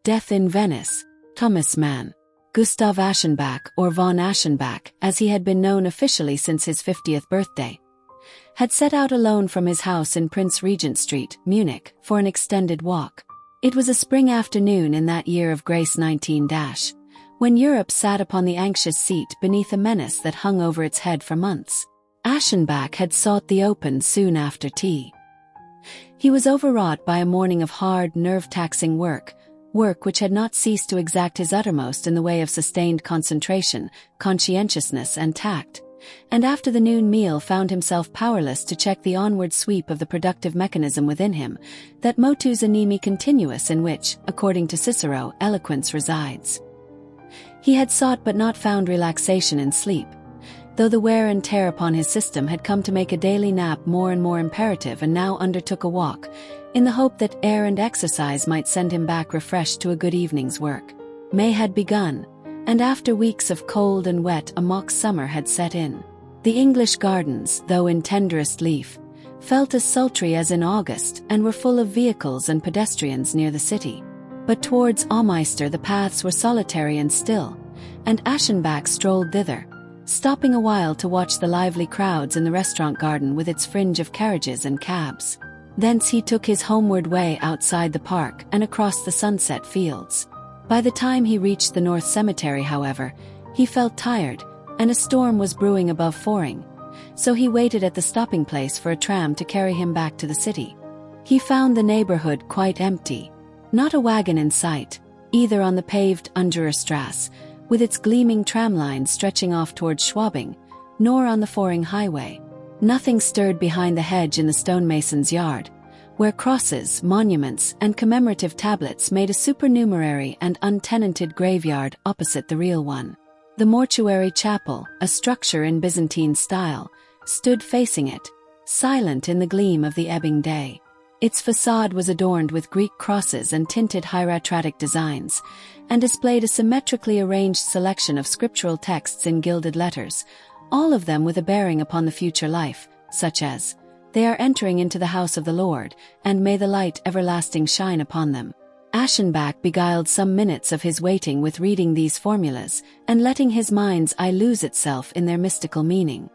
Death in Venice, Thomas Mann, Gustav Aschenbach or von Aschenbach, as he had been known officially since his 50th birthday, had set out alone from his house in Prince Regent Street, Munich, for an extended walk. It was a spring afternoon in that year of grace 19 when Europe sat upon the anxious seat beneath a menace that hung over its head for months. Aschenbach had sought the open soon after tea. He was overwrought by a morning of hard, nerve-taxing work which had not ceased to exact his uttermost in the way of sustained concentration, conscientiousness and tact, and after the noon meal found himself powerless to check the onward sweep of the productive mechanism within him, that motus animi continuus in which, according to Cicero, eloquence resides. He had sought but not found relaxation in sleep, though the wear and tear upon his system had come to make a daily nap more and more imperative, and now undertook a walk, in the hope that air and exercise might send him back refreshed to a good evening's work. May had begun, and after weeks of cold and wet a mock summer had set in. The English gardens, though in tenderest leaf, felt as sultry as in August and were full of vehicles and pedestrians near the city. But towards Aumeister the paths were solitary and still, and Aschenbach strolled thither, stopping a while to watch the lively crowds in the restaurant garden with its fringe of carriages and cabs. Thence he took his homeward way outside the park and across the sunset fields. By the time he reached the North Cemetery, however, he felt tired, and a storm was brewing above Foring, so he waited at the stopping place for a tram to carry him back to the city. He found the neighborhood quite empty, not a wagon in sight, either on the paved Ungererstrasse, with its gleaming tramline stretching off towards Schwabing, nor on the Foring highway. Nothing stirred behind the hedge in the stonemason's yard, where crosses, monuments, and commemorative tablets made a supernumerary and untenanted graveyard opposite the real one. The mortuary chapel, a structure in Byzantine style, stood facing it, silent in the gleam of the ebbing day. Its facade was adorned with Greek crosses and tinted hieratic designs, and displayed a symmetrically arranged selection of scriptural texts in gilded letters, all of them with a bearing upon the future life, such as, "They are entering into the house of the Lord, and may the light everlasting shine upon them." Aschenbach beguiled some minutes of his waiting with reading these formulas, and letting his mind's eye lose itself in their mystical meaning.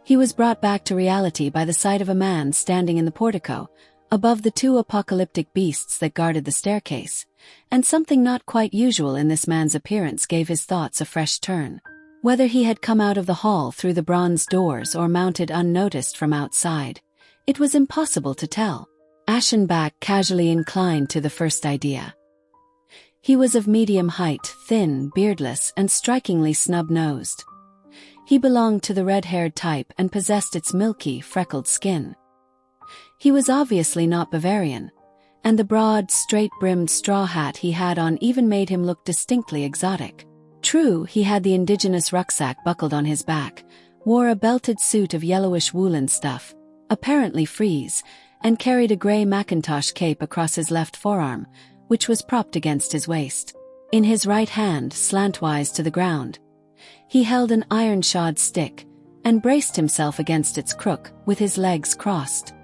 He was brought back to reality by the sight of a man standing in the portico, above the two apocalyptic beasts that guarded the staircase, and something not quite usual in this man's appearance gave his thoughts a fresh turn. Whether he had come out of the hall through the bronze doors or mounted unnoticed from outside, it was impossible to tell. Aschenbach casually inclined to the first idea. He was of medium height, thin, beardless, and strikingly snub-nosed. He belonged to the red-haired type and possessed its milky, freckled skin. He was obviously not Bavarian, and the broad, straight-brimmed straw hat he had on even made him look distinctly exotic. True, he had the indigenous rucksack buckled on his back, wore a belted suit of yellowish woolen stuff, apparently frieze, and carried a grey Macintosh cape across his left forearm, which was propped against his waist. In his right hand, slantwise to the ground, he held an iron-shod stick, and braced himself against its crook, with his legs crossed.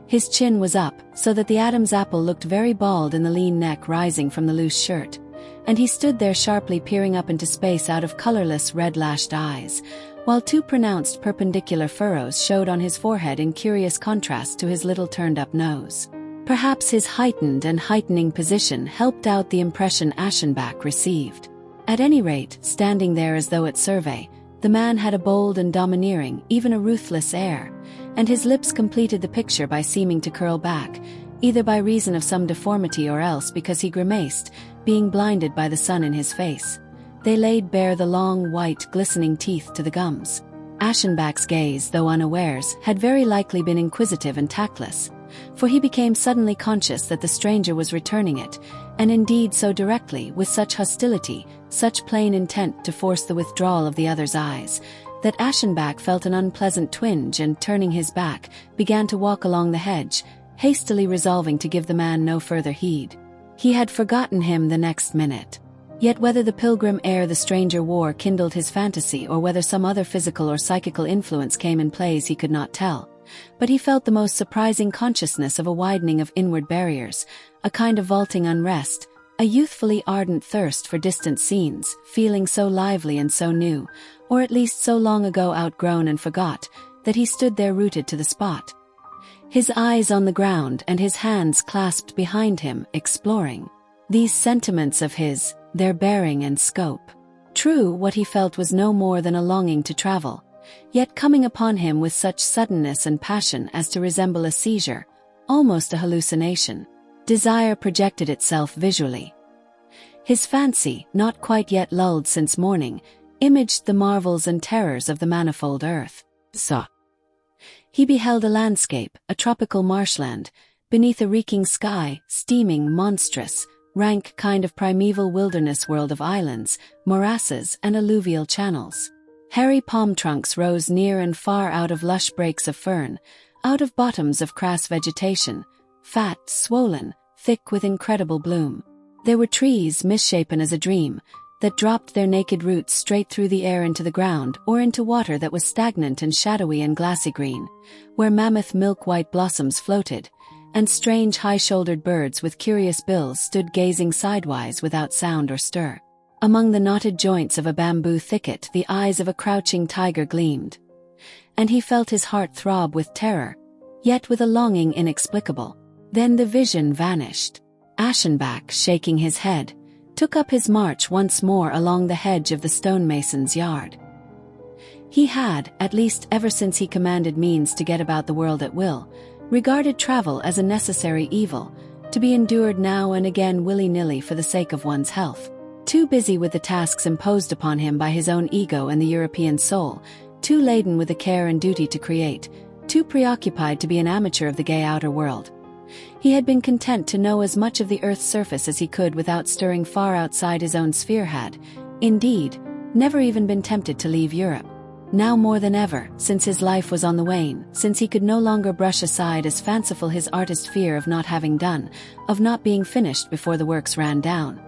His chin was up, so that the Adam's apple looked very bald in the lean neck rising from the loose shirt, and he stood there sharply peering up into space out of colorless red-lashed eyes, while two pronounced perpendicular furrows showed on his forehead in curious contrast to his little turned-up nose. Perhaps his heightened and heightening position helped out the impression Aschenbach received. At any rate, standing there as though at survey, the man had a bold and domineering, even a ruthless air, and his lips completed the picture by seeming to curl back, either by reason of some deformity or else because he grimaced, being blinded by the sun in his face. They laid bare the long, white, glistening teeth to the gums. Aschenbach's gaze, though unawares, had very likely been inquisitive and tactless, for he became suddenly conscious that the stranger was returning it, and indeed so directly, with such hostility, such plain intent to force the withdrawal of the other's eyes, that Aschenbach felt an unpleasant twinge and, turning his back, began to walk along the hedge, hastily resolving to give the man no further heed. He had forgotten him the next minute. Yet whether the pilgrim air the stranger wore kindled his fantasy or whether some other physical or psychical influence came in plays he could not tell, but he felt the most surprising consciousness of a widening of inward barriers, a kind of vaulting unrest, a youthfully ardent thirst for distant scenes, feeling so lively and so new, or at least so long ago outgrown and forgot, that he stood there rooted to the spot. His eyes on the ground and his hands clasped behind him, exploring. These sentiments of his, their bearing and scope. True, what he felt was no more than a longing to travel, yet coming upon him with such suddenness and passion as to resemble a seizure, almost a hallucination. Desire projected itself visually. His fancy, not quite yet lulled since morning, imaged the marvels and terrors of the manifold earth. He beheld a landscape, a tropical marshland, beneath a reeking sky, steaming, monstrous, rank kind of primeval wilderness world of islands, morasses, and alluvial channels. Hairy palm trunks rose near and far out of lush breaks of fern, out of bottoms of crass vegetation, fat, swollen, thick with incredible bloom. There were trees misshapen as a dream, that dropped their naked roots straight through the air into the ground or into water that was stagnant and shadowy and glassy green, where mammoth milk-white blossoms floated, and strange high-shouldered birds with curious bills stood gazing sidewise without sound or stir. Among the knotted joints of a bamboo thicket the eyes of a crouching tiger gleamed, and he felt his heart throb with terror, yet with a longing inexplicable. Then the vision vanished. Aschenbach, shaking his head, took up his march once more along the hedge of the stonemason's yard. He had, at least ever since he commanded means to get about the world at will, regarded travel as a necessary evil, to be endured now and again willy-nilly for the sake of one's health. Too busy with the tasks imposed upon him by his own ego and the European soul, too laden with the care and duty to create, too preoccupied to be an amateur of the gay outer world. He had been content to know as much of the earth's surface as he could without stirring far outside his own sphere, had, indeed, never even been tempted to leave Europe. Now more than ever, since his life was on the wane, since he could no longer brush aside as fanciful his artist fear of not having done, of not being finished before the works ran down.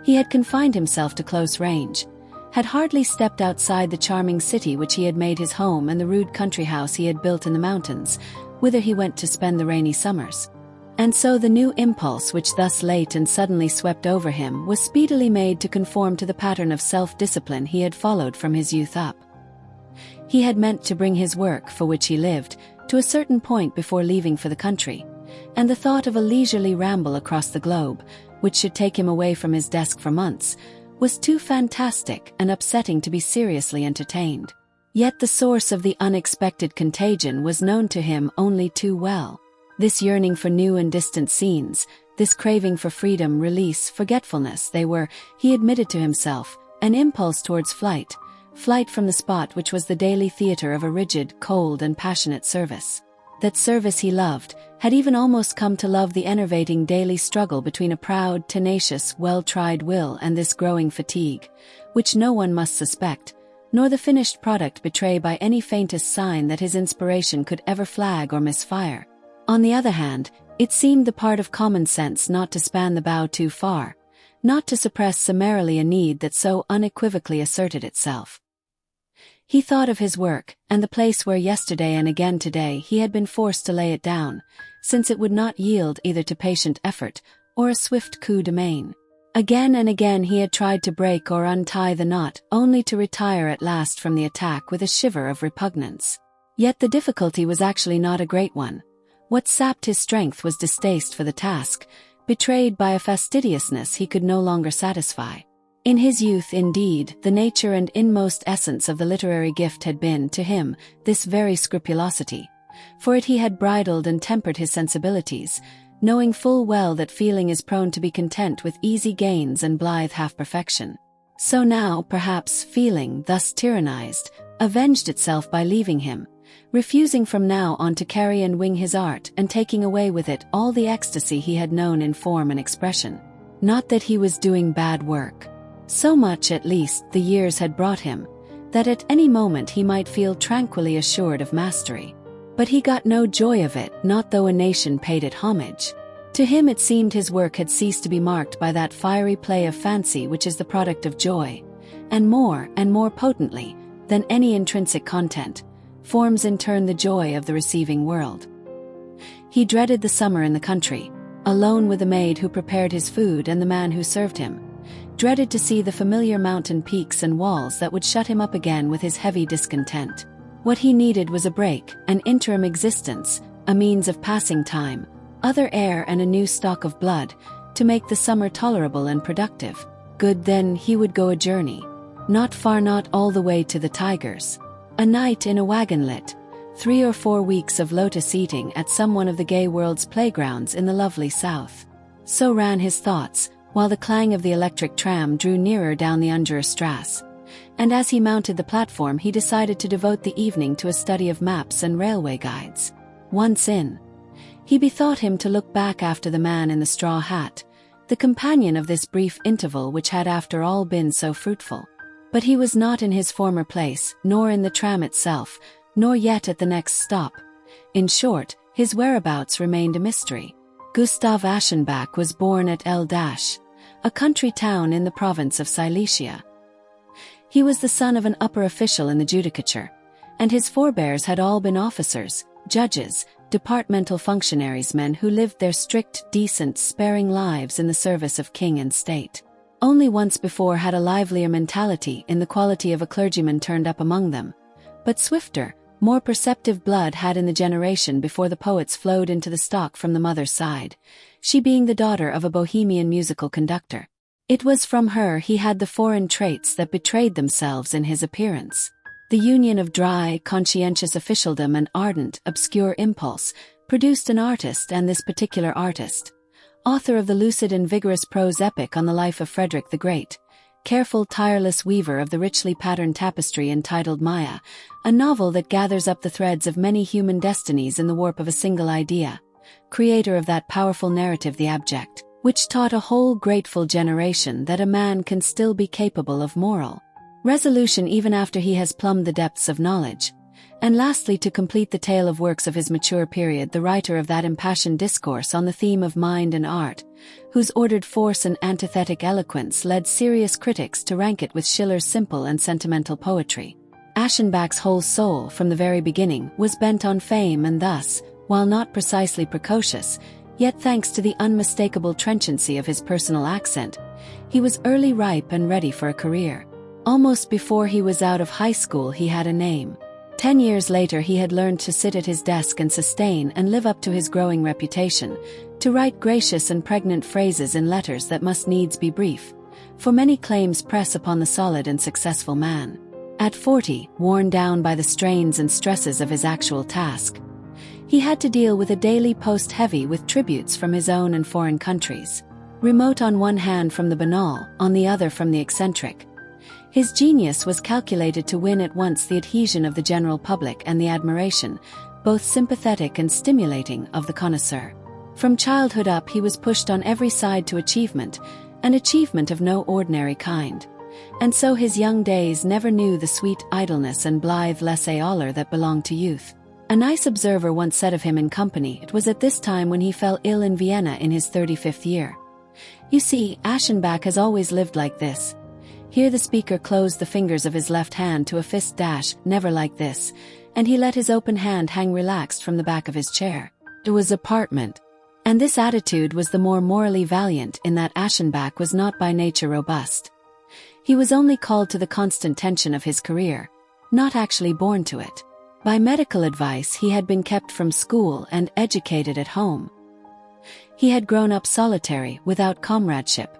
He had confined himself to close range, had hardly stepped outside the charming city which he had made his home and the rude country house he had built in the mountains, whither he went to spend the rainy summers. And so the new impulse which thus late and suddenly swept over him was speedily made to conform to the pattern of self-discipline he had followed from his youth up. He had meant to bring his work, for which he lived, to a certain point before leaving for the country, and the thought of a leisurely ramble across the globe, which should take him away from his desk for months, was too fantastic and upsetting to be seriously entertained. Yet the source of the unexpected contagion was known to him only too well. This yearning for new and distant scenes, this craving for freedom, release, forgetfulness, they were, he admitted to himself, an impulse towards flight from the spot which was the daily theater of a rigid, cold and passionate service. That service he loved, had even almost come to love the enervating daily struggle between a proud, tenacious, well-tried will and this growing fatigue, which no one must suspect, nor the finished product betray by any faintest sign that his inspiration could ever flag or misfire. On the other hand, it seemed the part of common sense not to span the bow too far, not to suppress summarily a need that so unequivocally asserted itself. He thought of his work, and the place where yesterday and again today he had been forced to lay it down, since it would not yield either to patient effort or a swift coup de main. Again and again he had tried to break or untie the knot, only to retire at last from the attack with a shiver of repugnance. Yet the difficulty was actually not a great one. What sapped his strength was distaste for the task, betrayed by a fastidiousness he could no longer satisfy. In his youth, indeed, the nature and inmost essence of the literary gift had been, to him, this very scrupulosity. For it he had bridled and tempered his sensibilities, knowing full well that feeling is prone to be content with easy gains and blithe half-perfection. So now, perhaps, feeling, thus tyrannized, avenged itself by leaving him, refusing from now on to carry and wing his art and taking away with it all the ecstasy he had known in form and expression. Not that he was doing bad work. So much, at least, the years had brought him, that at any moment he might feel tranquilly assured of mastery. But he got no joy of it, not though a nation paid it homage. To him it seemed his work had ceased to be marked by that fiery play of fancy which is the product of joy, and more potently, than any intrinsic content, forms in turn the joy of the receiving world. He dreaded the summer in the country, alone with the maid who prepared his food and the man who served him, dreaded to see the familiar mountain peaks and walls that would shut him up again with his heavy discontent. What he needed was a break, an interim existence, a means of passing time, other air and a new stock of blood, to make the summer tolerable and productive. Good, then he would go a journey. Not far, not all the way to the tigers. A night in a wagon lit, 3 or 4 weeks of lotus eating at some one of the gay world's playgrounds in the lovely south. So ran his thoughts, while the clang of the electric tram drew nearer down the Strasse. And as he mounted the platform, he decided to devote the evening to a study of maps and railway guides. Once in, he bethought him to look back after the man in the straw hat, the companion of this brief interval which had after all been so fruitful. But he was not in his former place, nor in the tram itself, nor yet at the next stop. In short, his whereabouts remained a mystery. Gustav Aschenbach was born at a country town in the province of Silesia. He was the son of an upper official in the judicature, and his forebears had all been officers, judges, departmental functionaries, men who lived their strict, decent, sparing lives in the service of king and state. Only once before had a livelier mentality in the quality of a clergyman turned up among them, but swifter, more perceptive blood had in the generation before the poets flowed into the stock from the mother's side, she being the daughter of a Bohemian musical conductor. It was from her he had the foreign traits that betrayed themselves in his appearance. The union of dry, conscientious officialdom and ardent, obscure impulse produced an artist, and this particular artist, author of the lucid and vigorous prose epic on the life of Frederick the Great, careful, tireless weaver of the richly patterned tapestry entitled Maya, a novel that gathers up the threads of many human destinies in the warp of a single idea, creator of that powerful narrative The Abject, which taught a whole grateful generation that a man can still be capable of moral resolution even after he has plumbed the depths of knowledge. And lastly, to complete the tale of works of his mature period, the writer of that impassioned discourse on the theme of mind and art, whose ordered force and antithetic eloquence led serious critics to rank it with Schiller's simple and sentimental poetry. Aschenbach's whole soul, from the very beginning, was bent on fame, and thus, while not precisely precocious, yet thanks to the unmistakable trenchancy of his personal accent, he was early ripe and ready for a career. Almost before he was out of high school he had a name. 10 years later he had learned to sit at his desk and sustain and live up to his growing reputation, to write gracious and pregnant phrases in letters that must needs be brief, for many claims press upon the solid and successful man. At 40, worn down by the strains and stresses of his actual task, he had to deal with a daily post heavy with tributes from his own and foreign countries. Remote on one hand from the banal, on the other from the eccentric, his genius was calculated to win at once the adhesion of the general public and the admiration, both sympathetic and stimulating, of the connoisseur. From childhood up he was pushed on every side to achievement, an achievement of no ordinary kind. And so his young days never knew the sweet idleness and blithe laissez-aller that belonged to youth. A nice observer once said of him in company, it was at this time when he fell ill in Vienna in his 35th year. "You see, Aschenbach has always lived like this." Here the speaker closed the fingers of his left hand to a fist dash, "Never like this," and he let his open hand hang relaxed from the back of his chair. It was apartment. And this attitude was the more morally valiant in that Aschenbach was not by nature robust. He was only called to the constant tension of his career, not actually born to it. By medical advice he had been kept from school and educated at home. He had grown up solitary, without comradeship,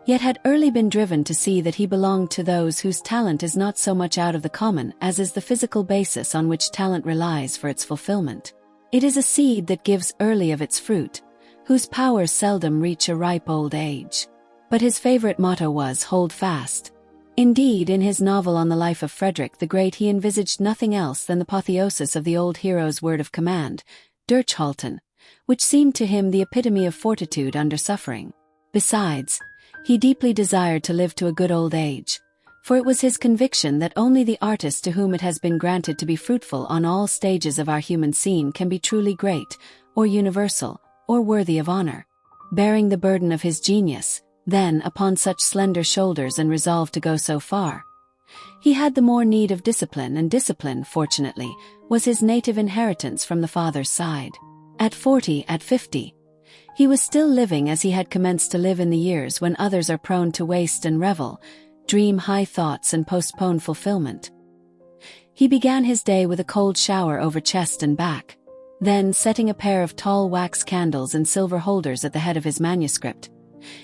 yet had early been driven to see that he belonged to those whose talent is not so much out of the common as is the physical basis on which talent relies for its fulfillment. It is a seed that gives early of its fruit, whose powers seldom reach a ripe old age. But his favorite motto was, "Hold fast." Indeed, in his novel on the life of Frederick the Great he envisaged nothing else than the apotheosis of the old hero's word of command, Durchhalten, which seemed to him the epitome of fortitude under suffering. Besides, he deeply desired to live to a good old age, for it was his conviction that only the artist to whom it has been granted to be fruitful on all stages of our human scene can be truly great, or universal, or worthy of honor. Bearing the burden of his genius, then, upon such slender shoulders and resolved to go so far, he had the more need of discipline, and discipline, fortunately, was his native inheritance from the father's side. At 40, at 50, He was still living as he had commenced to live in the years when others are prone to waste and revel, dream high thoughts and postpone fulfillment. He began his day with a cold shower over chest and back. Then, setting a pair of tall wax candles in silver holders at the head of his manuscript,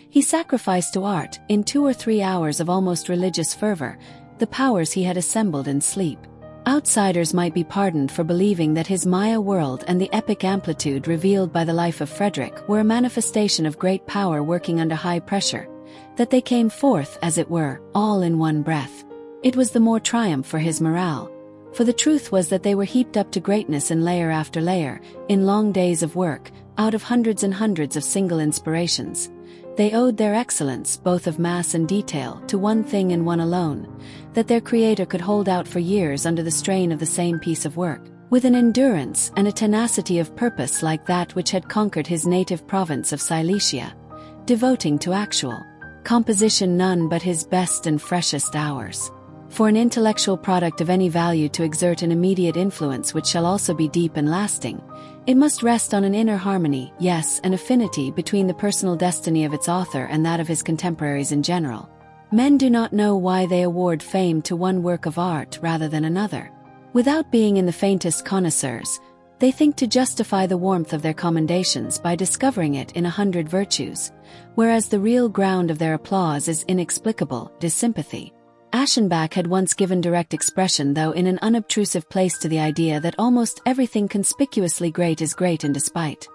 he sacrificed to art, in 2 or 3 hours of almost religious fervor, the powers he had assembled in sleep. Outsiders might be pardoned for believing that his Maya world and the epic amplitude revealed by the life of Frederick were a manifestation of great power working under high pressure, that they came forth, as it were, all in one breath. It was the more triumph for his morale, for the truth was that they were heaped up to greatness in layer after layer, in long days of work, out of hundreds and hundreds of single inspirations. They owed their excellence, both of mass and detail, to one thing and one alone, that their creator could hold out for years under the strain of the same piece of work, with an endurance and a tenacity of purpose like that which had conquered his native province of Silesia, devoting to actual composition none but his best and freshest hours. For an intellectual product of any value to exert an immediate influence which shall also be deep and lasting, it must rest on an inner harmony, yes, an affinity between the personal destiny of its author and that of his contemporaries in general. Men do not know why they award fame to one work of art rather than another. Without being in the faintest connoisseurs, they think to justify the warmth of their commendations by discovering it in 100 virtues, whereas the real ground of their applause is inexplicable dissympathy. Aschenbach had once given direct expression, though in an unobtrusive place, to the idea that almost everything conspicuously great is great in despite,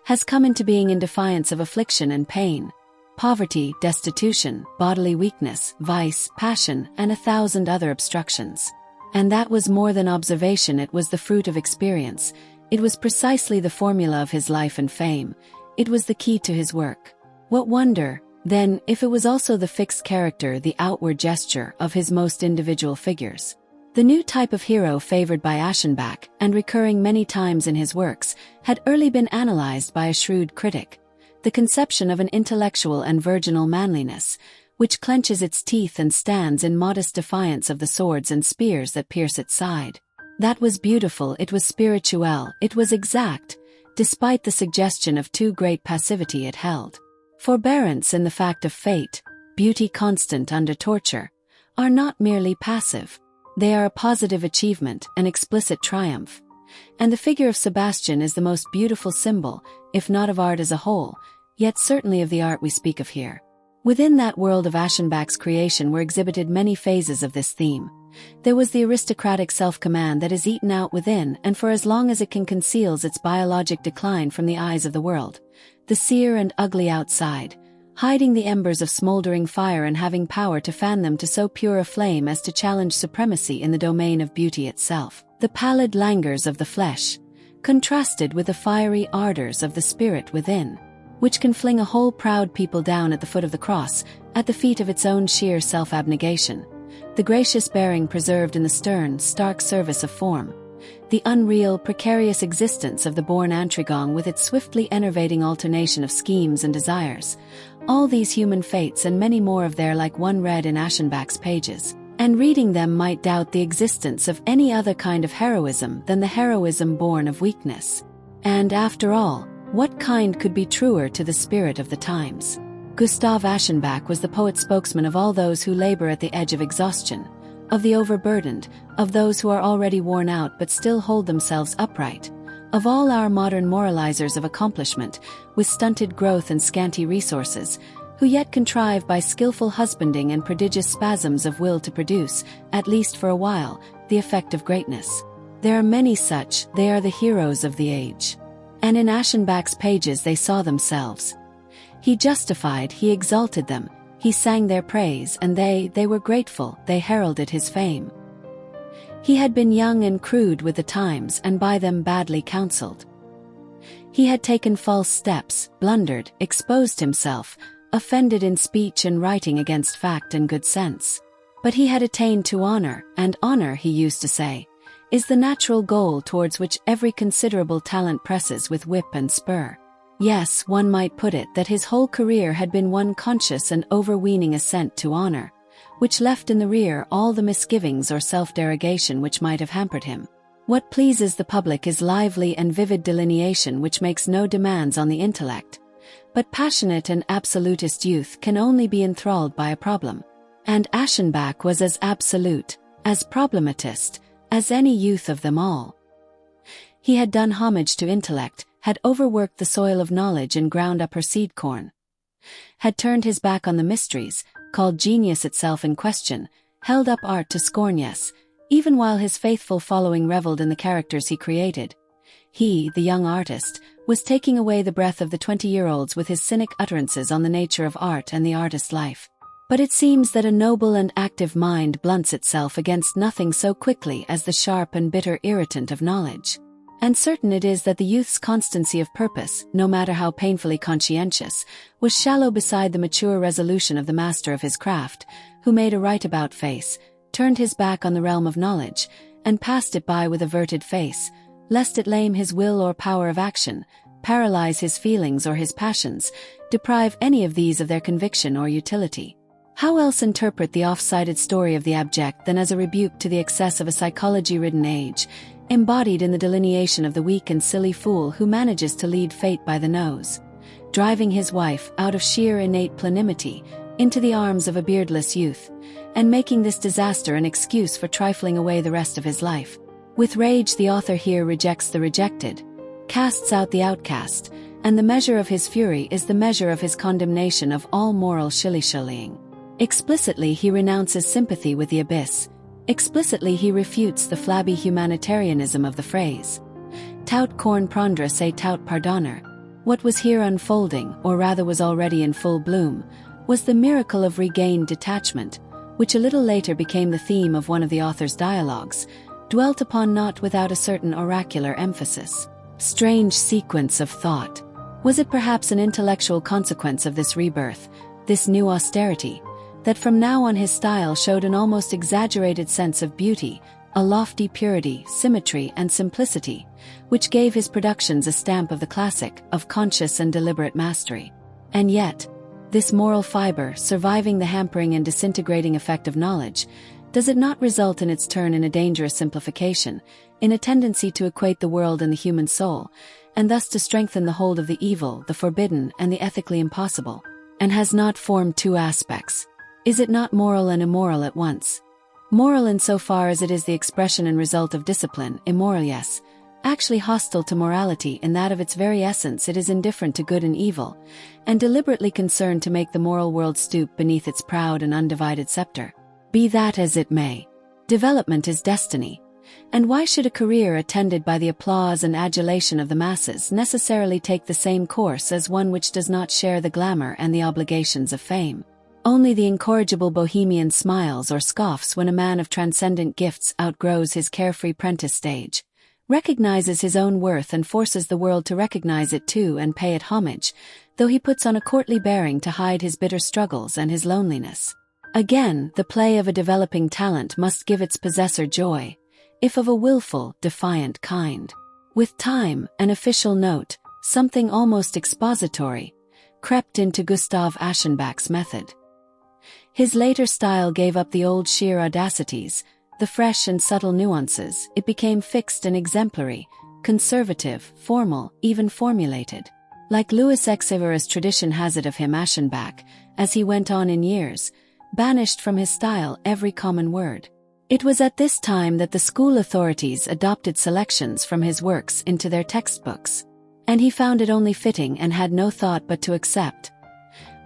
has come into being in defiance of affliction and pain, poverty, destitution, bodily weakness, vice, passion, and 1,000 other obstructions. And that was more than observation, it was the fruit of experience, it was precisely the formula of his life and fame, it was the key to his work. What wonder, then, if it was also the fixed character, the outward gesture, of his most individual figures? The new type of hero favored by Aschenbach, and recurring many times in his works, had early been analyzed by a shrewd critic. The conception of an intellectual and virginal manliness, which clenches its teeth and stands in modest defiance of the swords and spears that pierce its side. That was beautiful, it was spirituel, it was exact, despite the suggestion of too great passivity it held. Forbearance in the fact of fate, beauty constant under torture, are not merely passive. They are a positive achievement, an explicit triumph. And the figure of Sebastian is the most beautiful symbol, if not of art as a whole, yet certainly of the art we speak of here. Within that world of Aschenbach's creation were exhibited many phases of this theme. There was the aristocratic self-command that is eaten out within and for as long as it can conceals its biologic decline from the eyes of the world. The sere and ugly outside, hiding the embers of smoldering fire and having power to fan them to so pure a flame as to challenge supremacy in the domain of beauty itself. The pallid languors of the flesh, contrasted with the fiery ardors of the spirit within, which can fling a whole proud people down at the foot of the cross, at the feet of its own sheer self-abnegation. The gracious bearing preserved in the stern, stark service of form. The unreal, precarious existence of the born Antrigong with its swiftly enervating alternation of schemes and desires. All these human fates and many more of their like one read in Aschenbach's pages, and reading them might doubt the existence of any other kind of heroism than the heroism born of weakness. And after all, what kind could be truer to the spirit of the times? Gustav Aschenbach was the poet-spokesman of all those who labor at the edge of exhaustion, of the overburdened, of those who are already worn out but still hold themselves upright, of all our modern moralizers of accomplishment, with stunted growth and scanty resources, who yet contrive by skillful husbanding and prodigious spasms of will to produce, at least for a while, the effect of greatness. There are many such, they are the heroes of the age. And in Aschenbach's pages they saw themselves. He justified, he exalted them, he sang their praise, and they were grateful, they heralded his fame. He had been young and crude with the times and by them badly counseled. He had taken false steps, blundered, exposed himself, offended in speech and writing against fact and good sense. But he had attained to honor, and honor, he used to say, is the natural goal towards which every considerable talent presses with whip and spur. Yes, one might put it that his whole career had been one conscious and overweening ascent to honor, which left in the rear all the misgivings or self-derogation which might have hampered him. What pleases the public is lively and vivid delineation which makes no demands on the intellect, But passionate and absolutist youth can only be enthralled by a problem. And Aschenbach was as absolute, as problematist, as any youth of them all. He had done homage to intellect, had overworked the soil of knowledge and ground up her seed corn. Had turned his back on the mysteries, called genius itself in question, held up art to scorn, yes, even while his faithful following reveled in the characters he created. He, the young artist, was taking away the breath of the 20-year-olds with his cynic utterances on the nature of art and the artist's life. But it seems that a noble and active mind blunts itself against nothing so quickly as the sharp and bitter irritant of knowledge. And certain it is that the youth's constancy of purpose, no matter how painfully conscientious, was shallow beside the mature resolution of the master of his craft, who made a right-about face, turned his back on the realm of knowledge, and passed it by with averted face, lest it lame his will or power of action, paralyze his feelings or his passions, deprive any of these of their conviction or utility. How else interpret the off-sided story of the abject than as a rebuke to the excess of a psychology-ridden age, embodied in the delineation of the weak and silly fool who manages to lead fate by the nose, driving his wife out of sheer innate plenumity into the arms of a beardless youth, and making this disaster an excuse for trifling away the rest of his life. With rage the author here rejects the rejected, casts out the outcast, and the measure of his fury is the measure of his condemnation of all moral shilly-shallying. Explicitly he renounces sympathy with the abyss. Explicitly he refutes the flabby humanitarianism of the phrase. Tout corn prendre c'est tout pardonner. What was here unfolding, or rather was already in full bloom, was the miracle of regained detachment, which a little later became the theme of one of the author's dialogues, dwelt upon not without a certain oracular emphasis. Strange sequence of thought. Was it perhaps an intellectual consequence of this rebirth, this new austerity, that from now on his style showed an almost exaggerated sense of beauty, a lofty purity, symmetry, and simplicity, which gave his productions a stamp of the classic, of conscious and deliberate mastery? And yet, this moral fiber, surviving the hampering and disintegrating effect of knowledge, does it not result in its turn in a dangerous simplification, in a tendency to equate the world and the human soul, and thus to strengthen the hold of the evil, the forbidden, and the ethically impossible? And has not formed two aspects? Is it not moral and immoral at once? Moral in so far as it is the expression and result of discipline, immoral, yes, actually hostile to morality in that of its very essence it is indifferent to good and evil, and deliberately concerned to make the moral world stoop beneath its proud and undivided scepter. Be that as it may, development is destiny, and why should a career attended by the applause and adulation of the masses necessarily take the same course as one which does not share the glamour and the obligations of fame? Only the incorrigible bohemian smiles or scoffs when a man of transcendent gifts outgrows his carefree prentice stage, recognizes his own worth and forces the world to recognize it too and pay it homage, though he puts on a courtly bearing to hide his bitter struggles and his loneliness. Again, the play of a developing talent must give its possessor joy, if of a willful, defiant kind. With time, an official note, something almost expository, crept into Gustav Aschenbach's method. His later style gave up the old sheer audacities, the fresh and subtle nuances. It became fixed and exemplary, conservative, formal, even formulated. Like Louis Exever's tradition has it of him, Aschenbach, as he went on in years, banished from his style every common word. It was at this time that the school authorities adopted selections from his works into their textbooks, and he found it only fitting and had no thought but to accept.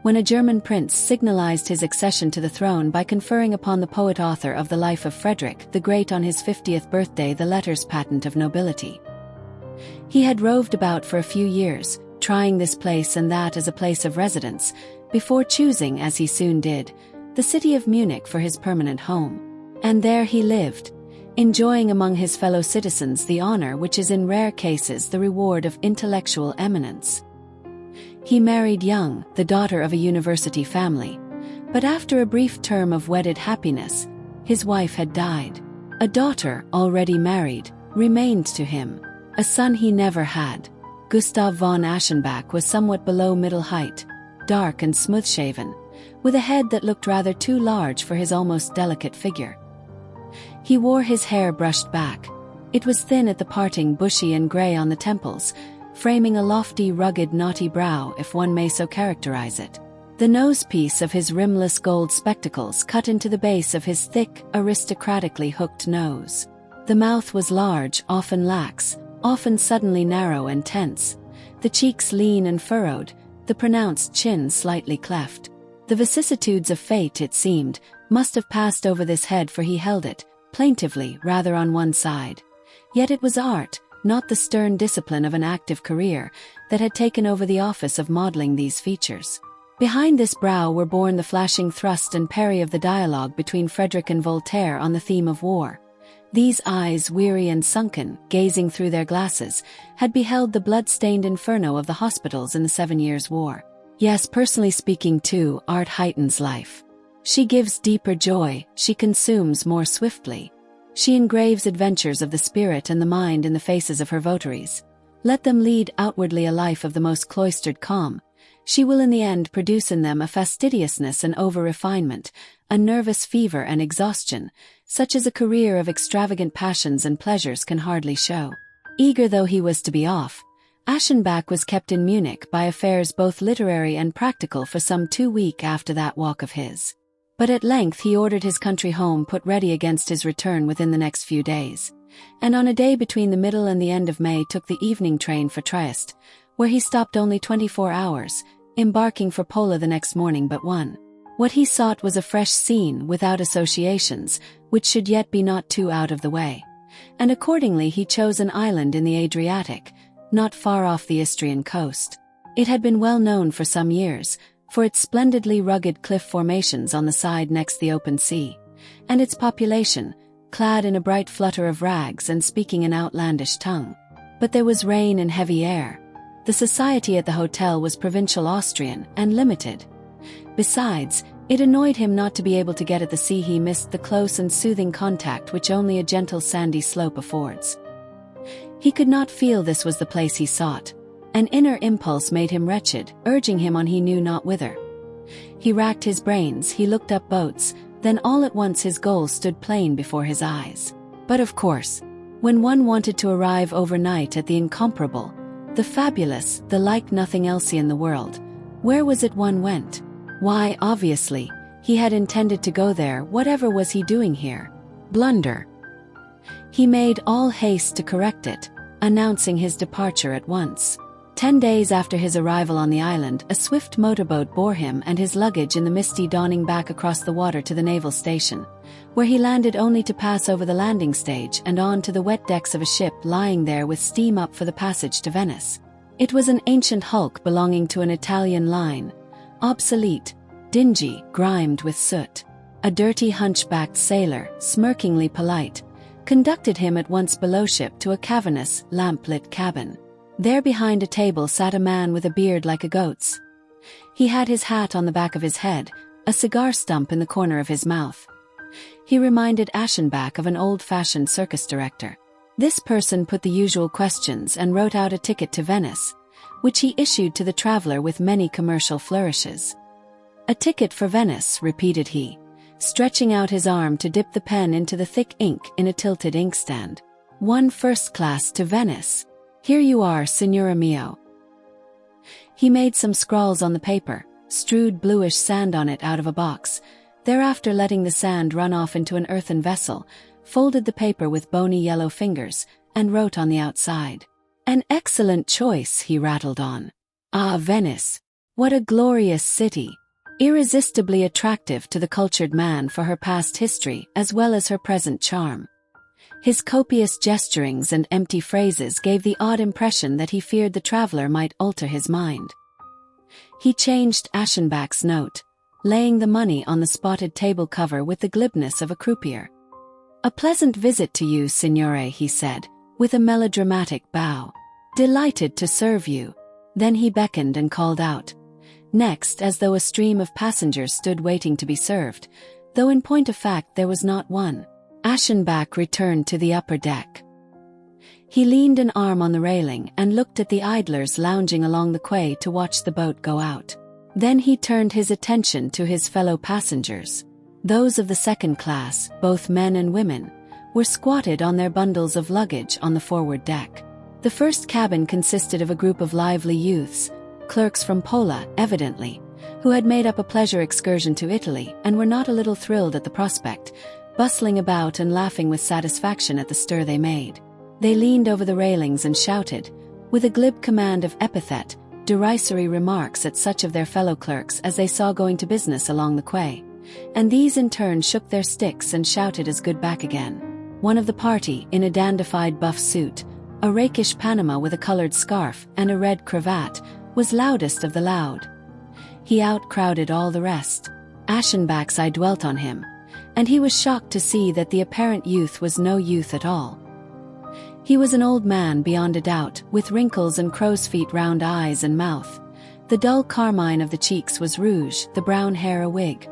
When a German prince signalized his accession to the throne by conferring upon the poet-author of the Life of Frederick the Great on his 50th birthday the letters patent of nobility. He had roved about for a few years, trying this place and that as a place of residence, before choosing, as he soon did, the city of Munich for his permanent home. And there he lived, enjoying among his fellow citizens the honor which is in rare cases the reward of intellectual eminence. He married young, the daughter of a university family, but after a brief term of wedded happiness, his wife had died. A daughter, already married, remained to him. A son he never had. Gustav von Aschenbach was somewhat below middle height, dark and smooth-shaven, with a head that looked rather too large for his almost delicate figure. He wore his hair brushed back. It was thin at the parting, bushy and gray on the temples, framing a lofty, rugged, knotty brow, if one may so characterize it. The nosepiece of his rimless gold spectacles cut into the base of his thick, aristocratically hooked nose. The mouth was large, often lax, often suddenly narrow and tense, the cheeks lean and furrowed, the pronounced chin slightly cleft. The vicissitudes of fate, it seemed, must have passed over this head, for he held it, plaintively, rather on one side. Yet it was art, not the stern discipline of an active career, that had taken over the office of modeling these features. Behind this brow were born the flashing thrust and parry of the dialogue between Frederick and Voltaire on the theme of war. These eyes, weary and sunken, gazing through their glasses, had beheld the blood-stained inferno of the hospitals in the 7 Years' War. Yes, personally speaking too, art heightens life. She gives deeper joy, she consumes more swiftly. She engraves adventures of the spirit and the mind in the faces of her votaries. Let them lead outwardly a life of the most cloistered calm. She will in the end produce in them a fastidiousness and over-refinement, a nervous fever and exhaustion, such as a career of extravagant passions and pleasures can hardly show. Eager though he was to be off, Aschenbach was kept in Munich by affairs both literary and practical for some 2 weeks after that walk of his. But at length he ordered his country home put ready against his return within the next few days, and on a day between the middle and the end of May took the evening train for Trieste, where he stopped only 24 hours, embarking for Pola the next morning but one. What he sought was a fresh scene without associations, which should yet be not too out of the way, and accordingly he chose an island in the Adriatic, not far off the Istrian coast. It had been well known for some years, for its splendidly rugged cliff formations on the side next the open sea, and its population, clad in a bright flutter of rags and speaking an outlandish tongue. But there was rain and heavy air. The society at the hotel was provincial Austrian and limited. Besides, it annoyed him not to be able to get at the sea. He missed the close and soothing contact which only a gentle sandy slope affords. He could not feel this was the place he sought. An inner impulse made him wretched, urging him on he knew not whither. He racked his brains, he looked up boats, then all at once his goal stood plain before his eyes. But of course, when one wanted to arrive overnight at the incomparable, the fabulous, the like nothing else in the world, where was it one went? Why, obviously, he had intended to go there. Whatever was he doing here? Blunder. He made all haste to correct it, announcing his departure at once. 10 days after his arrival on the island, a swift motorboat bore him and his luggage in the misty dawning back across the water to the naval station, where he landed only to pass over the landing stage and on to the wet decks of a ship lying there with steam up for the passage to Venice. It was an ancient hulk belonging to an Italian line, obsolete, dingy, grimed with soot. A dirty hunchbacked sailor, smirkingly polite, conducted him at once below ship to a cavernous, lamp-lit cabin. There behind a table sat a man with a beard like a goat's. He had his hat on the back of his head, a cigar stump in the corner of his mouth. He reminded Aschenbach of an old-fashioned circus director. This person put the usual questions and wrote out a ticket to Venice, which he issued to the traveler with many commercial flourishes. "A ticket for Venice," repeated he, stretching out his arm to dip the pen into the thick ink in a tilted inkstand. "One first class to Venice. Here you are, signora mio." He made some scrawls on the paper, strewed bluish sand on it out of a box, thereafter letting the sand run off into an earthen vessel, folded the paper with bony yellow fingers, and wrote on the outside. "An excellent choice," he rattled on. "Ah, Venice! What a glorious city! Irresistibly attractive to the cultured man for her past history as well as her present charm." His copious gesturings and empty phrases gave the odd impression that he feared the traveler might alter his mind. He changed Aschenbach's note, laying the money on the spotted table cover with the glibness of a croupier. "A pleasant visit to you, signore," he said, with a melodramatic bow. "Delighted to serve you." Then he beckoned and called out. Next, as though a stream of passengers stood waiting to be served, though in point of fact there was not one, Aschenbach returned to the upper deck. He leaned an arm on the railing and looked at the idlers lounging along the quay to watch the boat go out. Then he turned his attention to his fellow passengers. Those of the second class, both men and women, were squatted on their bundles of luggage on the forward deck. The first cabin consisted of a group of lively youths, clerks from Pola, evidently, who had made up a pleasure excursion to Italy and were not a little thrilled at the prospect, bustling about and laughing with satisfaction at the stir they made. They leaned over the railings and shouted, with a glib command of epithet, derisory remarks at such of their fellow clerks as they saw going to business along the quay, and these in turn shook their sticks and shouted as good back again. One of the party, in a dandified buff suit, a rakish Panama with a colored scarf and a red cravat, was loudest of the loud. He outcrowded all the rest. Aschenbach's eye dwelt on him, and he was shocked to see that the apparent youth was no youth at all. He was an old man beyond a doubt, with wrinkles and crow's feet round eyes and mouth. The dull carmine of the cheeks was rouge, the brown hair a wig.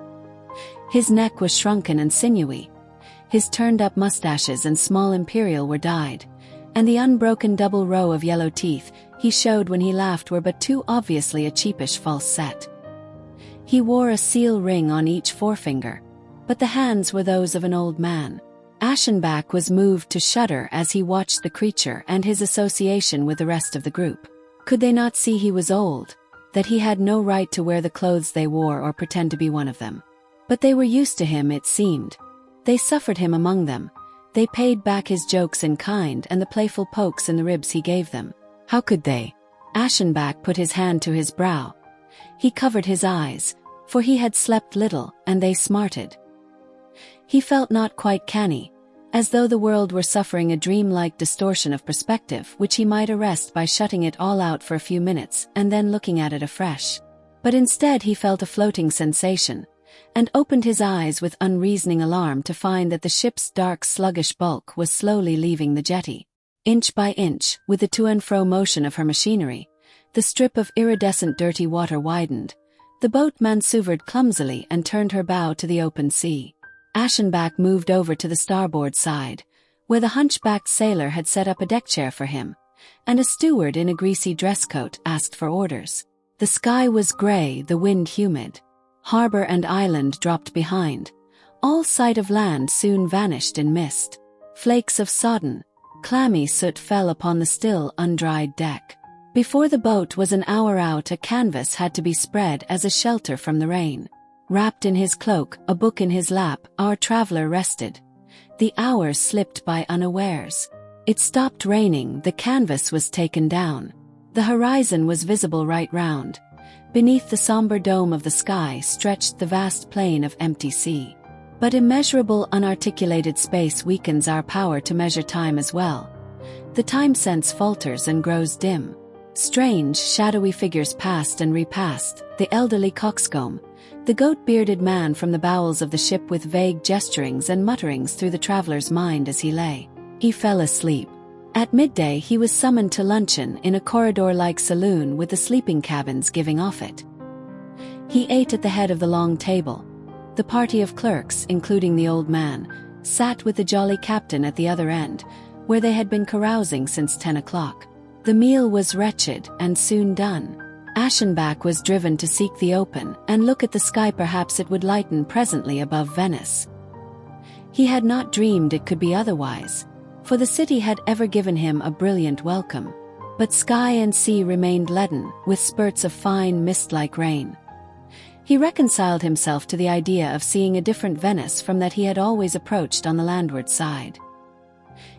His neck was shrunken and sinewy. His turned-up mustaches and small imperial were dyed, and the unbroken double row of yellow teeth he showed when he laughed were but too obviously a cheapish false set. He wore a seal ring on each forefinger, but the hands were those of an old man. Aschenbach was moved to shudder as he watched the creature and his association with the rest of the group. Could they not see he was old, that he had no right to wear the clothes they wore or pretend to be one of them? But they were used to him, it seemed. They suffered him among them. They paid back his jokes in kind and the playful pokes in the ribs he gave them. How could they? Aschenbach put his hand to his brow. He covered his eyes, for he had slept little, and they smarted. He felt not quite canny, as though the world were suffering a dream-like distortion of perspective which he might arrest by shutting it all out for a few minutes and then looking at it afresh. But instead he felt a floating sensation, and opened his eyes with unreasoning alarm to find that the ship's dark sluggish bulk was slowly leaving the jetty. Inch by inch, with the to and fro motion of her machinery, the strip of iridescent dirty water widened. The boat maneuvered clumsily and turned her bow to the open sea. Aschenbach moved over to the starboard side, where the hunchbacked sailor had set up a deck chair for him, and a steward in a greasy dress coat asked for orders. The sky was grey, the wind humid. Harbor and island dropped behind. All sight of land soon vanished in mist. Flakes of sodden, clammy soot fell upon the still, undried deck. Before the boat was an hour out, a canvas had to be spread as a shelter from the rain. Wrapped in his cloak, a book in his lap, our traveler rested. The hours slipped by unawares. It stopped raining, the canvas was taken down. The horizon was visible right round. Beneath the somber dome of the sky stretched the vast plain of empty sea. But immeasurable unarticulated space weakens our power to measure time as well. The time sense falters and grows dim. Strange, shadowy figures passed and repassed, the elderly coxcomb, the goat-bearded man from the bowels of the ship with vague gesturings and mutterings through the traveler's mind as he lay. He fell asleep. At midday he was summoned to luncheon in a corridor-like saloon with the sleeping cabins giving off it. He ate at the head of the long table. The party of clerks, including the old man, sat with the jolly captain at the other end, where they had been carousing since 10 o'clock. The meal was wretched and soon done. Aschenbach was driven to seek the open and look at the sky. Perhaps it would lighten presently above Venice. He had not dreamed it could be otherwise, for the city had ever given him a brilliant welcome. But sky and sea remained leaden, with spurts of fine mist-like rain. He reconciled himself to the idea of seeing a different Venice from that he had always approached on the landward side.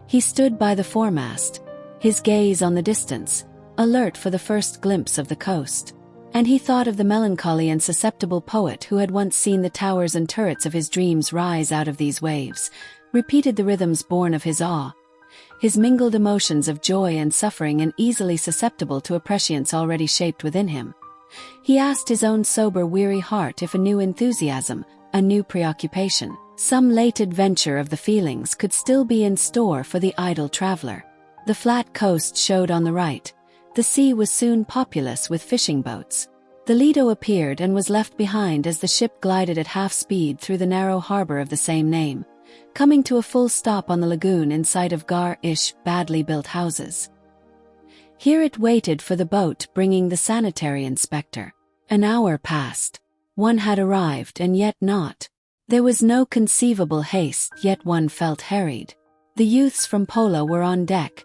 He stood by the foremast, his gaze on the distance, alert for the first glimpse of the coast. And he thought of the melancholy and susceptible poet who had once seen the towers and turrets of his dreams rise out of these waves, repeated the rhythms born of his awe, his mingled emotions of joy and suffering, and easily susceptible to a prescience already shaped within him. He asked his own sober, weary heart if a new enthusiasm, a new preoccupation, some late adventure of the feelings could still be in store for the idle traveler. The flat coast showed on the right. The sea was soon populous with fishing boats. The Lido appeared and was left behind as the ship glided at half speed through the narrow harbor of the same name, coming to a full stop on the lagoon in sight of garish, badly built houses. Here it waited for the boat bringing the sanitary inspector. An hour passed. One had arrived and yet not. There was no conceivable haste, yet one felt harried. The youths from Pola were on deck,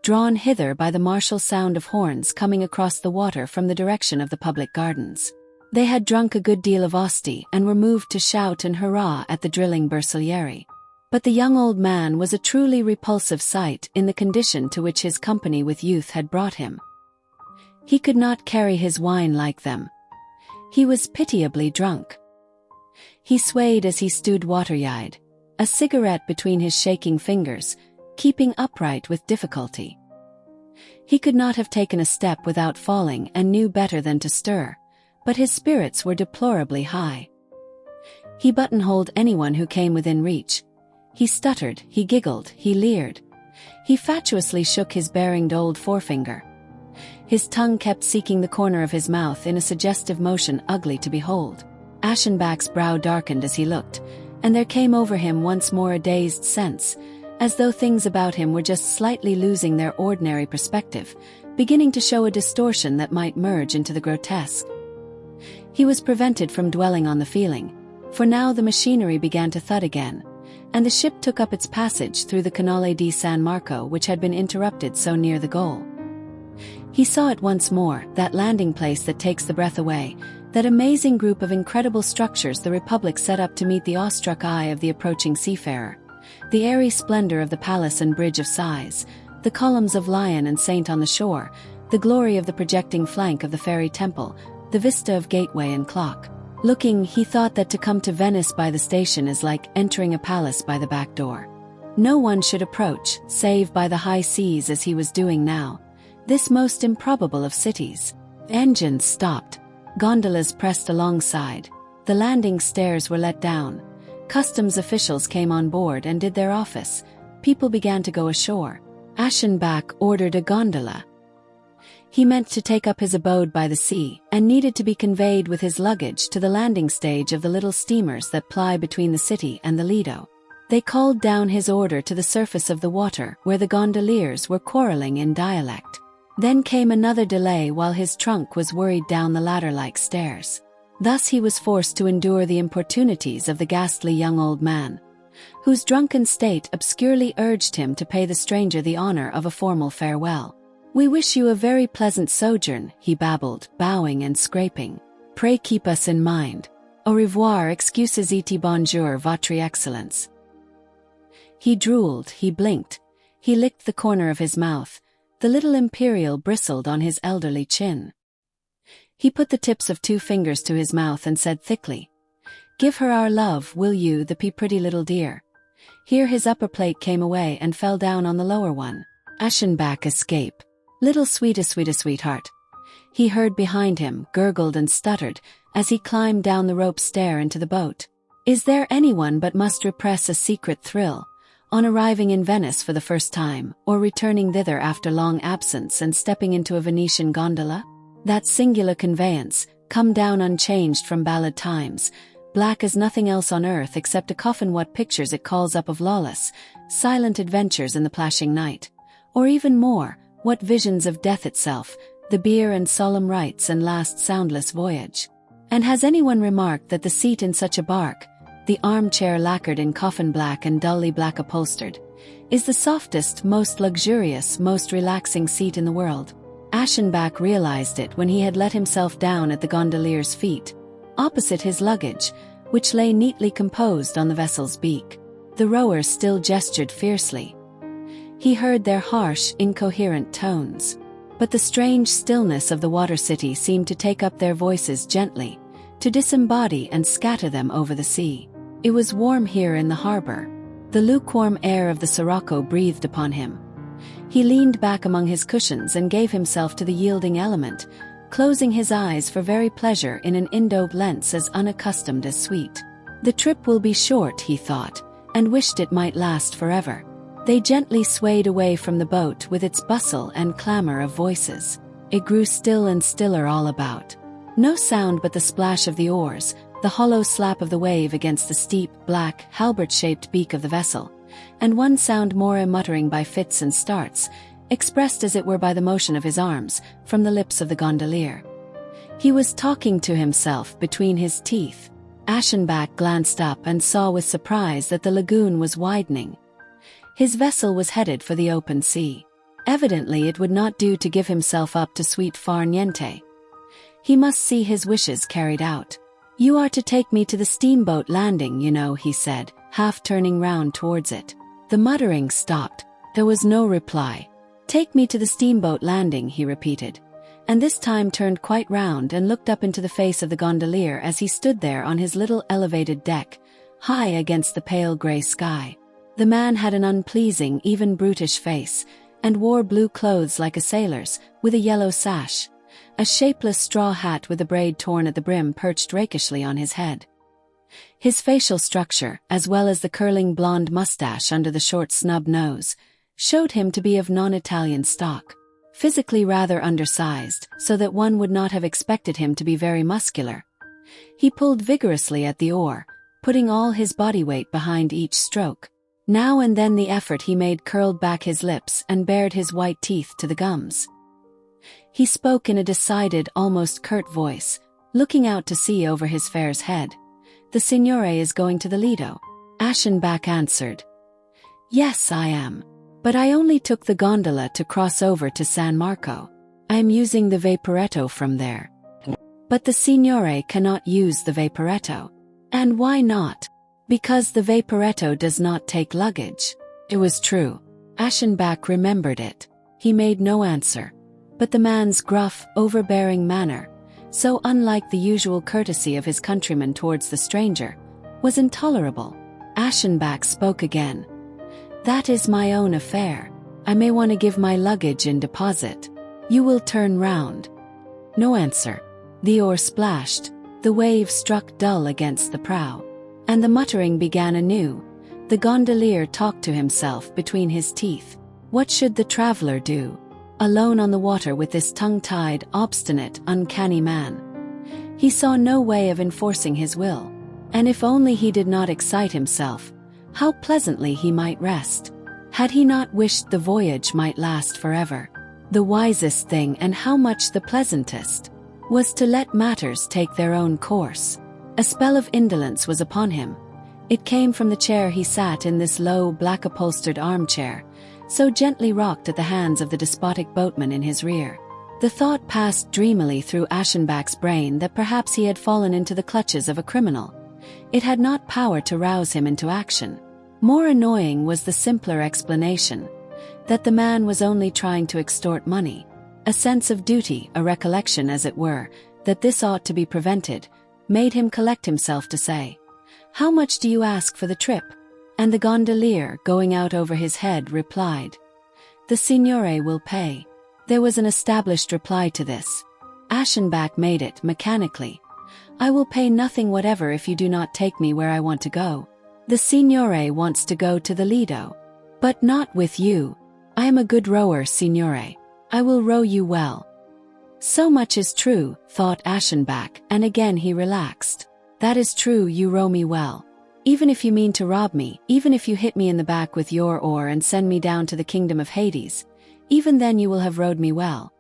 drawn hither by the martial sound of horns coming across the water from the direction of the public gardens. They had drunk a good deal of Asti and were moved to shout and hurrah at the drilling Bersaglieri. But the young old man was a truly repulsive sight in the condition to which his company with youth had brought him. He could not carry his wine like them. He was pitiably drunk. He swayed as he stood water-eyed, a cigarette between his shaking fingers, keeping upright with difficulty. He could not have taken a step without falling and knew better than to stir, but his spirits were deplorably high. He buttonholed anyone who came within reach. He stuttered, he giggled, he leered. He fatuously shook his bearinged old forefinger. His tongue kept seeking the corner of his mouth in a suggestive motion ugly to behold. Aschenbach's brow darkened as he looked, and there came over him once more a dazed sense, as though things about him were just slightly losing their ordinary perspective, beginning to show a distortion that might merge into the grotesque. He was prevented from dwelling on the feeling, for now the machinery began to thud again, and the ship took up its passage through the Canale di San Marco, which had been interrupted so near the goal. He saw it once more, that landing place that takes the breath away, that amazing group of incredible structures the Republic set up to meet the awestruck eye of the approaching seafarer. The airy splendor of the palace and bridge of sighs, the columns of lion and saint on the shore, the glory of the projecting flank of the fairy temple, the vista of gateway and clock. Looking, he thought that to come to Venice by the station is like entering a palace by the back door. No one should approach, save by the high seas as he was doing now, this most improbable of cities. Engines stopped. Gondolas pressed alongside. The landing stairs were let down. Customs officials came on board and did their office. People began to go ashore. Aschenbach ordered a gondola. He meant to take up his abode by the sea, and needed to be conveyed with his luggage to the landing stage of the little steamers that ply between the city and the Lido. They called down his order to the surface of the water, where the gondoliers were quarreling in dialect. Then came another delay while his trunk was worried down the ladder-like stairs. Thus he was forced to endure the importunities of the ghastly young old man, whose drunken state obscurely urged him to pay the stranger the honor of a formal farewell. "We wish you a very pleasant sojourn," he babbled, bowing and scraping. "Pray keep us in mind. Au revoir, excuses et bonjour, votre excellence." He drooled, he blinked, he licked the corner of his mouth. The little imperial bristled on his elderly chin. He put the tips of 2 fingers to his mouth and said thickly, "Give her our love, will you, the pretty little dear." Here his upper plate came away and fell down on the lower one. Aschenbach escape. "Little sweetheart." He heard behind him, gurgled and stuttered, as he climbed down the rope stair into the boat. Is there anyone but must repress a secret thrill, on arriving in Venice for the first time, or returning thither after long absence and stepping into a Venetian gondola? That singular conveyance, come down unchanged from ballad times, black as nothing else on earth except a coffin, what pictures it calls up of lawless, silent adventures in the plashing night. Or even more, what visions of death itself, the bier and solemn rites and last soundless voyage. And has anyone remarked that the seat in such a bark, the armchair lacquered in coffin black and dully black upholstered, is the softest, most luxurious, most relaxing seat in the world? Aschenbach realized it when he had let himself down at the gondolier's feet, opposite his luggage, which lay neatly composed on the vessel's beak. The rowers still gestured fiercely. He heard their harsh, incoherent tones. But the strange stillness of the water city seemed to take up their voices gently, to disembody and scatter them over the sea. It was warm here in the harbor. The lukewarm air of the sirocco breathed upon him. He leaned back among his cushions and gave himself to the yielding element, closing his eyes for very pleasure in an indolence as unaccustomed as sweet. The trip will be short, he thought, and wished it might last forever. They gently swayed away from the boat with its bustle and clamor of voices. It grew still and stiller all about. No sound but the splash of the oars, the hollow slap of the wave against the steep, black, halberd-shaped beak of the vessel, and one sound more a muttering by fits and starts, expressed as it were by the motion of his arms, from the lips of the gondolier. He was talking to himself between his teeth. Aschenbach glanced up and saw with surprise that the lagoon was widening. His vessel was headed for the open sea. Evidently it would not do to give himself up to sweet far niente. He must see his wishes carried out. "You are to take me to the steamboat landing, you know," he said, half turning round towards it. The muttering stopped. There was no reply. "Take me to the steamboat landing," he repeated, and this time turned quite round and looked up into the face of the gondolier as he stood there on his little elevated deck, high against the pale grey sky. The man had an unpleasing, even brutish face, and wore blue clothes like a sailor's, with a yellow sash. A shapeless straw hat with a braid torn at the brim perched rakishly on his head. His facial structure, as well as the curling blonde mustache under the short snub nose, showed him to be of non-Italian stock. Physically rather undersized, so that one would not have expected him to be very muscular. He pulled vigorously at the oar, putting all his body weight behind each stroke. Now and then the effort he made curled back his lips and bared his white teeth to the gums. He spoke in a decided, almost curt voice, looking out to sea over his fare's head. "The Signore is going to the Lido." Aschenbach answered. "Yes, I am. But I only took the gondola to cross over to San Marco. I am using the Vaporetto from there." "But the Signore cannot use the Vaporetto." "And why not?" "Because the Vaporetto does not take luggage." It was true. Aschenbach remembered it. He made no answer. But the man's gruff, overbearing manner, so unlike the usual courtesy of his countrymen towards the stranger, was intolerable. Aschenbach spoke again. "That is my own affair. I may want to give my luggage in deposit. You will turn round." No answer. The oar splashed. The wave struck dull against the prow. And the muttering began anew. The gondolier talked to himself between his teeth. What should the traveler do? Alone on the water with this tongue-tied, obstinate, uncanny man. He saw no way of enforcing his will. And if only he did not excite himself, how pleasantly he might rest. Had he not wished the voyage might last forever? The wisest thing, and how much the pleasantest, was to let matters take their own course. A spell of indolence was upon him. It came from the chair he sat in, this low, black-upholstered armchair, so gently rocked at the hands of the despotic boatman in his rear. The thought passed dreamily through Aschenbach's brain that perhaps he had fallen into the clutches of a criminal. It had not power to rouse him into action. More annoying was the simpler explanation, that the man was only trying to extort money. A sense of duty, a recollection as it were, that this ought to be prevented, made him collect himself to say, "How much do you ask for the trip?" And the gondolier, going out over his head, replied, "The Signore will pay." There was an established reply to this. Aschenbach made it mechanically. "I will pay nothing whatever if you do not take me where I want to go. The Signore wants to go to the Lido." "But not with you. I am a good rower, Signore. I will row you well." So much is true, thought Aschenbach, and again he relaxed. "That is true, you row me well. Even if you mean to rob me, even if you hit me in the back with your oar and send me down to the kingdom of Hades, even then you will have rowed me well."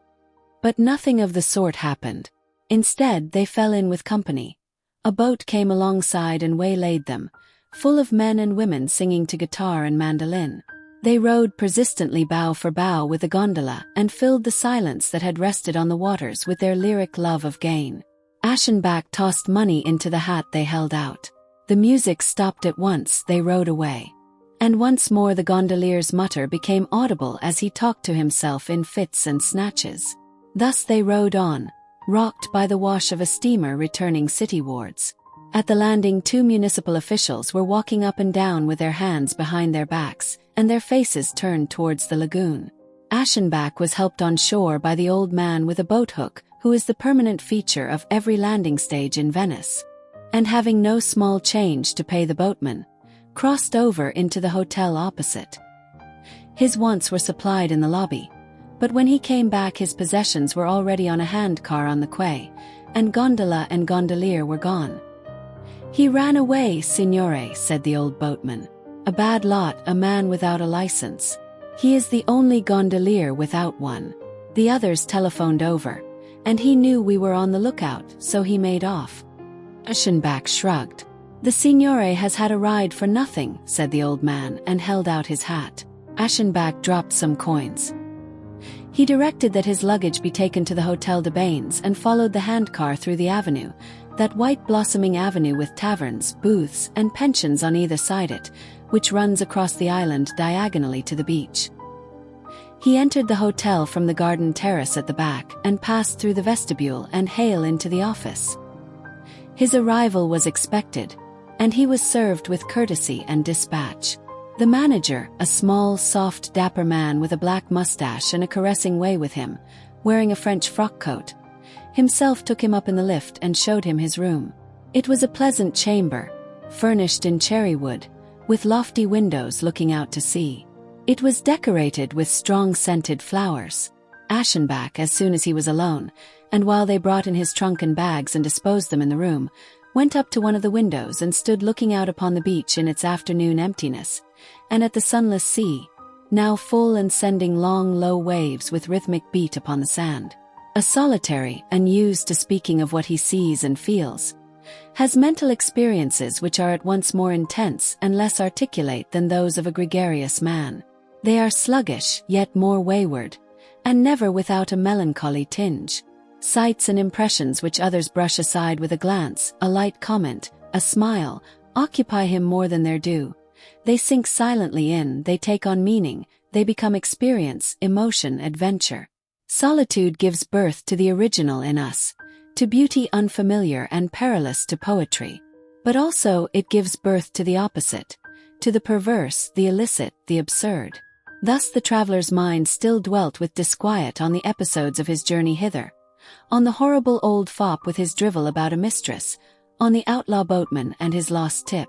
But nothing of the sort happened. Instead, they fell in with company. A boat came alongside and waylaid them, full of men and women singing to guitar and mandolin. They rowed persistently bow for bow with the gondola and filled the silence that had rested on the waters with their lyric love of gain. Aschenbach tossed money into the hat they held out. The music stopped at once, they rowed away. And once more the gondolier's mutter became audible as he talked to himself in fits and snatches. Thus they rowed on, rocked by the wash of a steamer returning citywards. At the landing, two municipal officials were walking up and down with their hands behind their backs, and their faces turned towards the lagoon. Aschenbach was helped on shore by the old man with a boat-hook, who is the permanent feature of every landing stage in Venice. And having no small change to pay the boatman, crossed over into the hotel opposite. His wants were supplied in the lobby, but when he came back his possessions were already on a handcar on the quay, and gondola and gondolier were gone. "He ran away, Signore," said the old boatman. "A bad lot, a man without a license. He is the only gondolier without one. The others telephoned over, and he knew we were on the lookout, so he made off." Aschenbach shrugged. "The Signore has had a ride for nothing," said the old man, and held out his hat. Aschenbach dropped some coins. He directed that his luggage be taken to the Hotel de Bains and followed the handcar through the avenue, that white blossoming avenue with taverns, booths, and pensions on either side it, which runs across the island diagonally to the beach. He entered the hotel from the garden terrace at the back and passed through the vestibule and hale into the office. His arrival was expected, and he was served with courtesy and dispatch. The manager, a small, soft, dapper man with a black mustache and a caressing way with him, wearing a French frock coat, himself took him up in the lift and showed him his room. It was a pleasant chamber, furnished in cherry wood, with lofty windows looking out to sea. It was decorated with strong scented flowers. Aschenbach, as soon as he was alone, and while they brought in his trunk and bags and disposed them in the room, went up to one of the windows and stood looking out upon the beach in its afternoon emptiness, and at the sunless sea, now full and sending long low waves with rhythmic beat upon the sand. A solitary, unused to speaking of what he sees and feels, has mental experiences which are at once more intense and less articulate than those of a gregarious man. They are sluggish, yet more wayward, and never without a melancholy tinge. Sights and impressions which others brush aside with a glance, a light comment, a smile, occupy him more than their due. They sink silently in, they take on meaning, they become experience, emotion, adventure. Solitude gives birth to the original in us, to beauty unfamiliar and perilous to poetry. But also it gives birth to the opposite, to the perverse, the illicit, the absurd. Thus the traveller's mind still dwelt with disquiet on the episodes of his journey hither, on the horrible old fop with his drivel about a mistress, on the outlaw boatman and his lost tip.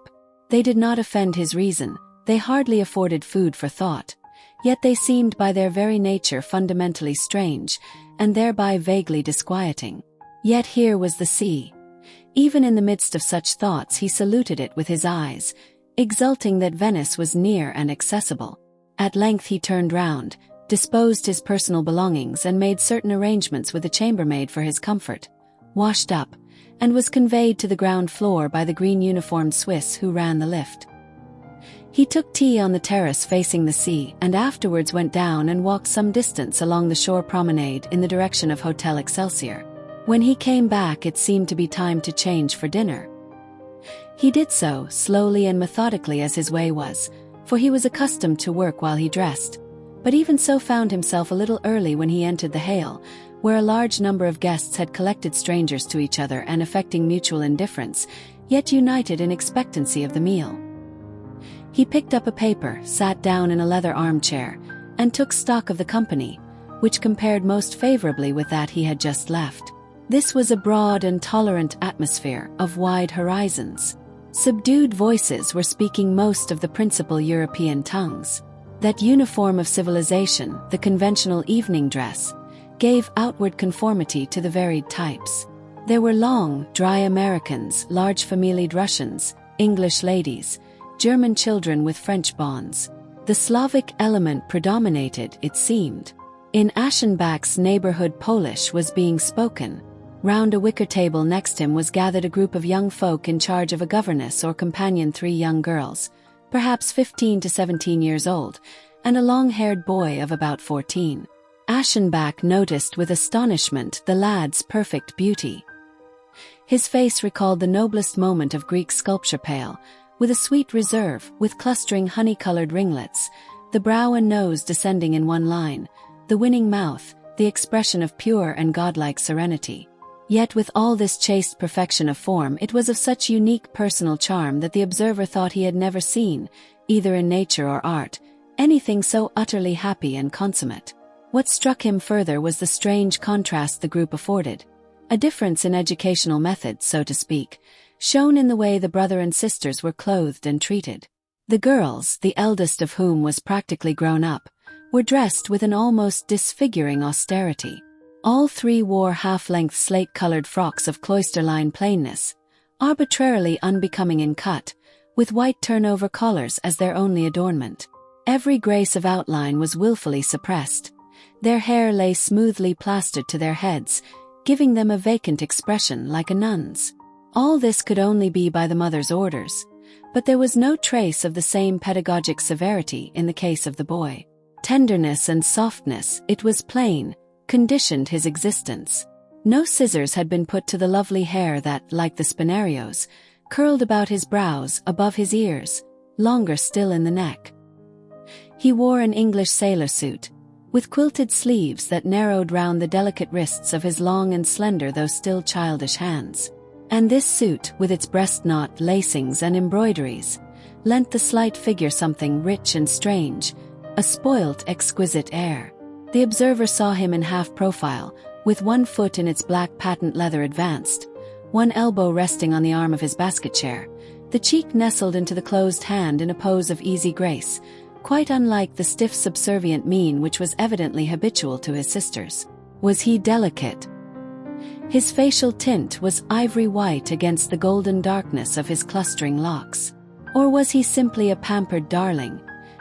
They did not offend his reason, they hardly afforded food for thought, yet they seemed by their very nature fundamentally strange, and thereby vaguely disquieting. Yet here was the sea. Even in the midst of such thoughts he saluted it with his eyes, exulting that Venice was near and accessible. At length he turned round, disposed his personal belongings and made certain arrangements with the chambermaid for his comfort, washed up, and was conveyed to the ground floor by the green-uniformed Swiss who ran the lift. He took tea on the terrace facing the sea and afterwards went down and walked some distance along the shore promenade in the direction of Hotel Excelsior. When he came back it seemed to be time to change for dinner. He did so, slowly and methodically as his way was, for he was accustomed to work while he dressed, but even so found himself a little early when he entered the hale, where a large number of guests had collected, strangers to each other and affecting mutual indifference, yet united in expectancy of the meal. He picked up a paper, sat down in a leather armchair, and took stock of the company, which compared most favorably with that he had just left. This was a broad and tolerant atmosphere of wide horizons. Subdued voices were speaking most of the principal European tongues. That uniform of civilization, the conventional evening dress, gave outward conformity to the varied types. There were long, dry Americans, large familied Russians, English ladies, German children with French bonds. The Slavic element predominated, it seemed. In Aschenbach's neighborhood Polish was being spoken. Round a wicker table next him was gathered a group of young folk in charge of a governess or companion, 3 young girls, perhaps 15 to 17 years old, and a long-haired boy of about 14. Aschenbach noticed with astonishment the lad's perfect beauty. His face recalled the noblest moment of Greek sculpture, pale, with a sweet reserve, with clustering honey-colored ringlets, the brow and nose descending in one line, the winning mouth, the expression of pure and godlike serenity. Yet with all this chaste perfection of form it was of such unique personal charm that the observer thought he had never seen, either in nature or art, anything so utterly happy and consummate. What struck him further was the strange contrast the group afforded, a difference in educational methods, so to speak, shown in the way the brother and sisters were clothed and treated. The girls, the eldest of whom was practically grown up, were dressed with an almost disfiguring austerity. All 3 wore half-length slate-colored frocks of cloister-line plainness, arbitrarily unbecoming in cut, with white turnover collars as their only adornment. Every grace of outline was willfully suppressed. Their hair lay smoothly plastered to their heads, giving them a vacant expression like a nun's. All this could only be by the mother's orders, but there was no trace of the same pedagogic severity in the case of the boy. tenderness and softness, it was plain, conditioned his existence. No scissors had been put to the lovely hair that, like the spinarios, curled about his brows, above his ears, longer still in the neck. He wore an English sailor suit, with quilted sleeves that narrowed round the delicate wrists of his long and slender though still childish hands. And this suit, with its breast knot lacings and embroideries, lent the slight figure something rich and strange, a spoilt, exquisite air. The observer saw him in half-profile, with one foot in its black patent leather advanced, one elbow resting on the arm of his basket chair, the cheek nestled into the closed hand in a pose of easy grace, quite unlike the stiff subservient mien which was evidently habitual to his sisters. Was he delicate? His facial tint was ivory white against the golden darkness of his clustering locks. Or was he simply a pampered darling,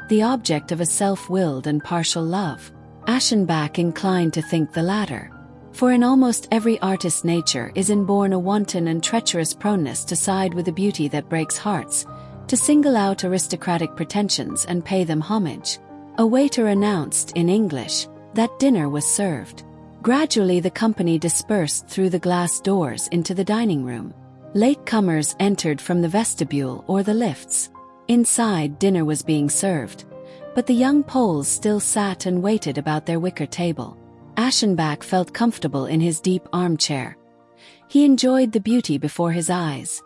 the object of a self-willed and partial love? Aschenbach inclined to think the latter. For in almost every artist's nature is inborn a wanton and treacherous proneness to side with the beauty that breaks hearts, to single out aristocratic pretensions and pay them homage. A waiter announced, in English, that dinner was served. Gradually the company dispersed through the glass doors into the dining room. Late-comers entered from the vestibule or the lifts. Inside, dinner was being served, but the young Poles still sat and waited about their wicker table. Aschenbach felt comfortable in his deep armchair. He enjoyed the beauty before his eyes.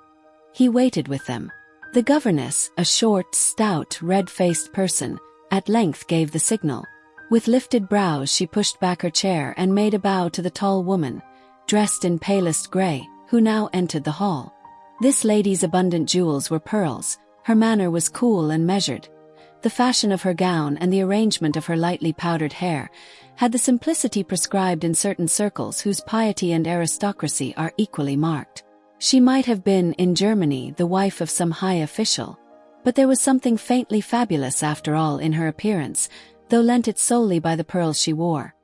He waited with them. The governess, a short, stout, red-faced person, at length gave the signal. With lifted brows she pushed back her chair and made a bow to the tall woman, dressed in palest grey, who now entered the hall. This lady's abundant jewels were pearls, her manner was cool and measured. The fashion of her gown and the arrangement of her lightly powdered hair had the simplicity prescribed in certain circles whose piety and aristocracy are equally marked. She might have been, in Germany, the wife of some high official. But there was something faintly fabulous after all in her appearance, though lent it solely by the pearls she wore.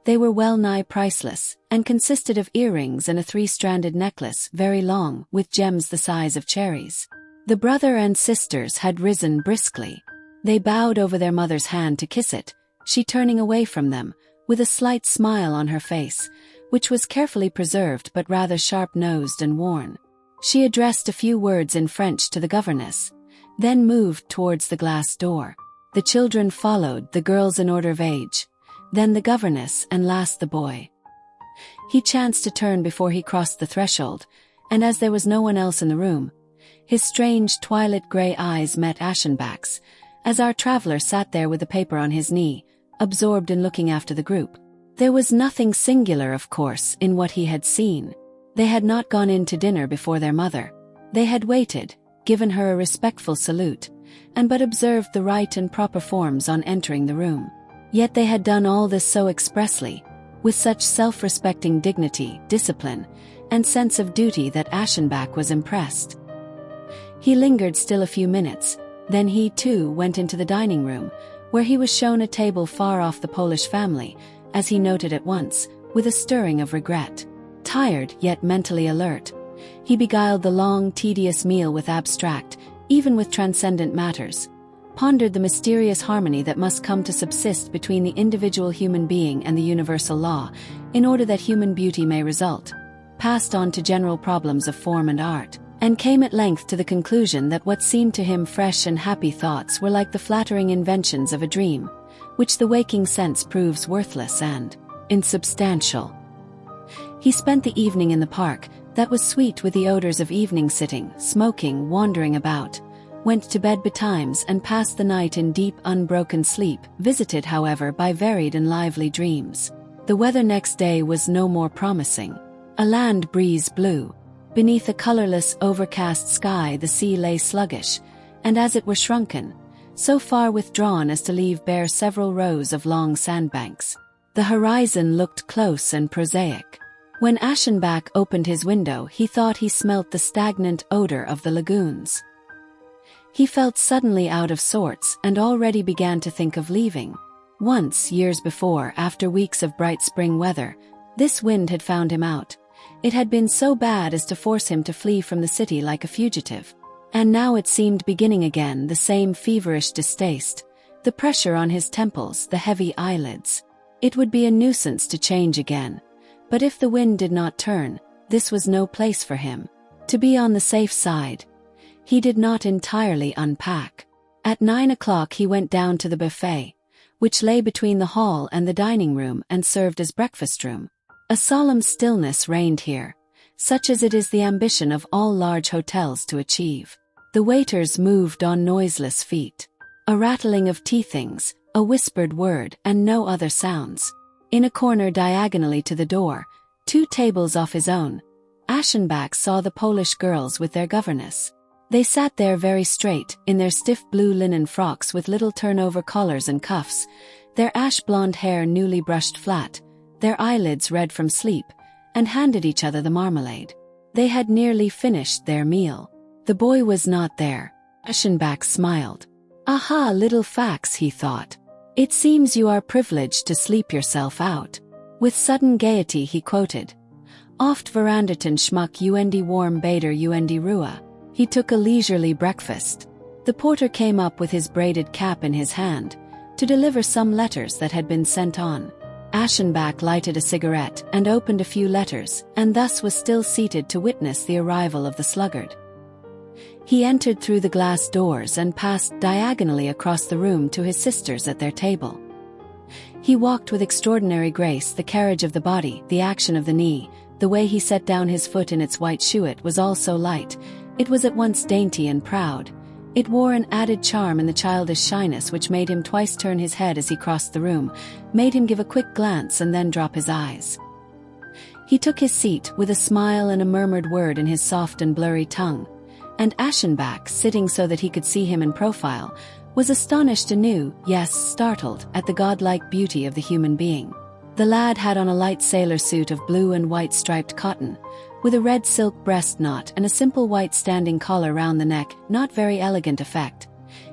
They were well-nigh priceless, and consisted of earrings and a 3-stranded necklace, very long, with gems the size of cherries. The brother and sisters had risen briskly. They bowed over their mother's hand to kiss it, she turning away from them, with a slight smile on her face, which was carefully preserved but rather sharp-nosed and worn. She addressed a few words in French to the governess, then moved towards the glass door. The children followed, the girls in order of age, then the governess, and last the boy. He chanced to turn before he crossed the threshold, and as there was no one else in the room, his strange twilight-grey eyes met Aschenbach's, as our traveller sat there with the paper on his knee, absorbed in looking after the group. There was nothing singular, of course, in what he had seen. They had not gone in to dinner before their mother. They had waited, given her a respectful salute, and but observed the right and proper forms on entering the room. Yet they had done all this so expressly, with such self-respecting dignity, discipline, and sense of duty that Aschenbach was impressed. He lingered still a few minutes, then he too went into the dining room, where he was shown a table far off the Polish family, as he noted at once, with a stirring of regret. Tired, yet mentally alert, he beguiled the long, tedious meal with abstract, even with transcendent matters, pondered the mysterious harmony that must come to subsist between the individual human being and the universal law, in order that human beauty may result, passed on to general problems of form and art, and came at length to the conclusion that what seemed to him fresh and happy thoughts were like the flattering inventions of a dream, which the waking sense proves worthless and insubstantial. He spent the evening in the park, that was sweet with the odors of evening sitting, smoking, wandering about, went to bed betimes and passed the night in deep, unbroken sleep, visited, however, by varied and lively dreams. The weather next day was no more promising. A land breeze blew. Beneath a colorless, overcast sky the sea lay sluggish, and as it were shrunken, so far withdrawn as to leave bare several rows of long sandbanks. The horizon looked close and prosaic. When Aschenbach opened his window he thought he smelt the stagnant odor of the lagoons. He felt suddenly out of sorts and already began to think of leaving. Once, years before, after weeks of bright spring weather, this wind had found him out. It had been so bad as to force him to flee from the city like a fugitive. And now it seemed beginning again, the same feverish distaste, The pressure on his temples, the heavy eyelids. It would be a nuisance to change again. But if the wind did not turn, this was no place for him. To be on the safe side, he did not entirely unpack. At 9 o'clock he went down to the buffet, which lay between the hall and the dining room and served as breakfast room. A solemn stillness reigned here, such as it is the ambition of all large hotels to achieve. The waiters moved on noiseless feet. A rattling of tea things, a whispered word, and no other sounds. In a corner diagonally to the door, 2 tables off his own, Aschenbach saw the Polish girls with their governess. They sat there very straight, in their stiff blue linen frocks with little turnover collars and cuffs, their ash-blonde hair newly brushed flat, their eyelids red from sleep, and handed each other the marmalade. They had nearly finished their meal. The boy was not there. Aschenbach smiled. "Aha, little Fax," he thought. "It seems you are privileged to sleep yourself out." With sudden gaiety he quoted, "Oft veranderten schmuck und warm bader und Ruhe." He took a leisurely breakfast. The porter came up with his braided cap in his hand, to deliver some letters that had been sent on. Aschenbach lighted a cigarette and opened a few letters, and thus was still seated to witness the arrival of the sluggard. He entered through the glass doors and passed diagonally across the room to his sisters at their table. He walked with extraordinary grace, the carriage of the body, the action of the knee, the way he set down his foot in its white shoe was all so light. It was at once dainty and proud. It wore an added charm in the childish shyness which made him twice turn his head as he crossed the room, made him give a quick glance and then drop his eyes. He took his seat with a smile and a murmured word in his soft and blurry tongue, and Aschenbach, sitting so that he could see him in profile, was astonished anew, yes, startled, at the godlike beauty of the human being. The lad had on a light sailor suit of blue and white striped cotton, with a red silk breast knot and a simple white standing collar round the neck, not very elegant effect.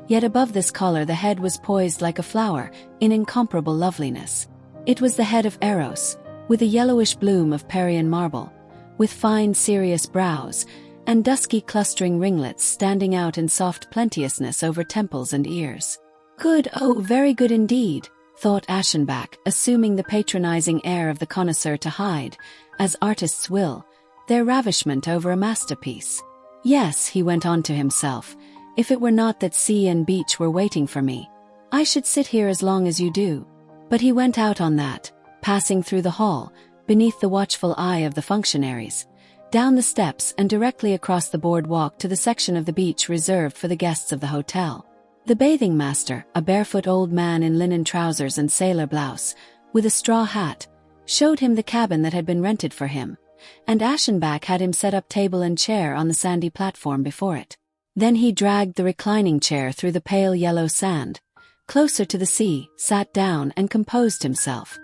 Yet above this collar the head was poised like a flower, in incomparable loveliness. It was the head of Eros, with a yellowish bloom of Parian marble, with fine serious brows, and dusky clustering ringlets standing out in soft plenteousness over temples and ears. "Good, oh, very good indeed," thought Aschenbach, assuming the patronizing air of the connoisseur to hide, as artists will, their ravishment over a masterpiece. "Yes," he went on to himself, "if it were not that sea and beach were waiting for me, I should sit here as long as you do." But he went out on that, passing through the hall, beneath the watchful eye of the functionaries, down the steps and directly across the boardwalk to the section of the beach reserved for the guests of the hotel. The bathing master, a barefoot old man in linen trousers and sailor blouse, with a straw hat, showed him the cabin that had been rented for him, and Aschenbach had him set up table and chair on the sandy platform before it. Then he dragged the reclining chair through the pale yellow sand, closer to the sea, sat down and composed himself.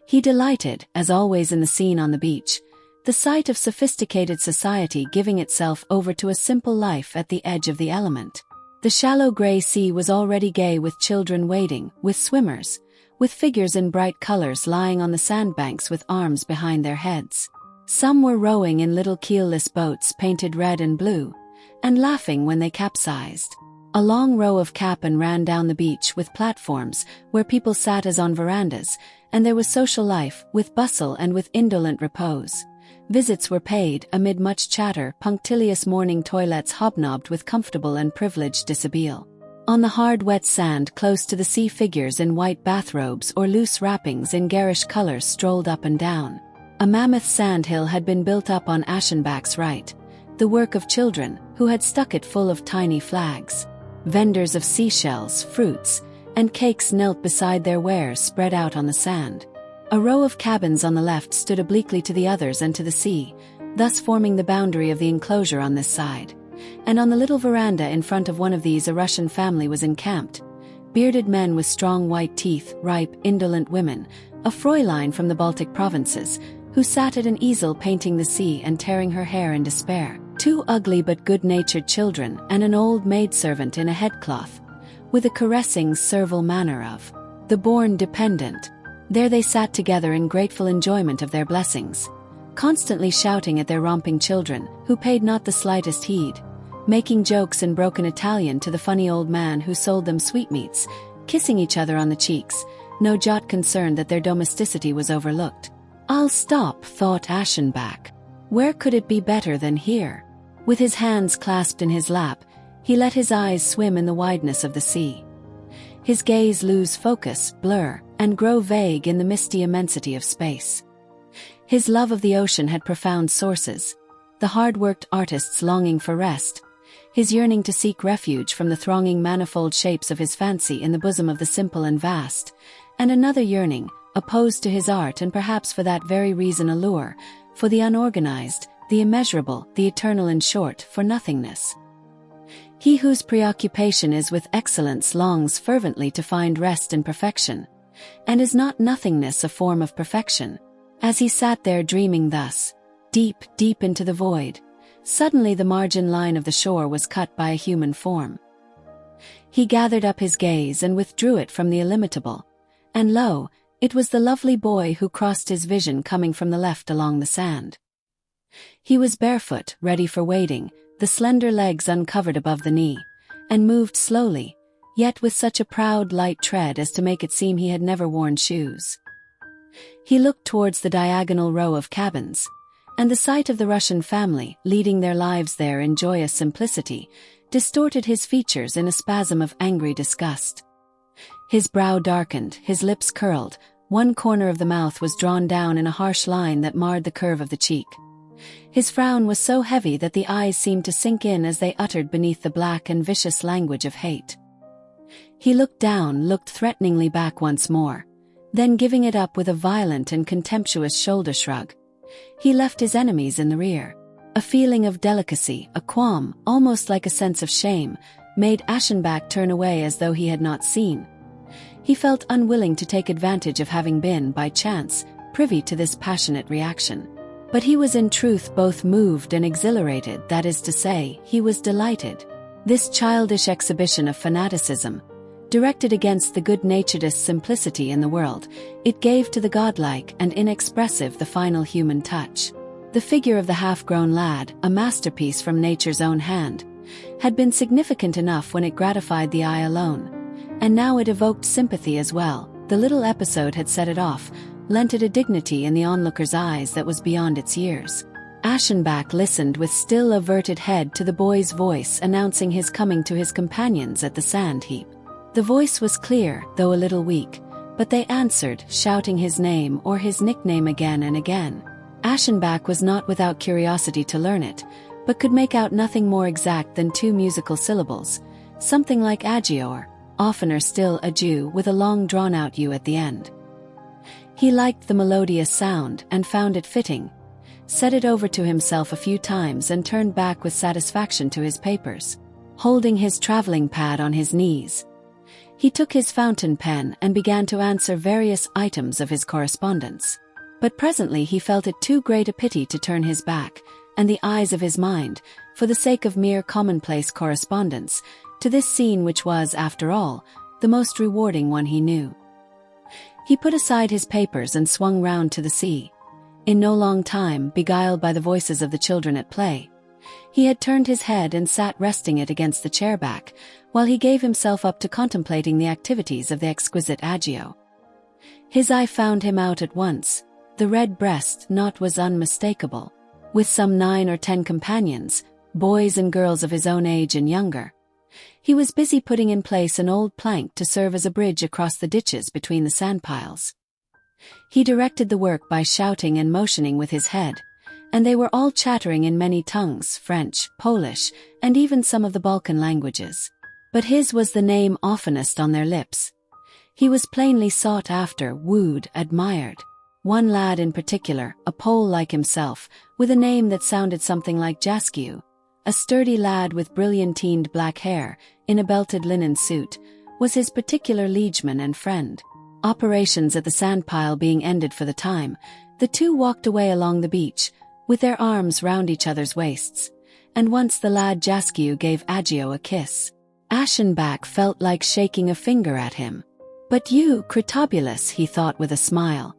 He delighted, as always in the scene on the beach, the sight of sophisticated society giving itself over to a simple life at the edge of the element. The shallow grey sea was already gay with children wading, with swimmers, with figures in bright colors lying on the sandbanks with arms behind their heads. Some were rowing in little keelless boats painted red and blue, and laughing when they capsized. A long row of cabins ran down the beach with platforms where people sat as on verandas, and there was social life, with bustle and with indolent repose. Visits were paid amid much chatter, punctilious morning toilets hobnobbed with comfortable and privileged dishabille. On the hard wet sand close to the sea figures in white bathrobes or loose wrappings in garish colors strolled up and down. A mammoth sandhill had been built up on Aschenbach's right, the work of children, who had stuck it full of tiny flags. Vendors of seashells, fruits, and cakes knelt beside their wares spread out on the sand. A row of cabins on the left stood obliquely to the others and to the sea, thus forming the boundary of the enclosure on this side. And on the little veranda in front of one of these a Russian family was encamped. Bearded men with strong white teeth, ripe, indolent women, a Fräulein from the Baltic provinces, who sat at an easel painting the sea and tearing her hair in despair, 2 ugly but good-natured children, and an old maidservant in a headcloth, with a caressing, servile manner of the born dependent. There they sat together in grateful enjoyment of their blessings, constantly shouting at their romping children, who paid not the slightest heed, making jokes in broken Italian to the funny old man who sold them sweetmeats, kissing each other on the cheeks, no jot concerned that their domesticity was overlooked. "I'll stop," thought Aschenbach. Where could it be better than here? With his hands clasped in his lap, he let his eyes swim in the wideness of the sea. His gaze lose focus, blur, and grow vague in the misty immensity of space. His love of the ocean had profound sources, the hard-worked artist's longing for rest, his yearning to seek refuge from the thronging manifold shapes of his fancy in the bosom of the simple and vast, and another yearning, opposed to his art and perhaps for that very reason a lure, for the unorganized, the immeasurable, the eternal, in short, for nothingness. He whose preoccupation is with excellence longs fervently to find rest in perfection, and is not nothingness a form of perfection? As he sat there dreaming thus, deep, deep into the void, suddenly the margin line of the shore was cut by a human form. He gathered up his gaze and withdrew it from the illimitable, and lo, it was the lovely boy who crossed his vision coming from the left along the sand. He was barefoot, ready for wading, the slender legs uncovered above the knee, and moved slowly, yet with such a proud, light tread as to make it seem he had never worn shoes. He looked towards the diagonal row of cabins, and the sight of the Russian family, leading their lives there in joyous simplicity, distorted his features in a spasm of angry disgust. His brow darkened, his lips curled, one corner of the mouth was drawn down in a harsh line that marred the curve of the cheek. His frown was so heavy that the eyes seemed to sink in as they uttered beneath the black and vicious language of hate. He looked down, looked threateningly back once more, then giving it up with a violent and contemptuous shoulder shrug, he left his enemies in the rear. A feeling of delicacy, a qualm, almost like a sense of shame, made Aschenbach turn away as though he had not seen. He felt unwilling to take advantage of having been, by chance, privy to this passionate reaction. But he was in truth both moved and exhilarated, that is to say, he was delighted. This childish exhibition of fanaticism, directed against the good-naturedest simplicity in the world, it gave to the godlike and inexpressive the final human touch. The figure of the half-grown lad, a masterpiece from nature's own hand, had been significant enough when it gratified the eye alone, and now it evoked sympathy as well. The little episode had set it off, lent it a dignity in the onlooker's eyes that was beyond its years. Aschenbach listened with still averted head to the boy's voice announcing his coming to his companions at the sand heap. The voice was clear, though a little weak, but they answered, shouting his name or his nickname again and again. Aschenbach was not without curiosity to learn it, but could make out nothing more exact than two musical syllables, something like agio or, oftener still, adieu, with a long drawn-out u at the end. He liked the melodious sound and found it fitting, said it over to himself a few times and turned back with satisfaction to his papers. Holding his traveling pad on his knees, he took his fountain pen and began to answer various items of his correspondence. But presently he felt it too great a pity to turn his back, and the eyes of his mind, for the sake of mere commonplace correspondence, to this scene which was, after all, the most rewarding one he knew. He put aside his papers and swung round to the sea. In no long time, beguiled by the voices of the children at play, he had turned his head and sat resting it against the chair back, while he gave himself up to contemplating the activities of the exquisite agio. His eye found him out at once. The red-breast knot was unmistakable. With some 9 or 10 companions, boys and girls of his own age and younger, he was busy putting in place an old plank to serve as a bridge across the ditches between the sandpiles. He directed the work by shouting and motioning with his head, and they were all chattering in many tongues, French, Polish, and even some of the Balkan languages. But his was the name oftenest on their lips. He was plainly sought after, wooed, admired. One lad in particular, a Pole like himself, with a name that sounded something like Jaskiu, a sturdy lad with brilliantined black hair, in a belted linen suit, was his particular liegeman and friend. Operations at the sandpile being ended for the time, the two walked away along the beach, with their arms round each other's waists, and once the lad Jaskiu gave Agio a kiss. Aschenbach felt like shaking a finger at him. "But you, Critobulus," he thought with a smile,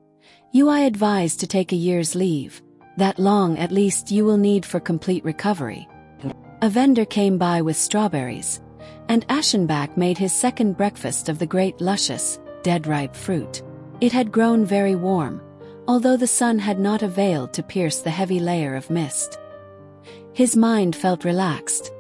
"you I advise to take a year's leave. That long at least you will need for complete recovery." A vendor came by with strawberries, and Aschenbach made his second breakfast of the great luscious, dead-ripe fruit. It had grown very warm, although the sun had not availed to pierce the heavy layer of mist. His mind felt relaxed.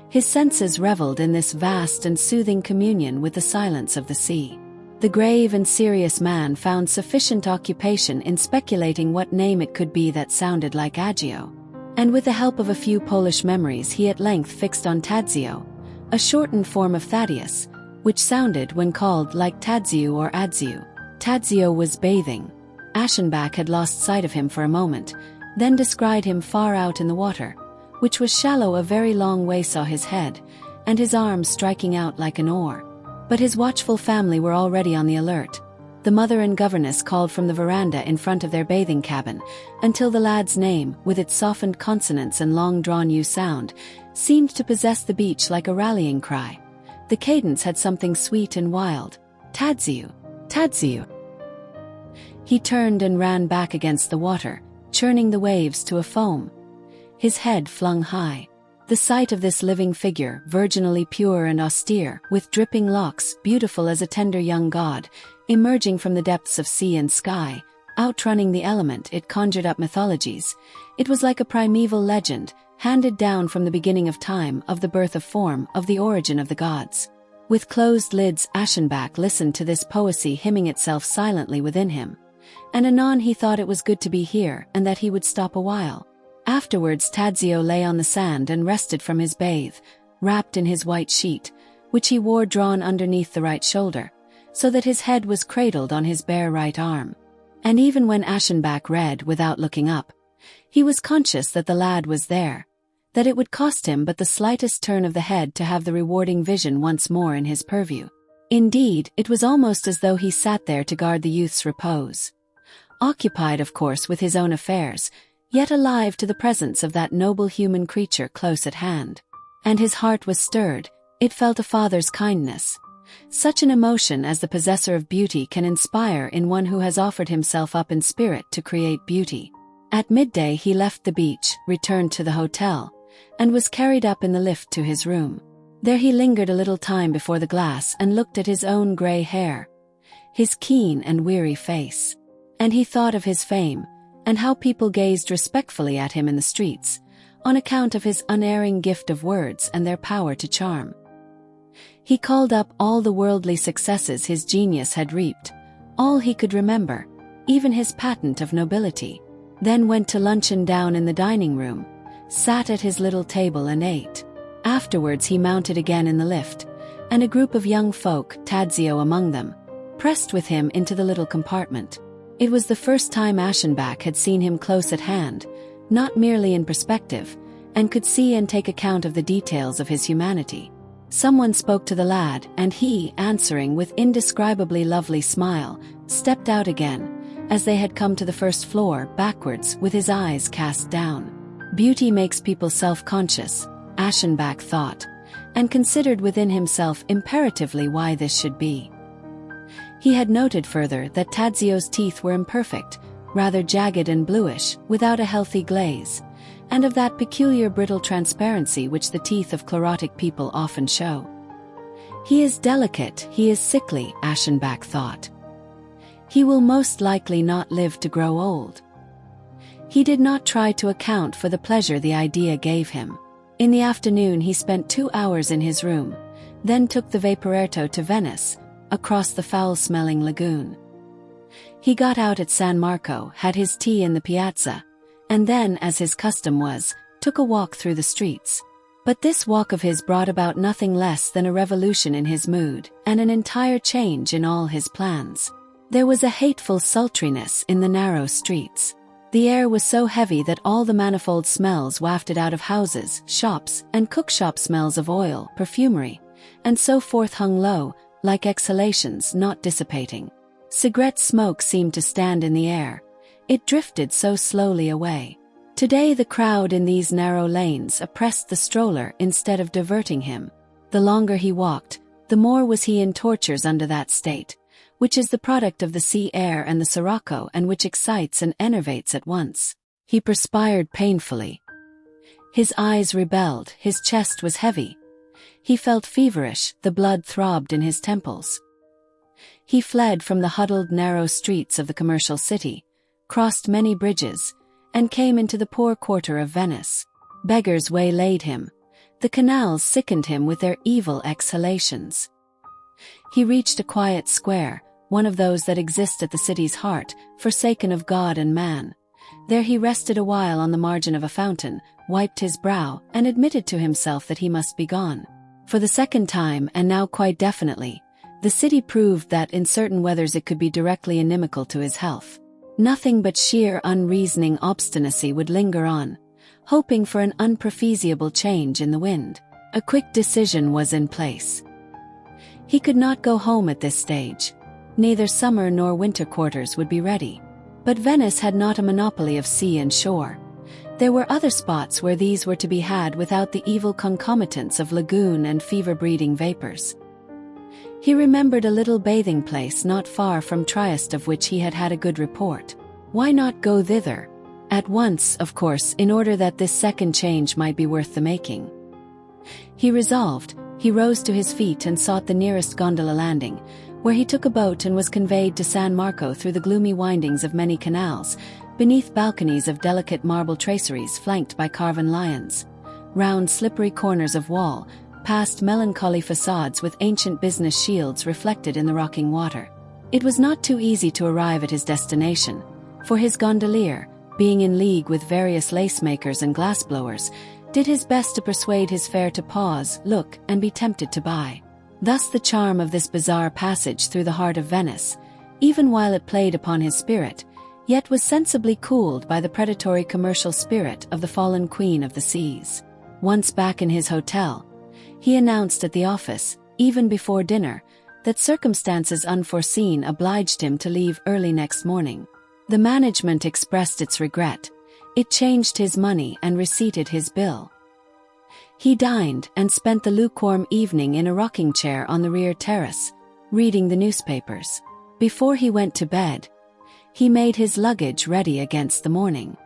His senses reveled in this vast and soothing communion with the silence of the sea. The grave and serious man found sufficient occupation in speculating what name it could be that sounded like Agio. And with the help of a few Polish memories he at length fixed on Tadzio, a shortened form of Thaddeus, which sounded when called like Tadziu or Adziu. Tadzio was bathing. Aschenbach had lost sight of him for a moment, then descried him far out in the water, which was shallow a very long way, saw his head, and his arms striking out like an oar. But his watchful family were already on the alert. The mother and governess called from the veranda in front of their bathing cabin, until the lad's name, with its softened consonants and long-drawn U sound, seemed to possess the beach like a rallying cry. The cadence had something sweet and wild. Tadziu, Tadziu. He turned and ran back against the water, churning the waves to a foam, his head flung high. The sight of this living figure, virginally pure and austere, with dripping locks, beautiful as a tender young god, emerging from the depths of sea and sky, outrunning the element, it conjured up mythologies. It was like a primeval legend, handed down from the beginning of time, of the birth of form, of the origin of the gods. With closed lids, Aschenbach listened to this poesy hymning itself silently within him. And anon he thought it was good to be here, and that he would stop a while. Afterwards Tadzio lay on the sand and rested from his bathe, wrapped in his white sheet, which he wore drawn underneath the right shoulder, so that his head was cradled on his bare right arm. And even when Aschenbach read without looking up, he was conscious that the lad was there, that it would cost him but the slightest turn of the head to have the rewarding vision once more in his purview. Indeed, it was almost as though he sat there to guard the youth's repose. Occupied, of course, with his own affairs, yet alive to the presence of that noble human creature close at hand. And his heart was stirred, it felt a father's kindness. Such an emotion as the possessor of beauty can inspire in one who has offered himself up in spirit to create beauty. At midday he left the beach, returned to the hotel, and was carried up in the lift to his room. There he lingered a little time before the glass and looked at his own grey hair, his keen and weary face. And he thought of his fame, and how people gazed respectfully at him in the streets, on account of his unerring gift of words and their power to charm. He called up all the worldly successes his genius had reaped, all he could remember, even his patent of nobility, then went to luncheon down in the dining room, sat at his little table and ate. Afterwards he mounted again in the lift, and a group of young folk, Tadzio among them, pressed with him into the little compartment. It was the first time Aschenbach had seen him close at hand, not merely in perspective, and could see and take account of the details of his humanity. Someone spoke to the lad, and he, answering with indescribably lovely smile, stepped out again, as they had come to the first floor, backwards, with his eyes cast down. Beauty makes people self-conscious, Aschenbach thought, and considered within himself imperatively why this should be. He had noted further that Tadzio's teeth were imperfect, rather jagged and bluish, without a healthy glaze, and of that peculiar brittle transparency which the teeth of chlorotic people often show. He is delicate, he is sickly, Aschenbach thought. He will most likely not live to grow old. He did not try to account for the pleasure the idea gave him. In the afternoon he spent 2 hours in his room, then took the Vaporetto to Venice, across the foul-smelling lagoon. He got out at San Marco, had his tea in the piazza, and then, as his custom was, took a walk through the streets. But this walk of his brought about nothing less than a revolution in his mood, and an entire change in all his plans. There was a hateful sultriness in the narrow streets. The air was so heavy that all the manifold smells wafted out of houses, shops, and cookshop smells of oil, perfumery, and so forth hung low, like exhalations not dissipating. Cigarette smoke seemed to stand in the air. It drifted so slowly away. Today the crowd in these narrow lanes oppressed the stroller instead of diverting him. The longer he walked, the more was he in tortures under that state, which is the product of the sea air and the sirocco and which excites and enervates at once. He perspired painfully. His eyes rebelled, his chest was heavy. He felt feverish, the blood throbbed in his temples. He fled from the huddled narrow streets of the commercial city, crossed many bridges, and came into the poor quarter of Venice. Beggars waylaid him. The canals sickened him with their evil exhalations. He reached a quiet square, one of those that exist at the city's heart, forsaken of God and man. There he rested a while on the margin of a fountain, wiped his brow, and admitted to himself that he must be gone. For the second time, and now quite definitely, the city proved that in certain weathers it could be directly inimical to his health. Nothing but sheer unreasoning obstinacy would linger on, hoping for an unprofeasible change in the wind. A quick decision was in place. He could not go home at this stage. Neither summer nor winter quarters would be ready. But Venice had not a monopoly of sea and shore. There were other spots where these were to be had without the evil concomitants of lagoon and fever-breeding vapors. He remembered a little bathing place not far from Trieste of which he had had a good report. Why not go thither? At once, of course, in order that this second change might be worth the making. He resolved. He rose to his feet and sought the nearest gondola landing, where he took a boat and was conveyed to San Marco through the gloomy windings of many canals, beneath balconies of delicate marble traceries flanked by carven lions, round slippery corners of wall, past melancholy facades with ancient business shields reflected in the rocking water. It was not too easy to arrive at his destination, for his gondolier, being in league with various lace-makers and glass-blowers, did his best to persuade his fare to pause, look, and be tempted to buy. Thus the charm of this bizarre passage through the heart of Venice, even while it played upon his spirit, yet was sensibly cooled by the predatory commercial spirit of the fallen queen of the seas. Once back in his hotel, he announced at the office, even before dinner, that circumstances unforeseen obliged him to leave early next morning. The management expressed its regret. It changed his money and receipted his bill. He dined and spent the lukewarm evening in a rocking chair on the rear terrace, reading the newspapers. Before he went to bed, he made his luggage ready against the morning.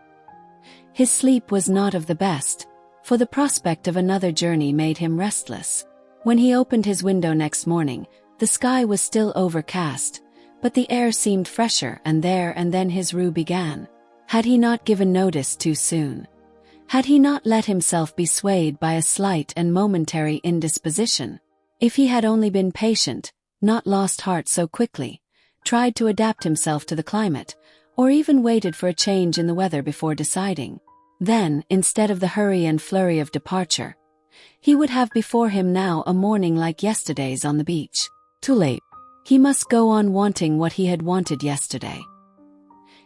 His sleep was not of the best, for the prospect of another journey made him restless. When he opened his window next morning, the sky was still overcast, but the air seemed fresher, and then his rue began. Had he not given notice too soon? Had he not let himself be swayed by a slight and momentary indisposition? If he had only been patient, not lost heart so quickly, tried to adapt himself to the climate, or even waited for a change in the weather before deciding, then, instead of the hurry and flurry of departure, he would have before him now a morning like yesterday's on the beach. Too late. He must go on wanting what he had wanted yesterday.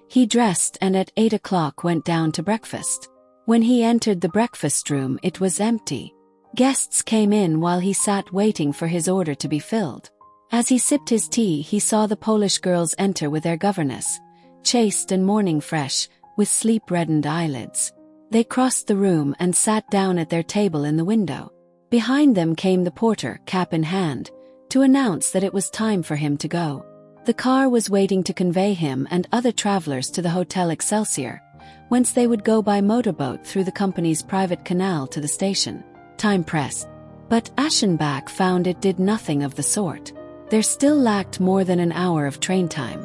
He dressed and at 8 o'clock went down to breakfast. When he entered the breakfast room, it was empty. Guests came in while he sat waiting for his order to be filled. As he sipped his tea, he saw the Polish girls enter with their governess, chaste and morning fresh, with sleep-reddened eyelids. They crossed the room and sat down at their table in the window. Behind them came the porter, cap in hand, to announce that it was time for him to go. The car was waiting to convey him and other travelers to the Hotel Excelsior, whence they would go by motorboat through the company's private canal to the station. Time pressed. But Aschenbach found it did nothing of the sort. There still lacked more than an hour of train time.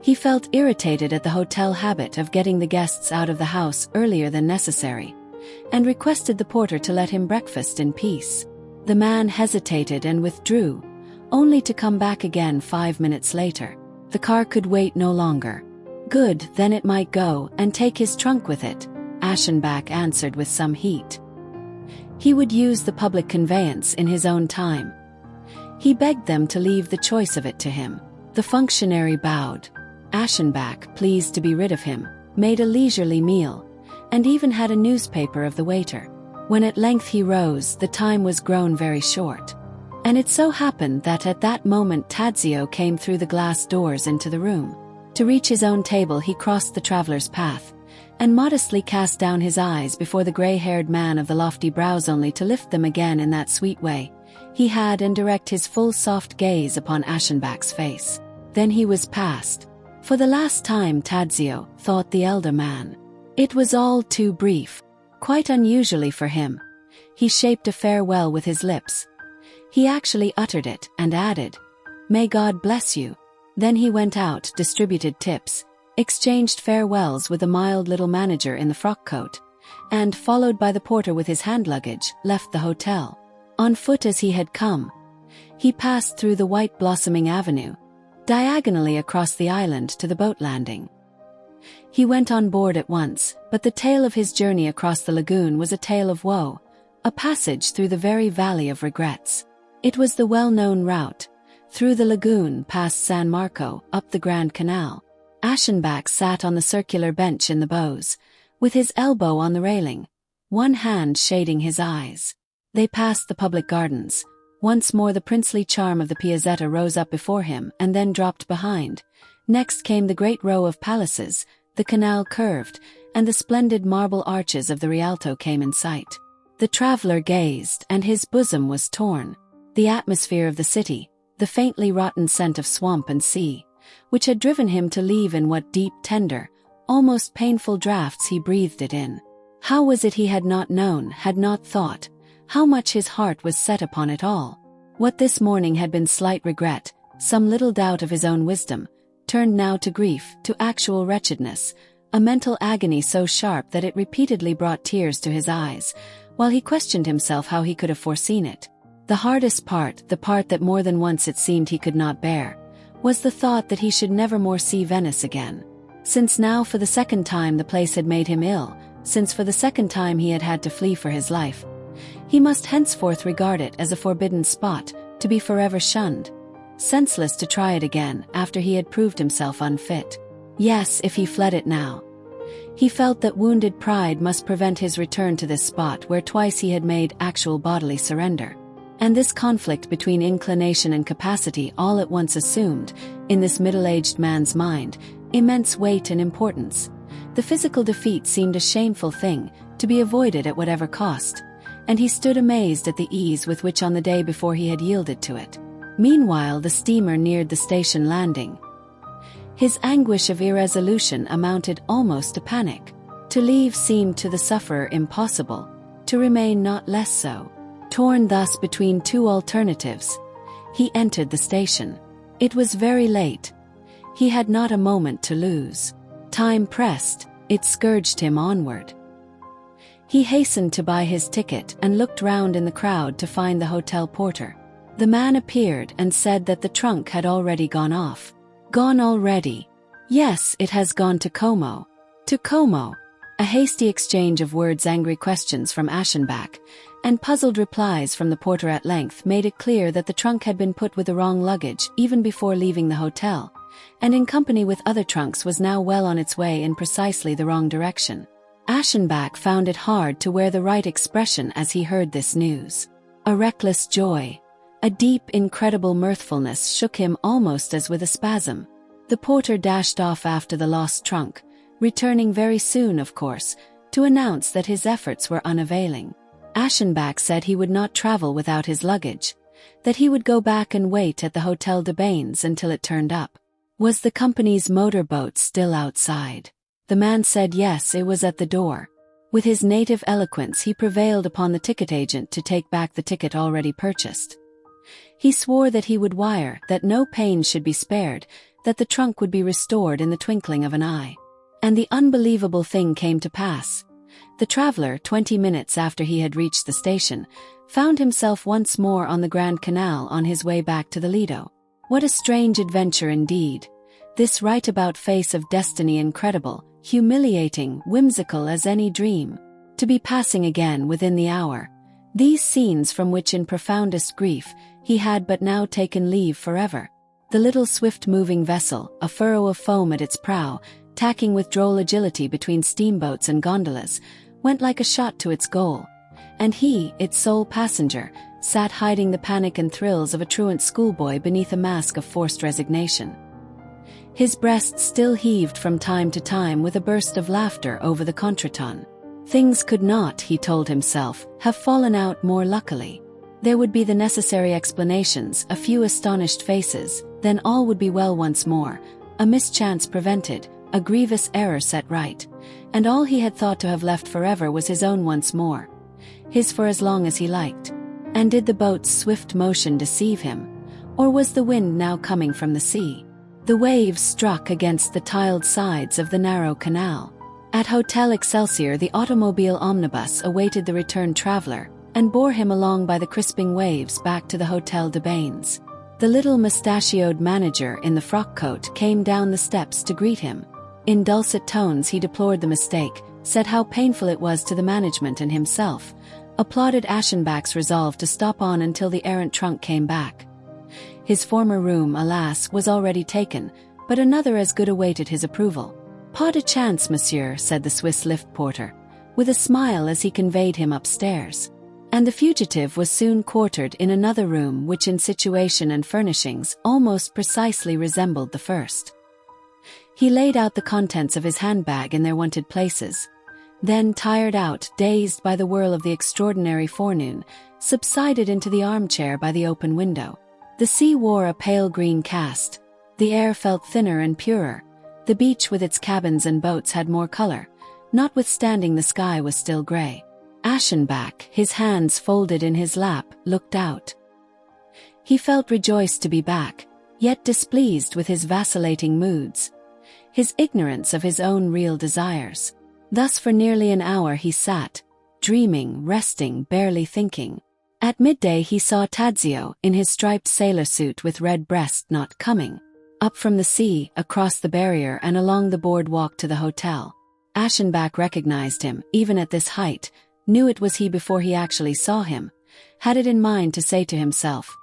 He felt irritated at the hotel habit of getting the guests out of the house earlier than necessary, and requested the porter to let him breakfast in peace. The man hesitated and withdrew, only to come back again 5 minutes later. The car could wait no longer. Good, then it might go, and take his trunk with it, Aschenbach answered with some heat. He would use the public conveyance in his own time. He begged them to leave the choice of it to him. The functionary bowed. Aschenbach, pleased to be rid of him, made a leisurely meal, and even had a newspaper of the waiter. When at length he rose, the time was grown very short. And it so happened that at that moment Tadzio came through the glass doors into the room. To reach his own table he crossed the traveler's path, and modestly cast down his eyes before the grey-haired man of the lofty brows, only to lift them again in that sweet way he had and direct his full soft gaze upon Aschenbach's face. Then he was past. For the last time, Tadzio, thought the elder man. It was all too brief. Quite unusually for him, he shaped a farewell with his lips. He actually uttered it and added, "May God bless you." Then he went out, distributed tips, exchanged farewells with the mild little manager in the frock coat, and, followed by the porter with his hand luggage, left the hotel. On foot as he had come, he passed through the white blossoming avenue, diagonally across the island to the boat landing. He went on board at once, but the tale of his journey across the lagoon was a tale of woe, a passage through the very valley of regrets. It was the well-known route, through the lagoon past San Marco, up the Grand Canal. Aschenbach sat on the circular bench in the bows, with his elbow on the railing, one hand shading his eyes. They passed the public gardens. Once more the princely charm of the Piazzetta rose up before him and then dropped behind. Next came the great row of palaces, the canal curved, and the splendid marble arches of the Rialto came in sight. The traveler gazed, and his bosom was torn. The atmosphere of the city, the faintly rotten scent of swamp and sea, which had driven him to leave in what deep, tender, almost painful draughts he breathed it in. How was it he had not known, had not thought, how much his heart was set upon it all? What this morning had been slight regret, some little doubt of his own wisdom, turned now to grief, to actual wretchedness, a mental agony so sharp that it repeatedly brought tears to his eyes, while he questioned himself how he could have foreseen it. The hardest part, the part that more than once it seemed he could not bear, was the thought that he should never more see Venice again. Since now for the second time the place had made him ill, since for the second time he had had to flee for his life, he must henceforth regard it as a forbidden spot, to be forever shunned. Senseless to try it again after he had proved himself unfit. Yes, if he fled it now. He felt that wounded pride must prevent his return to this spot where twice he had made actual bodily surrender. And this conflict between inclination and capacity all at once assumed, in this middle-aged man's mind, immense weight and importance. The physical defeat seemed a shameful thing, to be avoided at whatever cost, and he stood amazed at the ease with which on the day before he had yielded to it. Meanwhile the steamer neared the station landing. His anguish of irresolution amounted almost to panic. To leave seemed to the sufferer impossible, to remain not less so. Torn thus between two alternatives, he entered the station. It was very late. He had not a moment to lose. Time pressed, it scourged him onward. He hastened to buy his ticket and looked round in the crowd to find the hotel porter. The man appeared and said that the trunk had already gone off. Gone already? Yes, it has gone to Como. To Como? A hasty exchange of words, angry questions from Aschenbach, and puzzled replies from the porter at length made it clear that the trunk had been put with the wrong luggage even before leaving the hotel, and in company with other trunks was now well on its way in precisely the wrong direction. Aschenbach found it hard to wear the right expression as he heard this news. A reckless joy, a deep, incredible mirthfulness shook him almost as with a spasm. The porter dashed off after the lost trunk, returning very soon, of course, to announce that his efforts were unavailing. Aschenbach said he would not travel without his luggage, that he would go back and wait at the Hotel de Bains until it turned up. Was the company's motorboat still outside? The man said yes, it was at the door. With his native eloquence he prevailed upon the ticket agent to take back the ticket already purchased. He swore that he would wire, that no pains should be spared, that the trunk would be restored in the twinkling of an eye. And the unbelievable thing came to pass. The traveler, 20 minutes after he had reached the station, found himself once more on the Grand Canal on his way back to the Lido. What a strange adventure indeed. This right-about face of destiny, incredible, humiliating, whimsical as any dream. To be passing again within the hour. These scenes from which in profoundest grief he had but now taken leave forever. The little swift-moving vessel, a furrow of foam at its prow, tacking with droll agility between steamboats and gondolas, went like a shot to its goal, and he, its sole passenger, sat hiding the panic and thrills of a truant schoolboy beneath a mask of forced resignation. His breast still heaved from time to time with a burst of laughter over the contretemps. Things could not, he told himself, have fallen out more luckily. There would be the necessary explanations, a few astonished faces, then all would be well once more, a mischance prevented, a grievous error set right, and all he had thought to have left forever was his own once more, his for as long as he liked. And did the boat's swift motion deceive him, or was the wind now coming from the sea? The waves struck against the tiled sides of the narrow canal. At Hotel Excelsior, the automobile omnibus awaited the returned traveler, and bore him along by the crisping waves back to the Hotel de Bains. The little mustachioed manager in the frock coat came down the steps to greet him. In dulcet tones he deplored the mistake, said how painful it was to the management and himself, applauded Aschenbach's resolve to stop on until the errant trunk came back. His former room, alas, was already taken, but another as good awaited his approval. "Pas de chance, monsieur," said the Swiss lift porter, with a smile as he conveyed him upstairs. And the fugitive was soon quartered in another room which in situation and furnishings almost precisely resembled the first. He laid out the contents of his handbag in their wonted places, then, tired out, dazed by the whirl of the extraordinary forenoon, subsided into the armchair by the open window. The sea wore a pale green cast. The air felt thinner and purer. The beach with its cabins and boats had more color, notwithstanding the sky was still gray. Aschenbach, his hands folded in his lap, looked out. He felt rejoiced to be back, yet displeased with his vacillating moods, his ignorance of his own real desires. Thus for nearly an hour he sat, dreaming, resting, barely thinking. At midday he saw Tadzio, in his striped sailor suit with red breast knot, coming up from the sea, across the barrier and along the boardwalk to the hotel. Aschenbach recognized him, even at this height, knew it was he before he actually saw him, had it in mind to say to himself,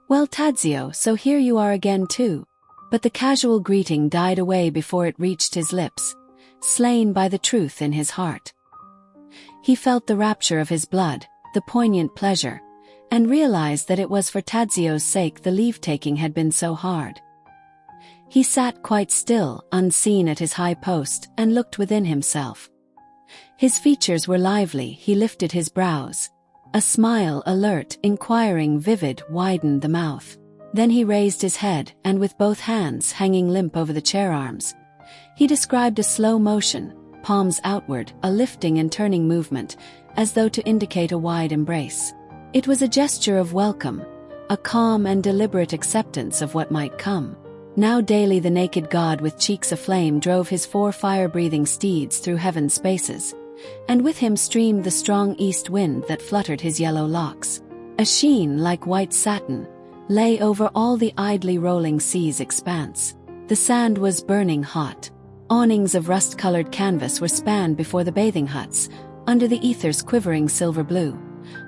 "Well, Tadzio, so here you are again too." But the casual greeting died away before it reached his lips, slain by the truth in his heart. He felt the rapture of his blood, the poignant pleasure, and realized that it was for Tadzio's sake the leave-taking had been so hard. He sat quite still, unseen at his high post, and looked within himself. His features were lively, he lifted his brows. A smile, alert, inquiring, vivid, widened the mouth. Then he raised his head, and with both hands hanging limp over the chair arms, he described a slow motion, palms outward, a lifting and turning movement, as though to indicate a wide embrace. It was a gesture of welcome, a calm and deliberate acceptance of what might come. Now daily the naked god with cheeks aflame drove his 4 fire-breathing steeds through heaven's spaces, and with him streamed the strong east wind that fluttered his yellow locks. A sheen like white satin lay over all the idly rolling sea's expanse. The sand was burning hot. Awnings of rust-colored canvas were spanned before the bathing huts, under the ether's quivering silver blue.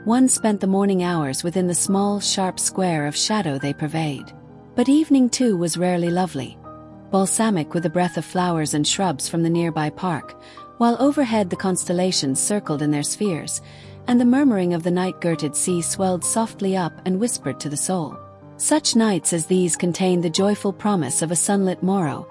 One spent the morning hours within the small, sharp square of shadow they purveyed. But evening too was rarely lovely, balsamic with the breath of flowers and shrubs from the nearby park, while overhead the constellations circled in their spheres, and the murmuring of the night-girted sea swelled softly up and whispered to the soul. Such nights as these contained the joyful promise of a sunlit morrow,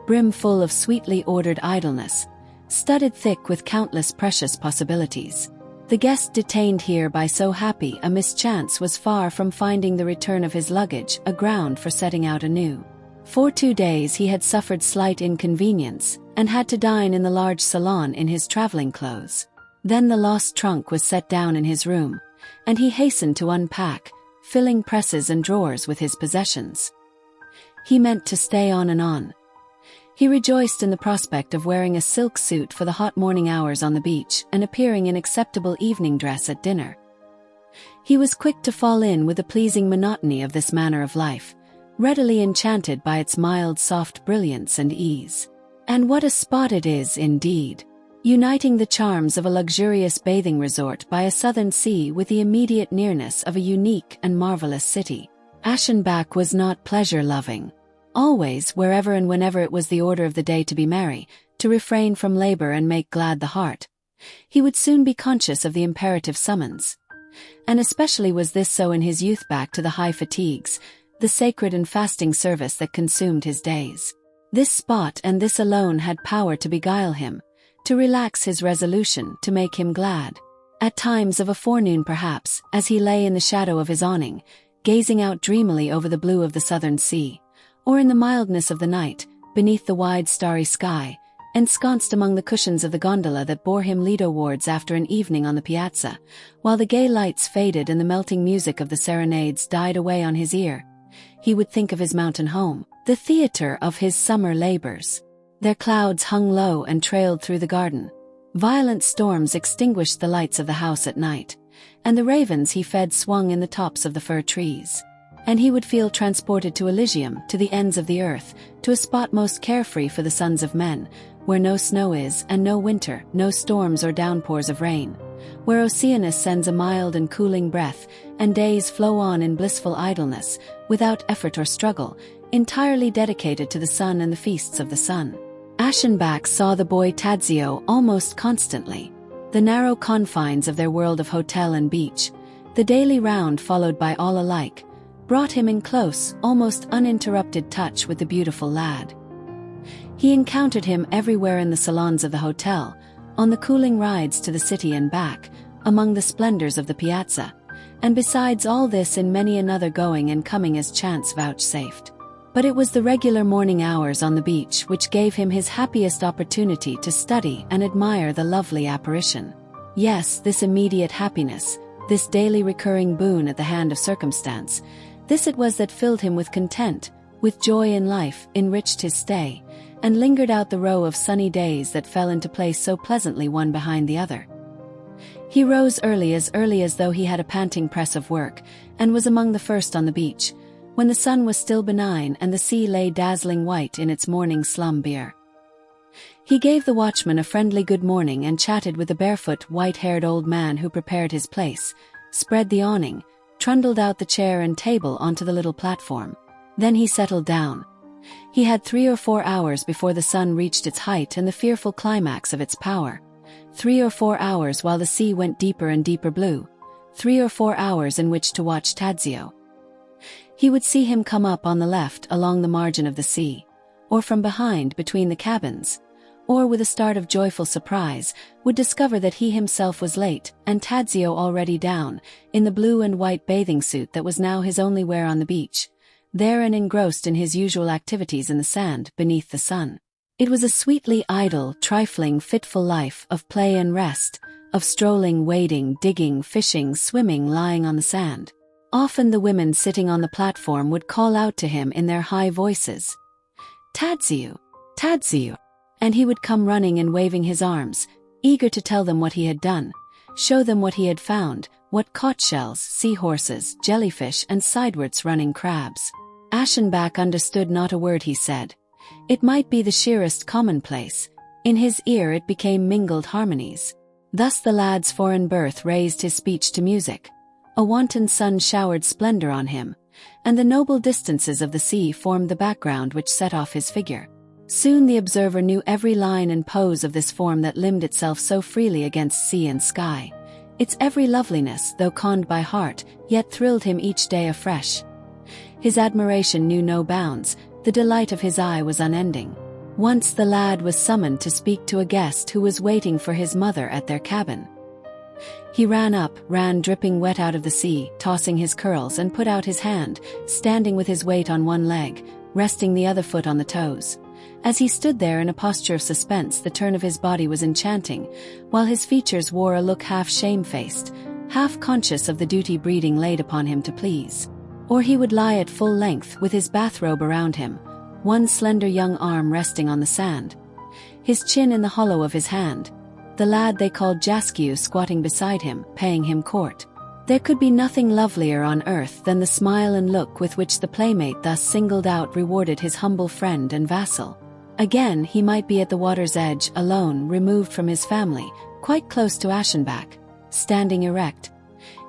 brimful of sweetly ordered idleness, studded thick with countless precious possibilities. The guest detained here by so happy a mischance was far from finding the return of his luggage a ground for setting out anew. For 2 days he had suffered slight inconvenience, and had to dine in the large salon in his traveling clothes. Then the lost trunk was set down in his room, and he hastened to unpack, filling presses and drawers with his possessions. He meant to stay on and on. He rejoiced in the prospect of wearing a silk suit for the hot morning hours on the beach and appearing in acceptable evening dress at dinner. He was quick to fall in with the pleasing monotony of this manner of life, readily enchanted by its mild, soft brilliance and ease. And what a spot it is, indeed! Uniting the charms of a luxurious bathing resort by a southern sea with the immediate nearness of a unique and marvelous city. Aschenbach was not pleasure-loving. Always, wherever and whenever it was the order of the day to be merry, to refrain from labor and make glad the heart, he would soon be conscious of the imperative summons. And especially was this so in his youth, back to the high fatigues, the sacred and fasting service that consumed his days. This spot and this alone had power to beguile him, to relax his resolution, to make him glad. At times of a forenoon perhaps, as he lay in the shadow of his awning, gazing out dreamily over the blue of the southern sea, or in the mildness of the night, beneath the wide starry sky, ensconced among the cushions of the gondola that bore him Lido-wards after an evening on the piazza, while the gay lights faded and the melting music of the serenades died away on his ear, he would think of his mountain home, the theater of his summer labors. Their clouds hung low and trailed through the garden. Violent storms extinguished the lights of the house at night, and the ravens he fed swung in the tops of the fir trees. And he would feel transported to Elysium, to the ends of the earth, to a spot most carefree for the sons of men, where no snow is and no winter, no storms or downpours of rain, where Oceanus sends a mild and cooling breath, and days flow on in blissful idleness, without effort or struggle, entirely dedicated to the sun and the feasts of the sun. Aschenbach saw the boy Tadzio almost constantly. The narrow confines of their world of hotel and beach, the daily round followed by all alike, brought him in close, almost uninterrupted touch with the beautiful lad. He encountered him everywhere in the salons of the hotel, on the cooling rides to the city and back, among the splendors of the piazza, and besides all this in many another going and coming as chance vouchsafed. But it was the regular morning hours on the beach which gave him his happiest opportunity to study and admire the lovely apparition. Yes, this immediate happiness, this daily recurring boon at the hand of circumstance, this it was that filled him with content, with joy in life, enriched his stay, and lingered out the row of sunny days that fell into place so pleasantly one behind the other. He rose early as though he had a panting press of work, and was among the first on the beach, when the sun was still benign and the sea lay dazzling white in its morning slumber. He gave the watchman a friendly good morning and chatted with the barefoot, white-haired old man who prepared his place, spread the awning, trundled out the chair and table onto the little platform. Then he settled down. He had 3 or 4 hours before the sun reached its height and the fearful climax of its power. 3 or 4 hours while the sea went deeper and deeper blue. 3 or 4 hours in which to watch Tadzio. He would see him come up on the left along the margin of the sea, or from behind between the cabins, or with a start of joyful surprise, would discover that he himself was late, and Tadzio already down, in the blue and white bathing suit that was now his only wear on the beach, there and engrossed in his usual activities in the sand, beneath the sun. It was a sweetly idle, trifling, fitful life of play and rest, of strolling, wading, digging, fishing, swimming, lying on the sand. Often the women sitting on the platform would call out to him in their high voices, "Tadzio! Tadzio!" And he would come running and waving his arms, eager to tell them what he had done, show them what he had found, what caught shells, seahorses, jellyfish, and sidewards running crabs. Aschenbach understood not a word he said. It might be the sheerest commonplace. In his ear it became mingled harmonies. Thus the lad's foreign birth raised his speech to music. A wanton sun showered splendor on him, and the noble distances of the sea formed the background which set off his figure. Soon the observer knew every line and pose of this form that limned itself so freely against sea and sky. Its every loveliness, though conned by heart, yet thrilled him each day afresh. His admiration knew no bounds, the delight of his eye was unending. Once the lad was summoned to speak to a guest who was waiting for his mother at their cabin. He ran dripping wet out of the sea, tossing his curls, and put out his hand, standing with his weight on one leg, resting the other foot on the toes. As he stood there in a posture of suspense, the turn of his body was enchanting, while his features wore a look half shamefaced, half conscious of the duty breeding laid upon him to please. Or he would lie at full length with his bathrobe around him, one slender young arm resting on the sand, his chin in the hollow of his hand, the lad they called Jaskew squatting beside him, paying him court. There could be nothing lovelier on earth than the smile and look with which the playmate thus singled out rewarded his humble friend and vassal. Again he might be at the water's edge, alone, removed from his family, quite close to Aschenbach, standing erect,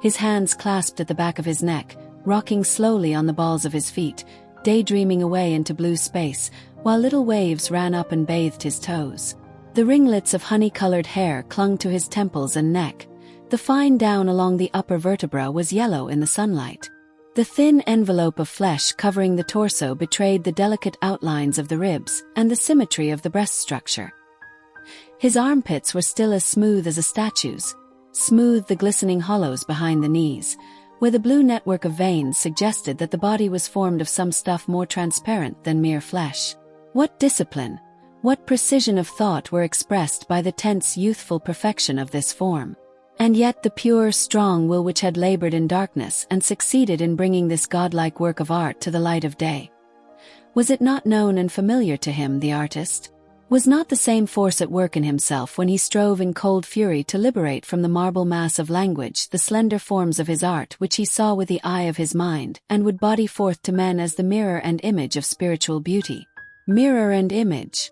his hands clasped at the back of his neck, rocking slowly on the balls of his feet, daydreaming away into blue space, while little waves ran up and bathed his toes. The ringlets of honey-colored hair clung to his temples and neck. The fine down along the upper vertebra was yellow in the sunlight. The thin envelope of flesh covering the torso betrayed the delicate outlines of the ribs and the symmetry of the breast structure. His armpits were still as smooth as a statue's, smooth the glistening hollows behind the knees, where the blue network of veins suggested that the body was formed of some stuff more transparent than mere flesh. What discipline, what precision of thought were expressed by the tense youthful perfection of this form. And yet the pure, strong will which had labored in darkness and succeeded in bringing this godlike work of art to the light of day. Was it not known and familiar to him, the artist? Was not the same force at work in himself when he strove in cold fury to liberate from the marble mass of language the slender forms of his art which he saw with the eye of his mind and would body forth to men as the mirror and image of spiritual beauty? Mirror and image.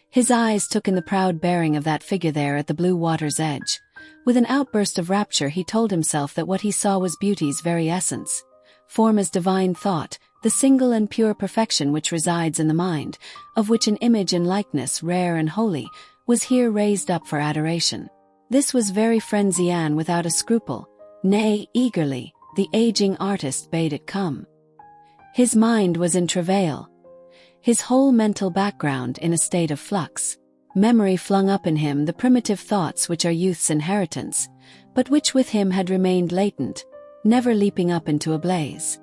His eyes took in the proud bearing of that figure there at the blue water's edge. With an outburst of rapture he told himself that what he saw was beauty's very essence. Form as divine thought, the single and pure perfection which resides in the mind, of which an image and likeness rare and holy, was here raised up for adoration. This was very frenzy, and without a scruple, nay, eagerly, the aging artist bade it come. His mind was in travail, his whole mental background in a state of flux. Memory flung up in him the primitive thoughts which are youth's inheritance, but which with him had remained latent, never leaping up into a blaze.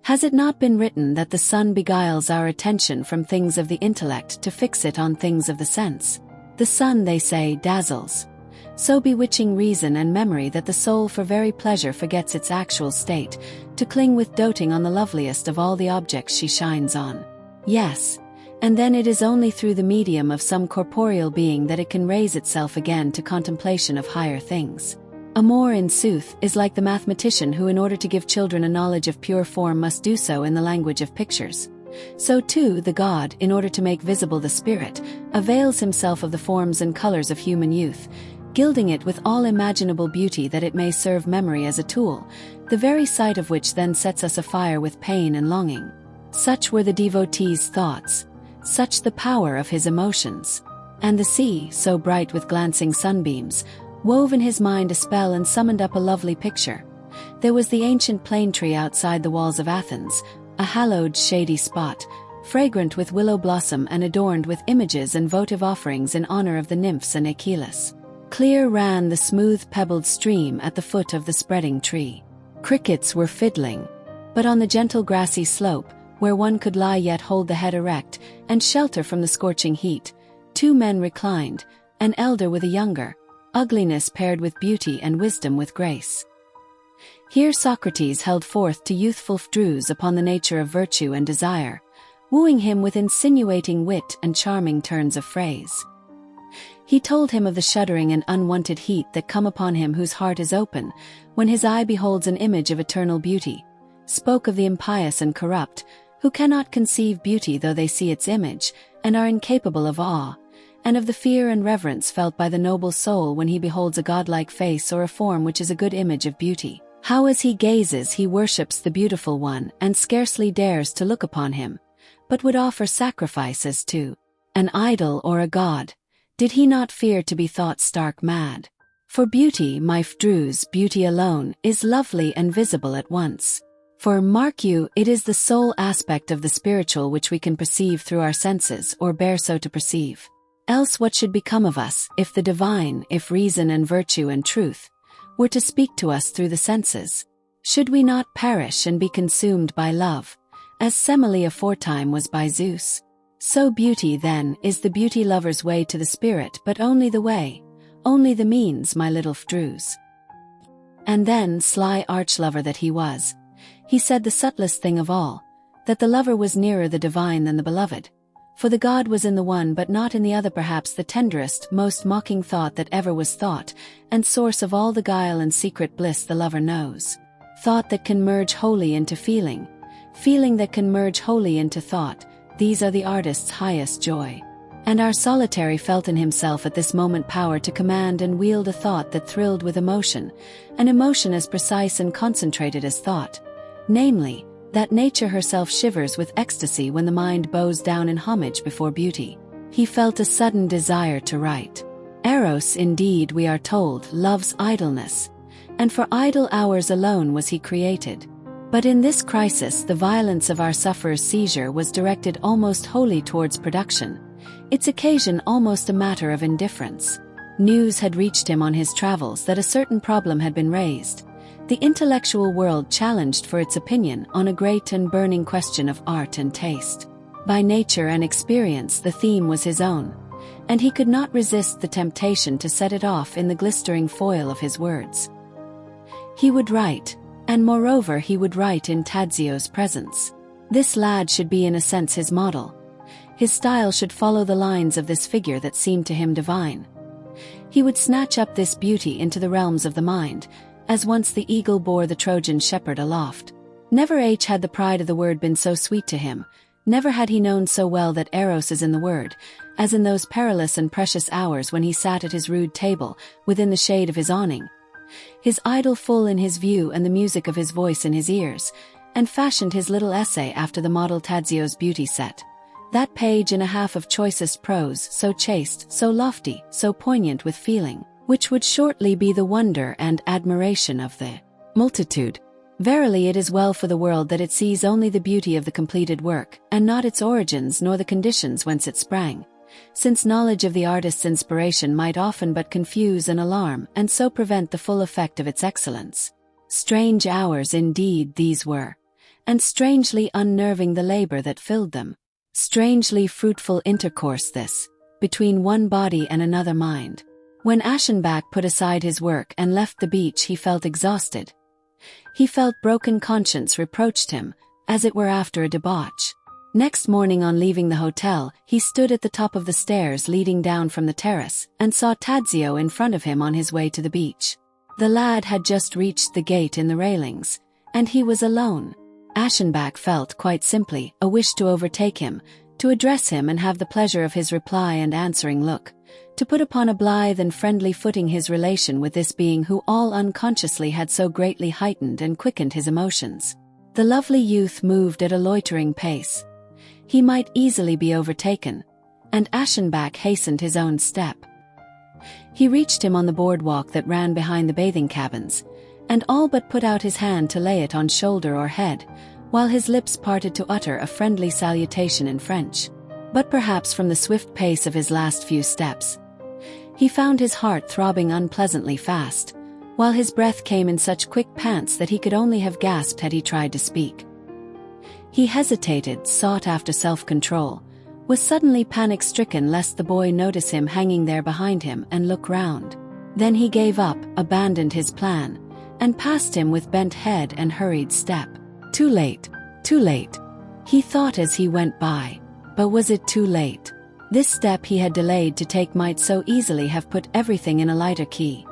Has it not been written that the sun beguiles our attention from things of the intellect to fix it on things of the sense? The sun, they say, dazzles, so bewitching reason and memory that the soul for very pleasure forgets its actual state, to cling with doting on the loveliest of all the objects she shines on. Yes, and then it is only through the medium of some corporeal being that it can raise itself again to contemplation of higher things. Amour, in sooth, is like the mathematician who, in order to give children a knowledge of pure form, must do so in the language of pictures. So too the god, in order to make visible the spirit, avails himself of the forms and colors of human youth, gilding it with all imaginable beauty that it may serve memory as a tool, the very sight of which then sets us afire with pain and longing. Such were the devotee's thoughts, such the power of his emotions. And the sea, so bright with glancing sunbeams, wove in his mind a spell and summoned up a lovely picture. There was the ancient plane tree outside the walls of Athens, a hallowed shady spot, fragrant with willow blossom and adorned with images and votive offerings in honor of the nymphs and Achilles. Clear ran the smooth pebbled stream at the foot of the spreading tree. Crickets were fiddling. But on the gentle grassy slope, where one could lie yet hold the head erect and shelter from the scorching heat, two men reclined, an elder with a younger, ugliness paired with beauty and wisdom with grace. Here Socrates held forth to youthful Phaedrus upon the nature of virtue and desire, wooing him with insinuating wit and charming turns of phrase. He told him of the shuddering and unwonted heat that come upon him whose heart is open, when his eye beholds an image of eternal beauty, spoke of the impious and corrupt, who cannot conceive beauty though they see its image, and are incapable of awe, and of the fear and reverence felt by the noble soul when he beholds a godlike face or a form which is a good image of beauty. How as he gazes he worships the beautiful one and scarcely dares to look upon him, but would offer sacrifices to an idol or a god, did he not fear to be thought stark mad. For beauty, my Phaedrus, beauty alone, is lovely and visible at once. For, mark you, it is the sole aspect of the spiritual which we can perceive through our senses or bear so to perceive. Else what should become of us, if the divine, if reason and virtue and truth, were to speak to us through the senses? Should we not perish and be consumed by love, as Semele aforetime was by Zeus? So beauty, then, is the beauty lover's way to the spirit, but only the way, only the means, my little Phaedrus. And then, sly arch-lover that he was, he said the subtlest thing of all, that the lover was nearer the divine than the beloved. For the god was in the one but not in the other, perhaps the tenderest, most mocking thought that ever was thought, and source of all the guile and secret bliss the lover knows. Thought that can merge wholly into feeling, feeling that can merge wholly into thought, these are the artist's highest joy. And our solitary felt in himself at this moment power to command and wield a thought that thrilled with emotion, an emotion as precise and concentrated as thought, namely, that nature herself shivers with ecstasy when the mind bows down in homage before beauty. He felt a sudden desire to write. Eros, indeed, we are told, loves idleness, and for idle hours alone was he created. But in this crisis the violence of our sufferer's seizure was directed almost wholly towards production, its occasion almost a matter of indifference. News had reached him on his travels that a certain problem had been raised, the intellectual world challenged for its opinion on a great and burning question of art and taste. By nature and experience the theme was his own, and he could not resist the temptation to set it off in the glistering foil of his words. He would write, and moreover he would write in Tadzio's presence. This lad should be in a sense his model. His style should follow the lines of this figure that seemed to him divine. He would snatch up this beauty into the realms of the mind, as once the eagle bore the Trojan shepherd aloft. Never had the pride of the word been so sweet to him, never had he known so well that Eros is in the word, as in those perilous and precious hours when he sat at his rude table, within the shade of his awning, his idol full in his view and the music of his voice in his ears, and fashioned his little essay after the model Tadzio's beauty set. That page and a half of choicest prose, so chaste, so lofty, so poignant with feeling, which would shortly be the wonder and admiration of the multitude. Verily it is well for the world that it sees only the beauty of the completed work, and not its origins nor the conditions whence it sprang, since knowledge of the artist's inspiration might often but confuse and alarm, and so prevent the full effect of its excellence. Strange hours indeed these were, and strangely unnerving the labor that filled them. Strangely fruitful intercourse this, between one body and another mind. When Aschenbach put aside his work and left the beach he felt exhausted. He felt broken conscience reproached him, as it were after a debauch. Next morning on leaving the hotel, he stood at the top of the stairs leading down from the terrace, and saw Tadzio in front of him on his way to the beach. The lad had just reached the gate in the railings, and he was alone. Aschenbach felt, quite simply, a wish to overtake him, to address him and have the pleasure of his reply and answering look, to put upon a blithe and friendly footing his relation with this being who all unconsciously had so greatly heightened and quickened his emotions. The lovely youth moved at a loitering pace. He might easily be overtaken, and Aschenbach hastened his own step. He reached him on the boardwalk that ran behind the bathing cabins, and all but put out his hand to lay it on shoulder or head, while his lips parted to utter a friendly salutation in French. But perhaps from the swift pace of his last few steps, he found his heart throbbing unpleasantly fast, while his breath came in such quick pants that he could only have gasped had he tried to speak. He hesitated, sought after self-control, was suddenly panic-stricken lest the boy notice him hanging there behind him and look round. Then he gave up, abandoned his plan, and passed him with bent head and hurried step. Too late, he thought as he went by. But was it too late? This step he had delayed to take might so easily have put everything in a lighter key,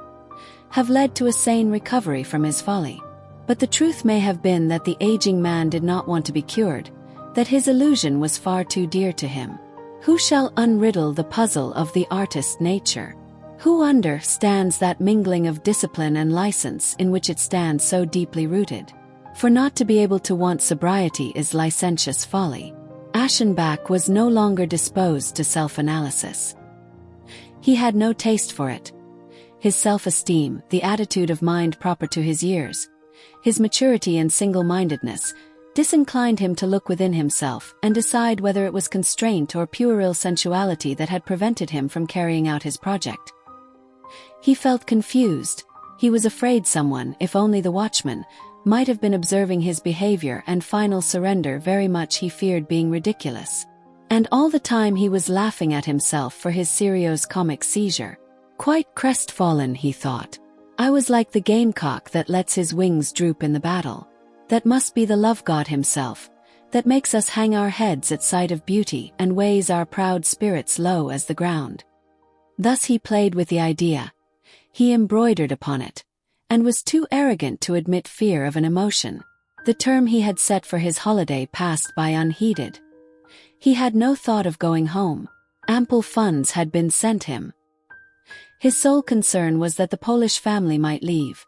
have led to a sane recovery from his folly. But the truth may have been that the aging man did not want to be cured, that his illusion was far too dear to him. Who shall unriddle the puzzle of the artist's nature? Who understands that mingling of discipline and license in which it stands so deeply rooted? For not to be able to want sobriety is licentious folly. Aschenbach was no longer disposed to self-analysis. He had no taste for it. His self-esteem, the attitude of mind proper to his years, his maturity and single-mindedness, disinclined him to look within himself and decide whether it was constraint or puerile sensuality that had prevented him from carrying out his project. He felt confused. He was afraid someone, if only the watchman, might have been observing his behavior and final surrender. Very much he feared being ridiculous. And all the time he was laughing at himself for his serious-comic seizure. Quite crestfallen, he thought. I was like the gamecock that lets his wings droop in the battle. That must be the love god himself, that makes us hang our heads at sight of beauty and weighs our proud spirits low as the ground. Thus he played with the idea. He embroidered upon it, and was too arrogant to admit fear of an emotion. The term he had set for his holiday passed by unheeded. He had no thought of going home. Ample funds had been sent him. His sole concern was that the Polish family might leave,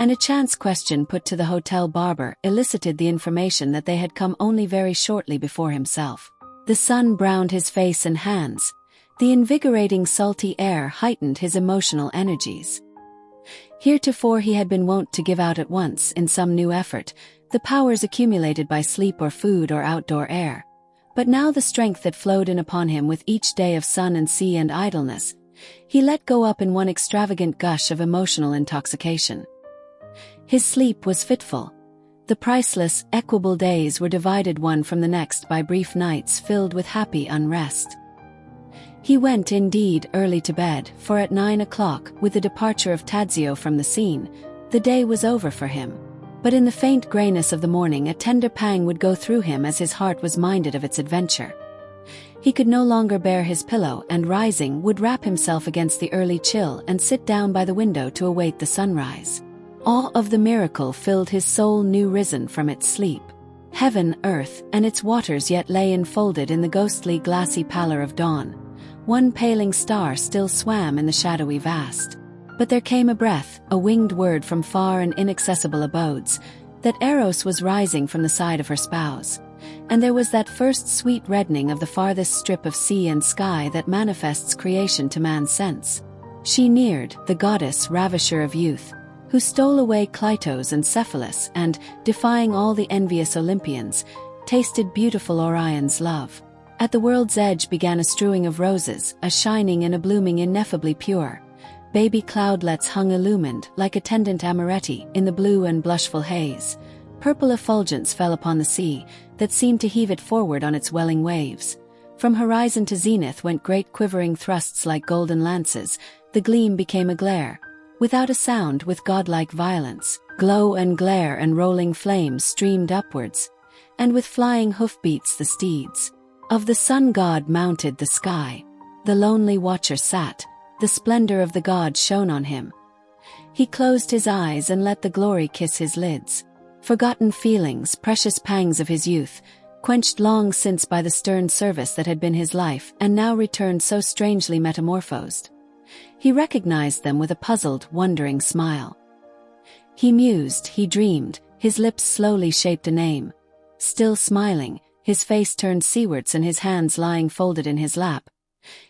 and a chance question put to the hotel barber elicited the information that they had come only very shortly before himself. The sun browned his face and hands. The invigorating salty air heightened his emotional energies. Heretofore he had been wont to give out at once, in some new effort, the powers accumulated by sleep or food or outdoor air. But now the strength that flowed in upon him with each day of sun and sea and idleness, he let go up in one extravagant gush of emotional intoxication. His sleep was fitful. The priceless, equable days were divided one from the next by brief nights filled with happy unrest. He went indeed early to bed, for at 9 o'clock, with the departure of Tadzio from the scene, the day was over for him. But in the faint grayness of the morning a tender pang would go through him as his heart was minded of its adventure. He could no longer bear his pillow and, rising, would wrap himself against the early chill and sit down by the window to await the sunrise. Awe of the miracle filled his soul new risen from its sleep. Heaven, earth, and its waters yet lay enfolded in the ghostly glassy pallor of dawn. One paling star still swam in the shadowy vast. But there came a breath, a winged word from far and inaccessible abodes, that Eros was rising from the side of her spouse. And there was that first sweet reddening of the farthest strip of sea and sky that manifests creation to man's sense. She neared, the goddess ravisher of youth, who stole away Cleitos and Cephalus and, defying all the envious Olympians, tasted beautiful Orion's love. At the world's edge began a strewing of roses, a shining and a blooming ineffably pure. Baby cloudlets hung illumined, like attendant amoretti, in the blue and blushful haze. Purple effulgence fell upon the sea, that seemed to heave it forward on its welling waves. From horizon to zenith went great quivering thrusts like golden lances. The gleam became a glare. Without a sound, with godlike violence, glow and glare and rolling flames streamed upwards. And with flying hoofbeats the steeds of the sun god mounted the sky. The lonely watcher sat. The splendor of the god shone on him. He closed his eyes and let the glory kiss his lids. Forgotten feelings, precious pangs of his youth, quenched long since by the stern service that had been his life and now returned so strangely metamorphosed. He recognized them with a puzzled, wondering smile. He mused, he dreamed, his lips slowly shaped a name. Still smiling, his face turned seawards and his hands lying folded in his lap,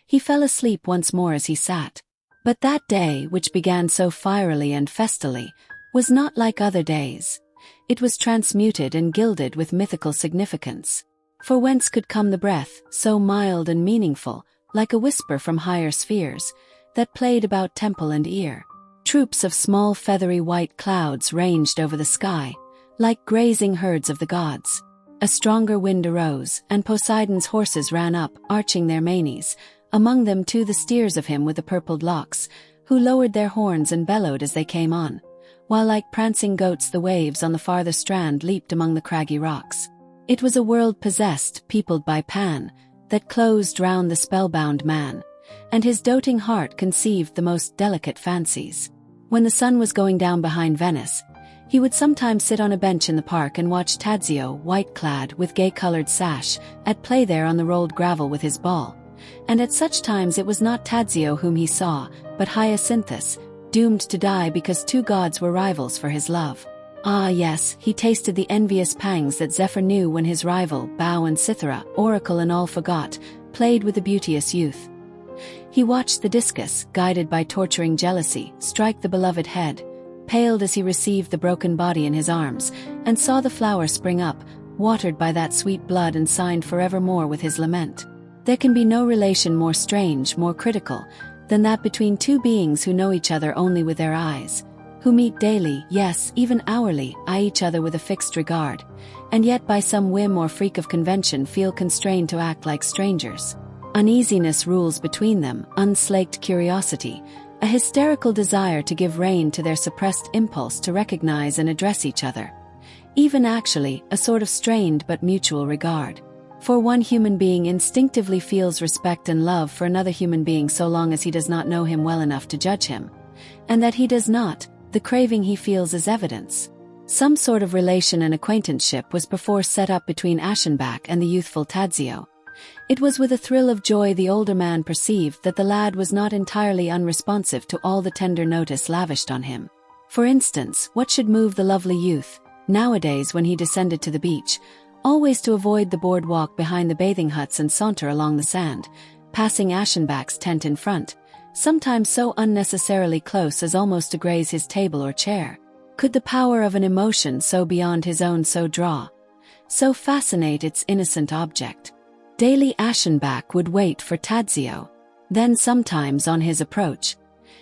he fell asleep once more as he sat. But that day, which began so fierily and festily, was not like other days. It was transmuted and gilded with mythical significance. For whence could come the breath, so mild and meaningful, like a whisper from higher spheres, that played about temple and ear? Troops of small feathery white clouds ranged over the sky, like grazing herds of the gods. A stronger wind arose, and Poseidon's horses ran up, arching their manes, among them too the steers of him with the purpled locks, who lowered their horns and bellowed as they came on, while like prancing goats the waves on the farther strand leaped among the craggy rocks. It was a world possessed, peopled by Pan, that closed round the spellbound man, and his doting heart conceived the most delicate fancies. When the sun was going down behind Venice, he would sometimes sit on a bench in the park and watch Tadzio, white-clad, with gay-colored sash, at play there on the rolled gravel with his ball. And at such times it was not Tadzio whom he saw, but Hyacinthus, doomed to die because two gods were rivals for his love. Ah yes, he tasted the envious pangs that Zephyr knew when his rival, Bow and Cythera, oracle and all forgot, played with the beauteous youth. He watched the discus, guided by torturing jealousy, strike the beloved head, paled as he received the broken body in his arms, and saw the flower spring up, watered by that sweet blood and signed forevermore with his lament. There can be no relation more strange, more critical, than that between two beings who know each other only with their eyes, who meet daily, yes, even hourly, eye each other with a fixed regard, and yet by some whim or freak of convention feel constrained to act like strangers. Uneasiness rules between them, unslaked curiosity, a hysterical desire to give rein to their suppressed impulse to recognize and address each other. Even actually, a sort of strained but mutual regard. For one human being instinctively feels respect and love for another human being so long as he does not know him well enough to judge him. And that he does not, the craving he feels is evidence. Some sort of relation and acquaintanceship was perforce set up between Aschenbach and the youthful Tadzio. It was with a thrill of joy the older man perceived that the lad was not entirely unresponsive to all the tender notice lavished on him. For instance, what should move the lovely youth, nowadays when he descended to the beach, always to avoid the boardwalk behind the bathing huts and saunter along the sand, passing Aschenbach's tent in front, sometimes so unnecessarily close as almost to graze his table or chair? Could the power of an emotion so beyond his own so draw, so fascinate its innocent object? Daily Aschenbach would wait for Tadzio. Then sometimes on his approach,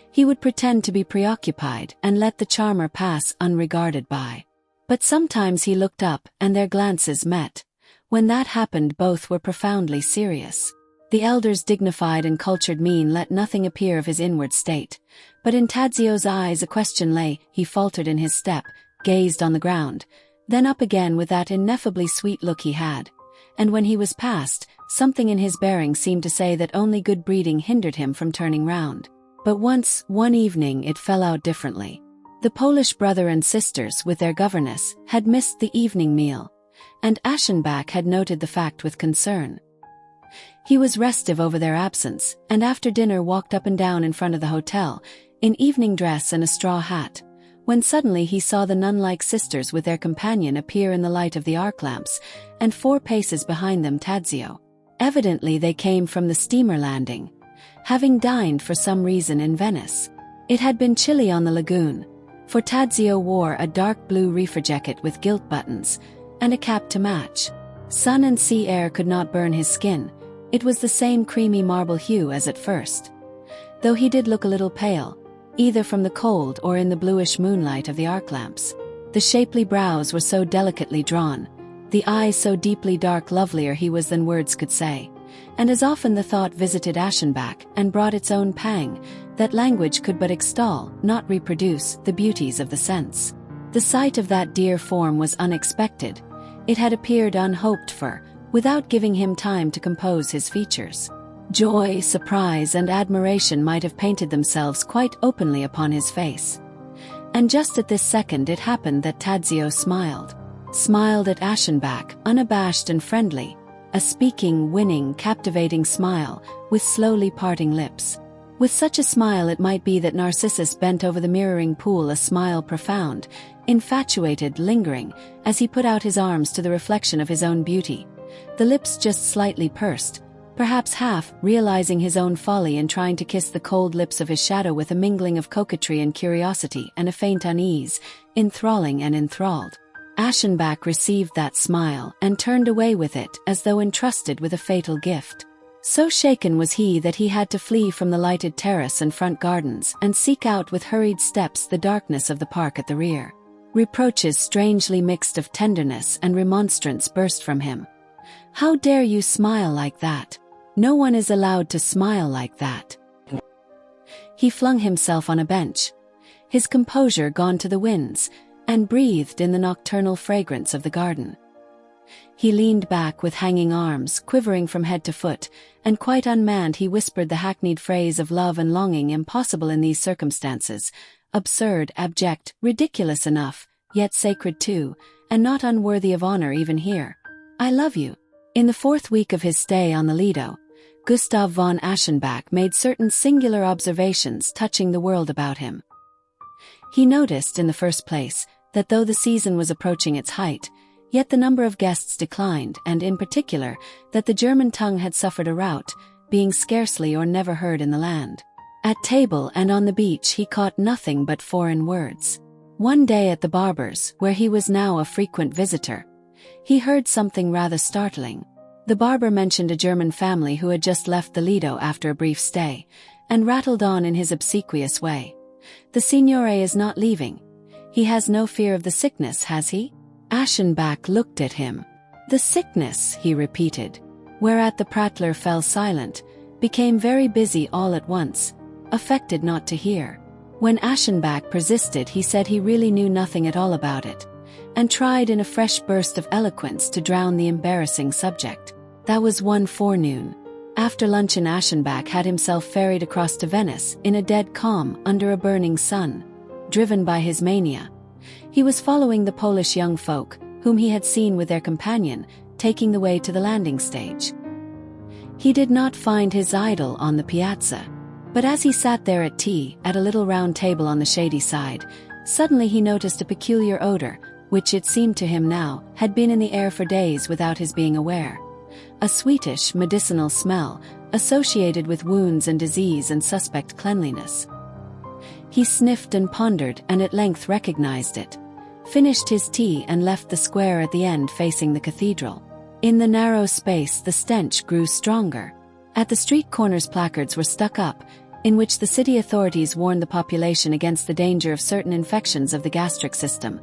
he would pretend to be preoccupied and let the charmer pass unregarded by. But sometimes he looked up and their glances met. When that happened, both were profoundly serious. The elder's dignified and cultured mien let nothing appear of his inward state. But in Tadzio's eyes a question lay. He faltered in his step, gazed on the ground, then up again with that ineffably sweet look he had. And when he was past, something in his bearing seemed to say that only good breeding hindered him from turning round. But one evening it fell out differently. The Polish brother and sisters, with their governess, had missed the evening meal, and Aschenbach had noted the fact with concern. He was restive over their absence, and after dinner walked up and down in front of the hotel, in evening dress and a straw hat, when suddenly he saw the nun-like sisters with their companion appear in the light of the arc lamps, and 4 paces behind them Tadzio. Evidently they came from the steamer landing, having dined for some reason in Venice. It had been chilly on the lagoon, for Tadzio wore a dark blue reefer jacket with gilt buttons, and a cap to match. Sun and sea air could not burn his skin. It was the same creamy marble hue as at first, though he did look a little pale, either from the cold or in the bluish moonlight of the arc lamps. The shapely brows were so delicately drawn, the eyes so deeply dark, lovelier he was than words could say. And as often the thought visited Aschenbach and brought its own pang, that language could but extol, not reproduce, the beauties of the sense. The sight of that dear form was unexpected. It had appeared unhoped for, without giving him time to compose his features. Joy, surprise, and admiration might have painted themselves quite openly upon his face. And just at this second it happened that Tadzio smiled at Aschenbach, unabashed and friendly, a speaking, winning, captivating smile, with slowly parting lips. With such a smile it might be that Narcissus bent over the mirroring pool, a smile profound, infatuated, lingering, as he put out his arms to the reflection of his own beauty. The lips just slightly pursed, perhaps half realizing his own folly in trying to kiss the cold lips of his shadow, with a mingling of coquetry and curiosity and a faint unease, enthralling and enthralled. Aschenbach received that smile and turned away with it as though entrusted with a fatal gift. So shaken was he that he had to flee from the lighted terrace and front gardens and seek out with hurried steps the darkness of the park at the rear. Reproaches strangely mixed of tenderness and remonstrance burst from him. "How dare you smile like that? No one is allowed to smile like that." He flung himself on a bench, his composure gone to the winds, and breathed in the nocturnal fragrance of the garden. He leaned back with hanging arms, quivering from head to foot, and quite unmanned he whispered the hackneyed phrase of love and longing, impossible in these circumstances, absurd, abject, ridiculous enough, yet sacred too, and not unworthy of honor even here. "I love you." In the 4th week of his stay on the Lido, Gustav von Aschenbach made certain singular observations touching the world about him. He noticed, in the first place, that though the season was approaching its height, yet the number of guests declined, and in particular, that the German tongue had suffered a rout, being scarcely or never heard in the land. At table and on the beach he caught nothing but foreign words. One day at the barber's, where he was now a frequent visitor, he heard something rather startling. The barber mentioned a German family who had just left the Lido after a brief stay, and rattled on in his obsequious way. "The signore is not leaving. He has no fear of the sickness, has he?" Aschenbach looked at him. "The sickness," he repeated, whereat the prattler fell silent, became very busy all at once, affected not to hear. When Aschenbach persisted, he said he really knew nothing at all about it, and tried in a fresh burst of eloquence to drown the embarrassing subject. That was one forenoon. After luncheon Aschenbach had himself ferried across to Venice in a dead calm under a burning sun. Driven by his mania, he was following the Polish young folk, whom he had seen with their companion, taking the way to the landing stage. He did not find his idol on the piazza, but as he sat there at tea, at a little round table on the shady side, suddenly he noticed a peculiar odor, which it seemed to him now, had been in the air for days without his being aware. A sweetish, medicinal smell, associated with wounds and disease and suspect cleanliness. He sniffed and pondered and at length recognized it, finished his tea and left the square at the end facing the cathedral. In the narrow space the stench grew stronger. At the street corners placards were stuck up, in which the city authorities warned the population against the danger of certain infections of the gastric system,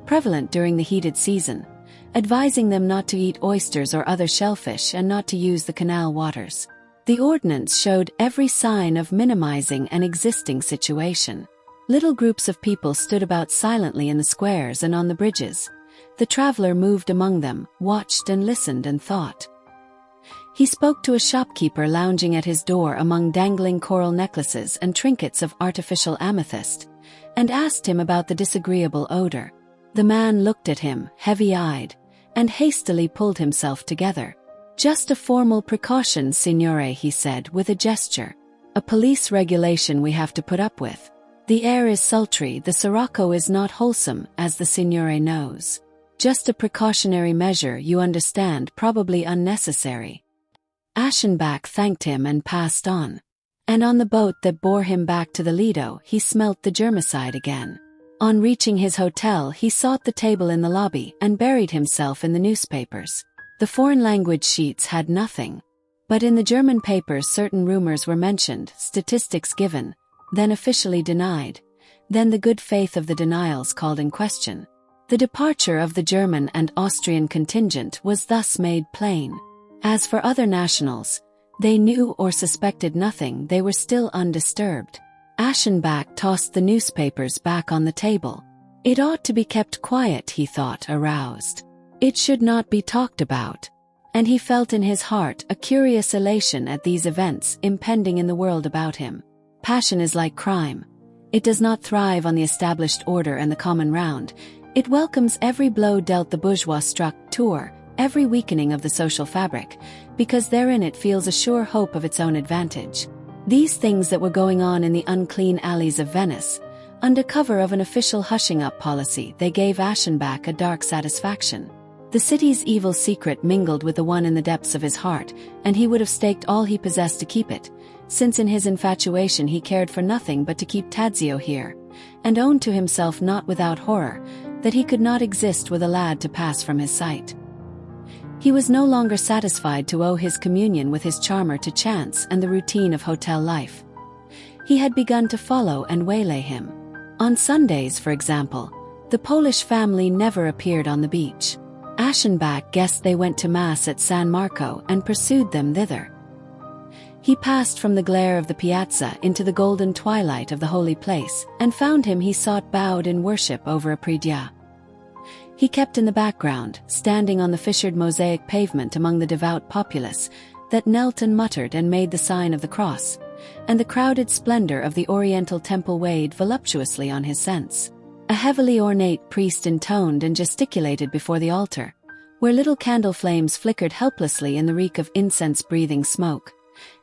prevalent during the heated season, advising them not to eat oysters or other shellfish and not to use the canal waters. The ordinance showed every sign of minimizing an existing situation. Little groups of people stood about silently in the squares and on the bridges. The traveler moved among them, watched and listened and thought. He spoke to a shopkeeper lounging at his door among dangling coral necklaces and trinkets of artificial amethyst, and asked him about the disagreeable odor. The man looked at him, heavy-eyed, and hastily pulled himself together. "Just a formal precaution, signore," he said with a gesture. "A police regulation we have to put up with. The air is sultry, the sirocco is not wholesome, as the signore knows. Just a precautionary measure, you understand, probably unnecessary." Aschenbach thanked him and passed on. And on the boat that bore him back to the Lido, he smelt the germicide again. On reaching his hotel, he sought the table in the lobby and buried himself in the newspapers. The foreign language sheets had nothing. But in the German papers certain rumors were mentioned, statistics given, then officially denied, then the good faith of the denials called in question. The departure of the German and Austrian contingent was thus made plain. As for other nationals, they knew or suspected nothing, they were still undisturbed. Aschenbach tossed the newspapers back on the table. It ought to be kept quiet, he thought, aroused. It should not be talked about. And he felt in his heart a curious elation at these events impending in the world about him. Passion is like crime. It does not thrive on the established order and the common round. It welcomes every blow dealt the bourgeois-struck tour, every weakening of the social fabric, because therein it feels a sure hope of its own advantage. These things that were going on in the unclean alleys of Venice, under cover of an official hushing-up policy, they gave Aschenbach a dark satisfaction. The city's evil secret mingled with the one in the depths of his heart, and he would have staked all he possessed to keep it, since in his infatuation he cared for nothing but to keep Tadzio here, and owned to himself not without horror, that he could not exist with a lad to pass from his sight. He was no longer satisfied to owe his communion with his charmer to chance and the routine of hotel life. He had begun to follow and waylay him. On Sundays, for example, the Polish family never appeared on the beach. Aschenbach guessed they went to Mass at San Marco and pursued them thither. He passed from the glare of the piazza into the golden twilight of the holy place, and found him he sought bowed in worship over a prie-dieu. He kept in the background, standing on the fissured mosaic pavement among the devout populace that knelt and muttered and made the sign of the cross, and the crowded splendor of the oriental temple weighed voluptuously on his sense. A heavily ornate priest intoned and gesticulated before the altar, where little candle flames flickered helplessly in the reek of incense-breathing smoke,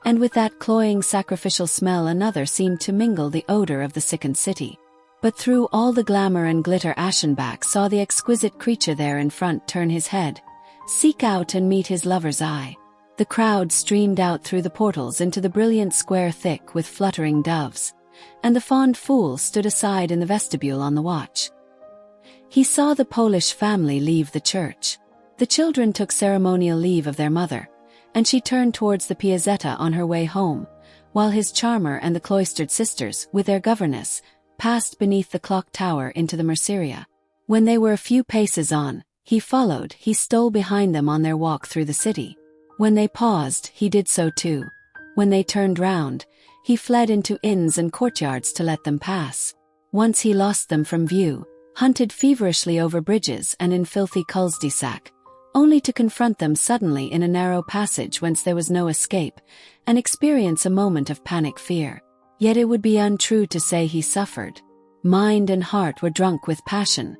and with that cloying sacrificial smell another seemed to mingle, the odor of the sickened city. But through all the glamour and glitter Aschenbach saw the exquisite creature there in front turn his head, seek out and meet his lover's eye. The crowd streamed out through the portals into the brilliant square thick with fluttering doves, and the fond fool stood aside in the vestibule on the watch. He saw the Polish family leave the church. The children took ceremonial leave of their mother, and she turned towards the Piazzetta on her way home, while his charmer and the cloistered sisters, with their governess, passed beneath the clock tower into the Merceria. When they were a few paces on, he followed, he stole behind them on their walk through the city. When they paused, he did so too. When they turned round, he fled into inns and courtyards to let them pass. Once he lost them from view, hunted feverishly over bridges and in filthy cul-de-sac, only to confront them suddenly in a narrow passage whence there was no escape, and experience a moment of panic fear. Yet it would be untrue to say he suffered. Mind and heart were drunk with passion.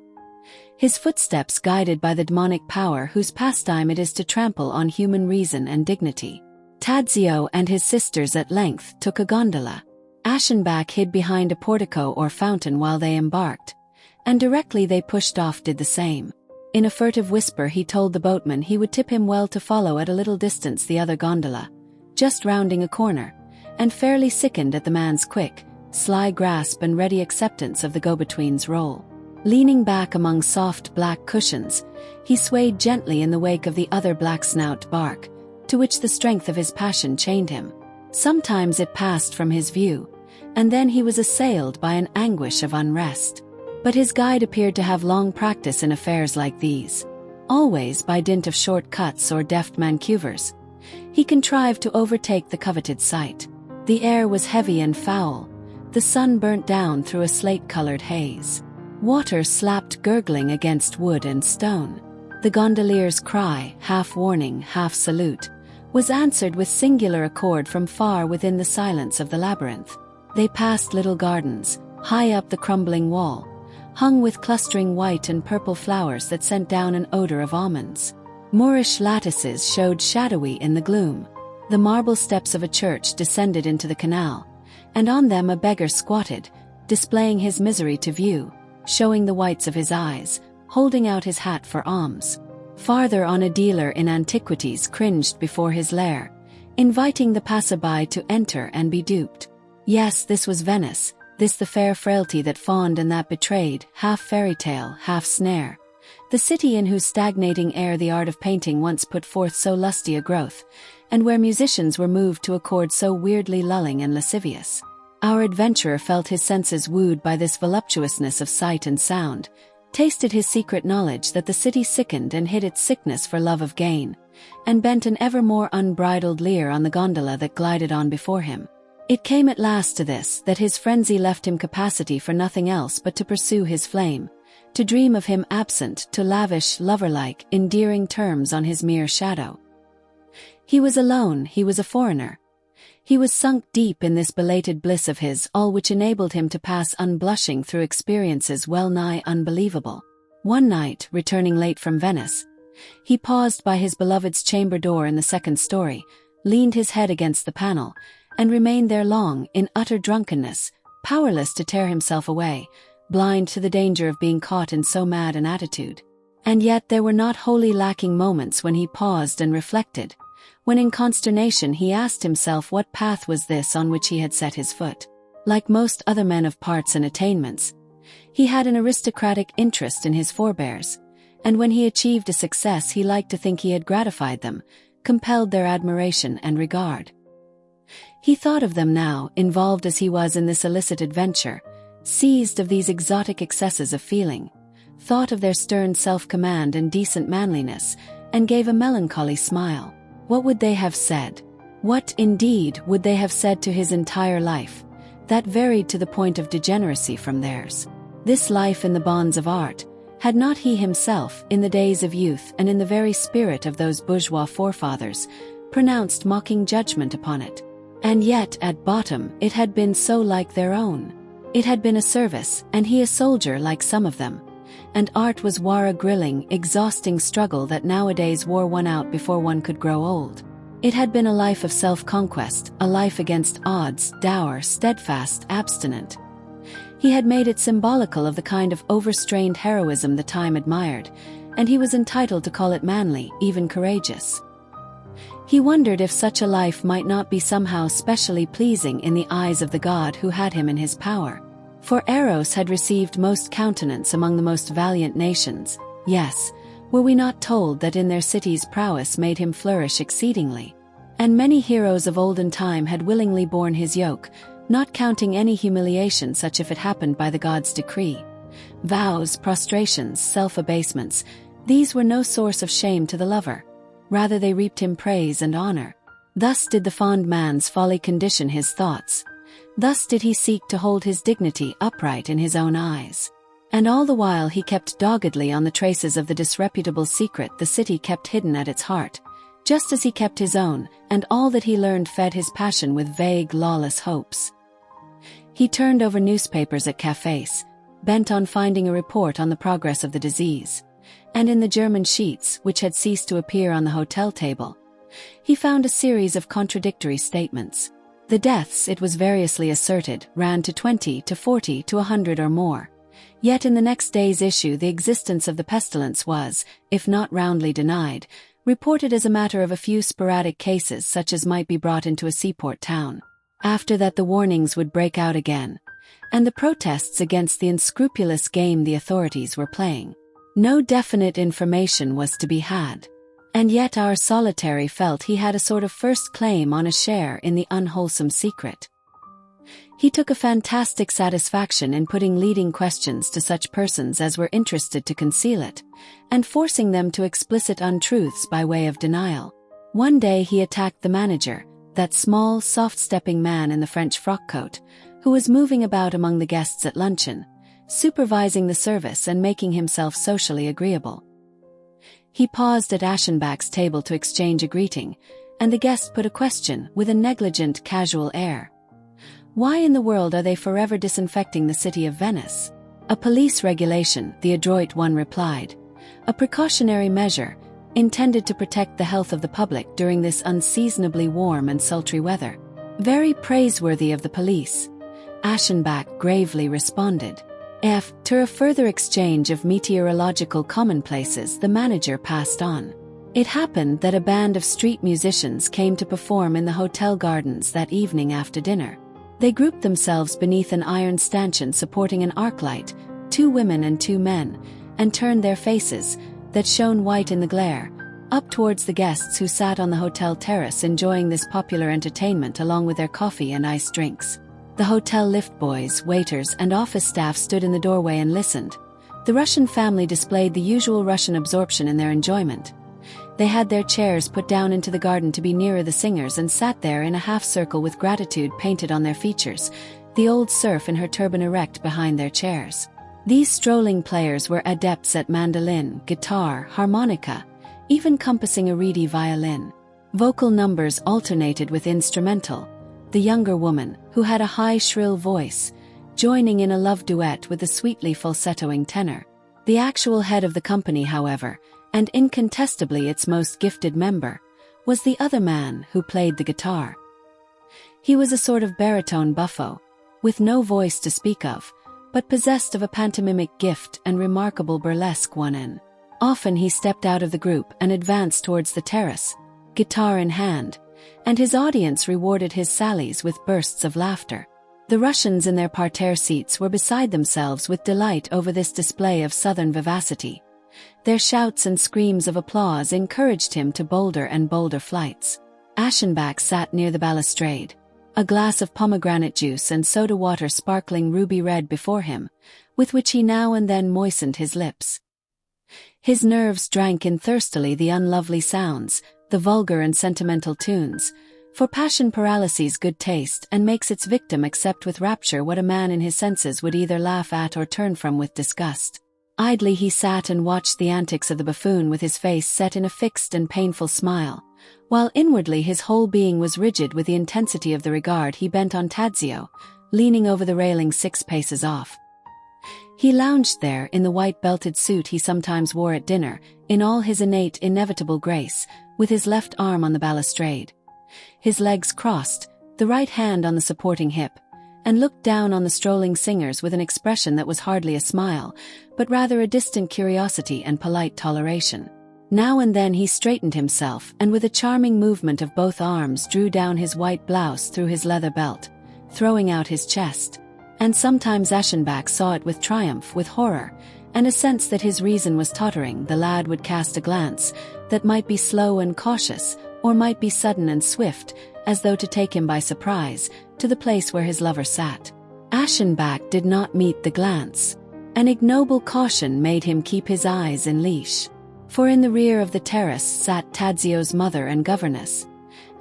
His footsteps guided by the demonic power whose pastime it is to trample on human reason and dignity. Tadzio and his sisters at length took a gondola. Aschenbach hid behind a portico or fountain while they embarked, and directly they pushed off did the same. In a furtive whisper he told the boatman he would tip him well to follow at a little distance the other gondola, just rounding a corner, and fairly sickened at the man's quick, sly grasp and ready acceptance of the go-between's role. Leaning back among soft black cushions, he swayed gently in the wake of the other black-snout bark, to which the strength of his passion chained him. Sometimes it passed from his view, and then he was assailed by an anguish of unrest. But his guide appeared to have long practice in affairs like these. Always, by dint of short-cuts or deft maneuvers, he contrived to overtake the coveted sight. The air was heavy and foul. The sun burnt down through a slate-colored haze. Water slapped gurgling against wood and stone. The gondolier's cry, half warning, half salute, was answered with singular accord from far within the silence of the labyrinth. They passed little gardens, high up the crumbling wall, hung with clustering white and purple flowers that sent down an odor of almonds. Moorish lattices showed shadowy in the gloom. The marble steps of a church descended into the canal, and on them a beggar squatted, displaying his misery to view, showing the whites of his eyes, holding out his hat for alms. Farther on, a dealer in antiquities cringed before his lair, inviting the passerby to enter and be duped. Yes, this was Venice, this the fair frailty that fawned and that betrayed, half fairy tale, half snare. The city in whose stagnating air the art of painting once put forth so lusty a growth, and where musicians were moved to a chord so weirdly lulling and lascivious. Our adventurer felt his senses wooed by this voluptuousness of sight and sound, tasted his secret knowledge that the city sickened and hid its sickness for love of gain, and bent an ever more unbridled leer on the gondola that glided on before him. It came at last to this, that his frenzy left him capacity for nothing else but to pursue his flame, to dream of him absent, to lavish, lover-like, endearing terms on his mere shadow. He was alone, he was a foreigner. He was sunk deep in this belated bliss of his, all which enabled him to pass unblushing through experiences well-nigh unbelievable. One night, returning late from Venice, he paused by his beloved's chamber door in the second story, leaned his head against the panel, and remained there long, in utter drunkenness, powerless to tear himself away, blind to the danger of being caught in so mad an attitude. And yet there were not wholly lacking moments when he paused and reflected, when in consternation he asked himself what path was this on which he had set his foot. Like most other men of parts and attainments, he had an aristocratic interest in his forebears, and when he achieved a success he liked to think he had gratified them, compelled their admiration and regard. He thought of them now, involved as he was in this illicit adventure, seized of these exotic excesses of feeling, thought of their stern self-command and decent manliness, and gave a melancholy smile. What would they have said? What, indeed, would they have said to his entire life, that varied to the point of degeneracy from theirs? This life in the bonds of art, had not he himself, in the days of youth and in the very spirit of those bourgeois forefathers, pronounced mocking judgment upon it? And yet, at bottom, it had been so like their own. It had been a service, and he a soldier like some of them. And art was a grilling, exhausting struggle that nowadays wore one out before one could grow old. It had been a life of self-conquest, a life against odds, dour, steadfast, abstinent. He had made it symbolical of the kind of overstrained heroism the time admired, and he was entitled to call it manly, even courageous. He wondered if such a life might not be somehow specially pleasing in the eyes of the God who had him in his power. For Eros had received most countenance among the most valiant nations. Yes, were we not told that in their cities prowess made him flourish exceedingly? And many heroes of olden time had willingly borne his yoke, not counting any humiliation such if it happened by the god's decree. Vows, prostrations, self-abasements, these were no source of shame to the lover. Rather they reaped him praise and honor. Thus did the fond man's folly condition his thoughts. Thus did he seek to hold his dignity upright in his own eyes. And all the while he kept doggedly on the traces of the disreputable secret the city kept hidden at its heart, just as he kept his own, and all that he learned fed his passion with vague, lawless hopes. He turned over newspapers at cafes, bent on finding a report on the progress of the disease, and in the German sheets, which had ceased to appear on the hotel table, he found a series of contradictory statements. The deaths, it was variously asserted, ran to 20 to 40 to 100 or more. Yet in the next day's issue the existence of the pestilence was, if not roundly denied, reported as a matter of a few sporadic cases such as might be brought into a seaport town. After that the warnings would break out again, and the protests against the unscrupulous game the authorities were playing. No definite information was to be had. And yet our solitary felt he had a sort of first claim on a share in the unwholesome secret. He took a fantastic satisfaction in putting leading questions to such persons as were interested to conceal it, and forcing them to explicit untruths by way of denial. One day he attacked the manager, that small, soft-stepping man in the French frock coat, who was moving about among the guests at luncheon, supervising the service and making himself socially agreeable. He paused at Aschenbach's table to exchange a greeting, and the guest put a question with a negligent, casual air. Why in the world are they forever disinfecting the city of Venice? A police regulation, the adroit one replied. A precautionary measure, intended to protect the health of the public during this unseasonably warm and sultry weather. Very praiseworthy of the police, Aschenbach gravely responded. After a further exchange of meteorological commonplaces, the manager passed on. It happened that a band of street musicians came to perform in the hotel gardens that evening after dinner. They grouped themselves beneath an iron stanchion supporting an arc light, 2 women and 2 men, and turned their faces, that shone white in the glare, up towards the guests who sat on the hotel terrace enjoying this popular entertainment along with their coffee and iced drinks. The hotel lift boys, waiters, and office staff stood in the doorway and listened. The Russian family displayed the usual Russian absorption in their enjoyment. They had their chairs put down into the garden to be nearer the singers and sat there in a half-circle with gratitude painted on their features, the old serf in her turban erect behind their chairs. These strolling players were adepts at mandolin, guitar, harmonica, even compassing a reedy violin. Vocal numbers alternated with instrumental, the younger woman, who had a high shrill voice, joining in a love duet with the sweetly falsettoing tenor. The actual head of the company, however, and incontestably its most gifted member, was the other man who played the guitar. He was a sort of baritone buffo, with no voice to speak of, but possessed of a pantomimic gift and remarkable burlesque one. Often he stepped out of the group and advanced towards the terrace, guitar in hand, and his audience rewarded his sallies with bursts of laughter. The Russians in their parterre seats were beside themselves with delight over this display of southern vivacity. Their shouts and screams of applause encouraged him to bolder and bolder flights. Aschenbach sat near the balustrade, a glass of pomegranate juice and soda water sparkling ruby red before him, with which he now and then moistened his lips. His nerves drank in thirstily the unlovely sounds, the vulgar and sentimental tunes, for passion paralyses good taste and makes its victim accept with rapture what a man in his senses would either laugh at or turn from with disgust. Idly he sat and watched the antics of the buffoon with his face set in a fixed and painful smile, while inwardly his whole being was rigid with the intensity of the regard he bent on Tadzio, leaning over the railing 6 paces off. He lounged there in the white-belted suit he sometimes wore at dinner, in all his innate inevitable grace, with his left arm on the balustrade, his legs crossed, the right hand on the supporting hip, and looked down on the strolling singers with an expression that was hardly a smile, but rather a distant curiosity and polite toleration. Now and then he straightened himself and with a charming movement of both arms drew down his white blouse through his leather belt, throwing out his chest. And sometimes Aschenbach saw it with triumph, with horror, and a sense that his reason was tottering. The lad would cast a glance that might be slow and cautious, or might be sudden and swift, as though to take him by surprise, to the place where his lover sat. Aschenbach did not meet the glance. An ignoble caution made him keep his eyes in leash. For in the rear of the terrace sat Tadzio's mother and governess,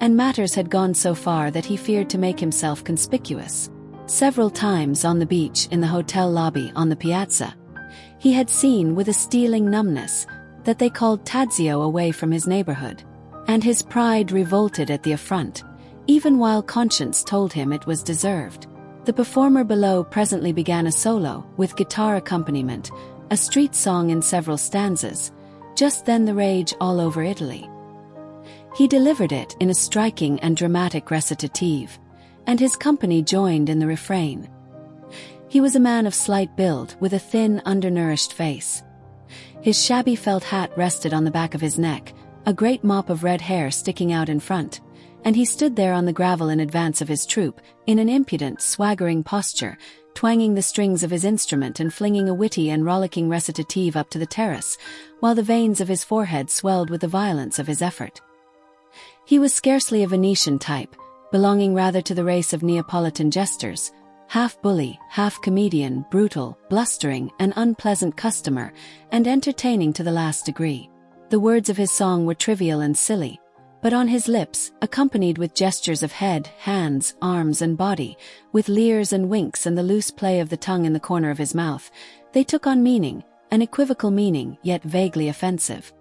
and matters had gone so far that he feared to make himself conspicuous. Several times on the beach, in the hotel lobby, on the piazza, he had seen with a stealing numbness that they called Tadzio away from his neighborhood, and his pride revolted at the affront, even while conscience told him it was deserved. The performer below presently began a solo, with guitar accompaniment, a street song in several stanzas, just then the rage all over Italy. He delivered it in a striking and dramatic recitative, and his company joined in the refrain. He was a man of slight build, with a thin, undernourished face. His shabby felt hat rested on the back of his neck, a great mop of red hair sticking out in front, and he stood there on the gravel in advance of his troupe, in an impudent, swaggering posture, twanging the strings of his instrument and flinging a witty and rollicking recitative up to the terrace, while the veins of his forehead swelled with the violence of his effort. He was scarcely a Venetian type, belonging rather to the race of Neapolitan jesters, half bully, half comedian, brutal, blustering, an unpleasant customer, and entertaining to the last degree. The words of his song were trivial and silly, but on his lips, accompanied with gestures of head, hands, arms and body, with leers and winks and the loose play of the tongue in the corner of his mouth, they took on meaning, an equivocal meaning, yet vaguely offensive.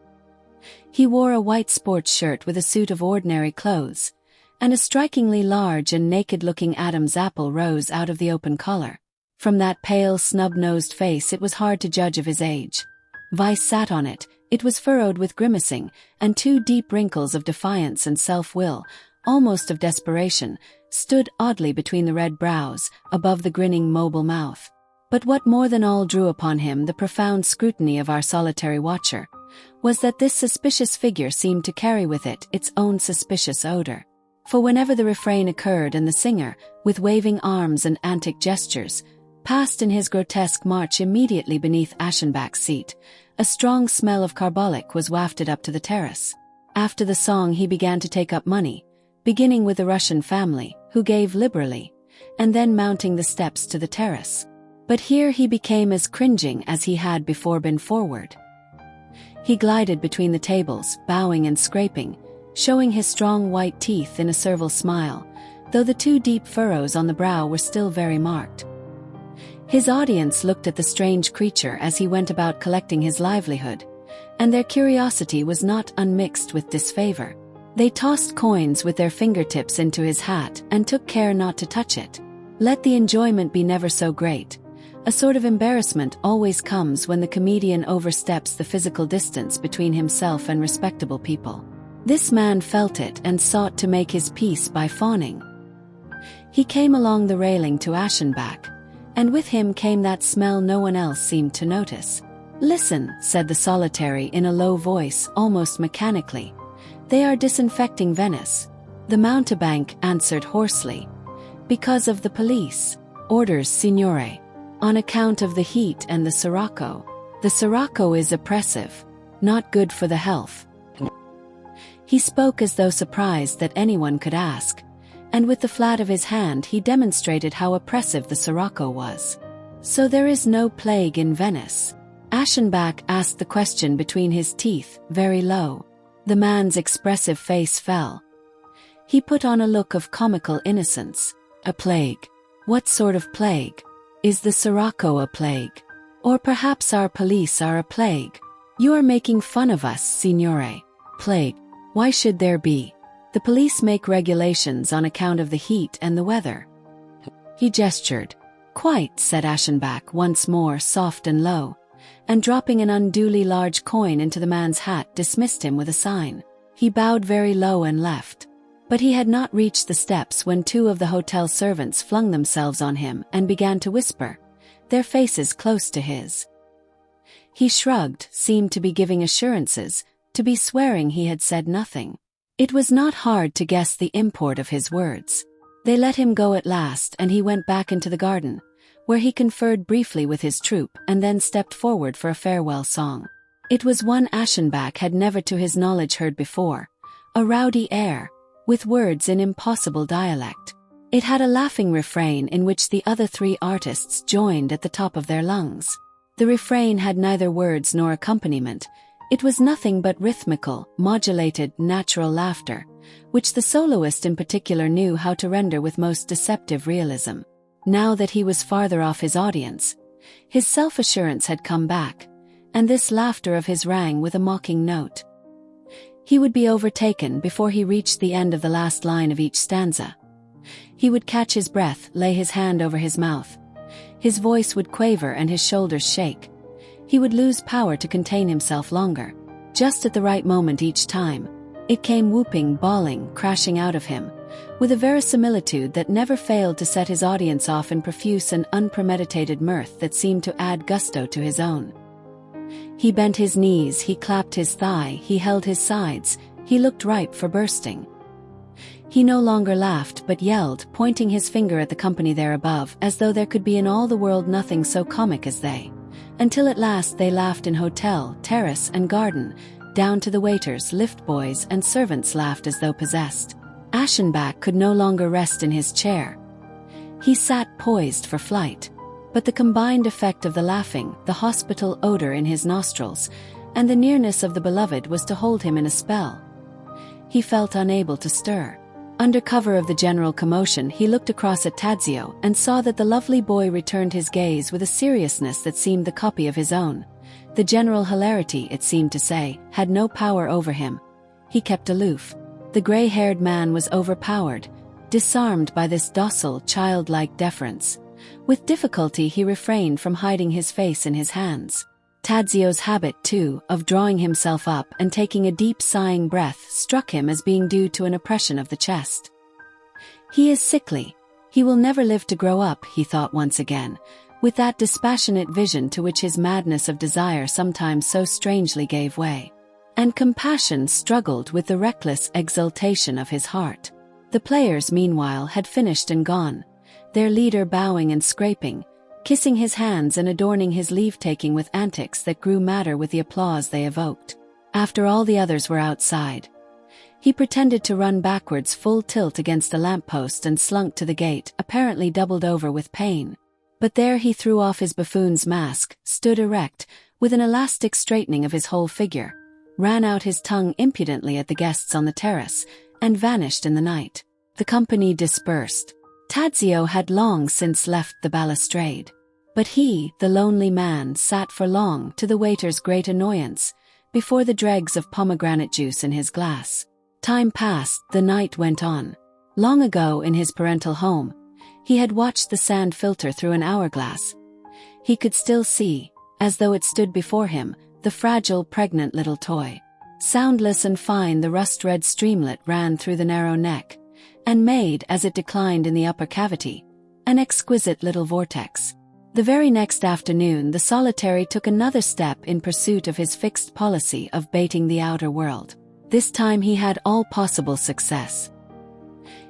He wore a white sports shirt with a suit of ordinary clothes, and a strikingly large and naked-looking Adam's apple rose out of the open collar. From that pale, snub-nosed face it was hard to judge of his age. Vice sat on it. It was furrowed with grimacing, and 2 deep wrinkles of defiance and self-will, almost of desperation, stood oddly between the red brows, above the grinning mobile mouth. But what more than all drew upon him the profound scrutiny of our solitary watcher, was that this suspicious figure seemed to carry with it its own suspicious odor. For whenever the refrain occurred and the singer, with waving arms and antic gestures, passed in his grotesque march immediately beneath Aschenbach's seat, a strong smell of carbolic was wafted up to the terrace. After the song he began to take up money, beginning with the Russian family, who gave liberally, and then mounting the steps to the terrace. But here he became as cringing as he had before been forward. He glided between the tables, bowing and scraping, showing his strong white teeth in a servile smile, though the 2 deep furrows on the brow were still very marked. His audience looked at the strange creature as he went about collecting his livelihood, and their curiosity was not unmixed with disfavor. They tossed coins with their fingertips into his hat and took care not to touch it. Let the enjoyment be never so great, a sort of embarrassment always comes when the comedian oversteps the physical distance between himself and respectable people. This man felt it and sought to make his peace by fawning. He came along the railing to Aschenbach, and with him came that smell no one else seemed to notice. "Listen," said the solitary in a low voice, almost mechanically. "They are disinfecting Venice." The mountebank answered hoarsely. "Because of the police. Orders, signore. On account of the heat and the sirocco. The sirocco is oppressive, not good for the health." He spoke as though surprised that anyone could ask, and with the flat of his hand he demonstrated how oppressive the sirocco was. "So there is no plague in Venice?" Aschenbach asked the question between his teeth, very low. The man's expressive face fell. He put on a look of comical innocence. "A plague? What sort of plague? Is the sirocco a plague? Or perhaps our police are a plague? You are making fun of us, signore. Plague? Why should there be? The police make regulations on account of the heat and the weather." He gestured. "Quite," said Aschenbach once more, soft and low, and dropping an unduly large coin into the man's hat dismissed him with a sign. He bowed very low and left. But he had not reached the steps when 2 of the hotel servants flung themselves on him and began to whisper, their faces close to his. He shrugged, seemed to be giving assurances, to be swearing he had said nothing. It was not hard to guess the import of his words. They let him go at last and he went back into the garden, where he conferred briefly with his troupe and then stepped forward for a farewell song. It was one Aschenbach had never to his knowledge heard before, a rowdy air, with words in impossible dialect. It had a laughing refrain in which the other 3 artists joined at the top of their lungs. The refrain had neither words nor accompaniment. It was nothing but rhythmical, modulated, natural laughter, which the soloist in particular knew how to render with most deceptive realism. Now that he was farther off his audience, his self-assurance had come back, and this laughter of his rang with a mocking note. He would be overtaken before he reached the end of the last line of each stanza. He would catch his breath, lay his hand over his mouth. His voice would quaver and his shoulders shake. He would lose power to contain himself longer. Just at the right moment each time, it came whooping, bawling, crashing out of him, with a verisimilitude that never failed to set his audience off in profuse and unpremeditated mirth that seemed to add gusto to his own. He bent his knees, he clapped his thigh, he held his sides, he looked ripe for bursting. He no longer laughed but yelled, pointing his finger at the company there above, as though there could be in all the world nothing so comic as they. Until at last they laughed in hotel, terrace and garden, down to the waiters, lift boys and servants laughed as though possessed. Aschenbach could no longer rest in his chair. He sat poised for flight. But the combined effect of the laughing, the hospital odor in his nostrils, and the nearness of the beloved was to hold him in a spell. He felt unable to stir. Under cover of the general commotion, he looked across at Tadzio and saw that the lovely boy returned his gaze with a seriousness that seemed the copy of his own. The general hilarity, it seemed to say, had no power over him. He kept aloof. The gray-haired man was overpowered, disarmed by this docile, childlike deference. With difficulty he refrained from hiding his face in his hands. Tadzio's habit, too, of drawing himself up and taking a deep sighing breath struck him as being due to an oppression of the chest. He is sickly. He will never live to grow up, he thought once again, with that dispassionate vision to which his madness of desire sometimes so strangely gave way. And compassion struggled with the reckless exultation of his heart. The players, meanwhile, had finished and gone, their leader bowing and scraping, kissing his hands and adorning his leave-taking with antics that grew madder with the applause they evoked. After all the others were outside, he pretended to run backwards full tilt against a lamppost and slunk to the gate, apparently doubled over with pain. But there he threw off his buffoon's mask, stood erect, with an elastic straightening of his whole figure, ran out his tongue impudently at the guests on the terrace, and vanished in the night. The company dispersed. Tadzio had long since left the balustrade. But he, the lonely man, sat for long, to the waiter's great annoyance, before the dregs of pomegranate juice in his glass. Time passed, the night went on. Long ago, in his parental home, he had watched the sand filter through an hourglass. He could still see, as though it stood before him, the fragile, pregnant little toy. Soundless and fine, the rust-red streamlet ran through the narrow neck, and made, as it declined in the upper cavity, an exquisite little vortex. The very next afternoon the solitary took another step in pursuit of his fixed policy of baiting the outer world. This time he had all possible success.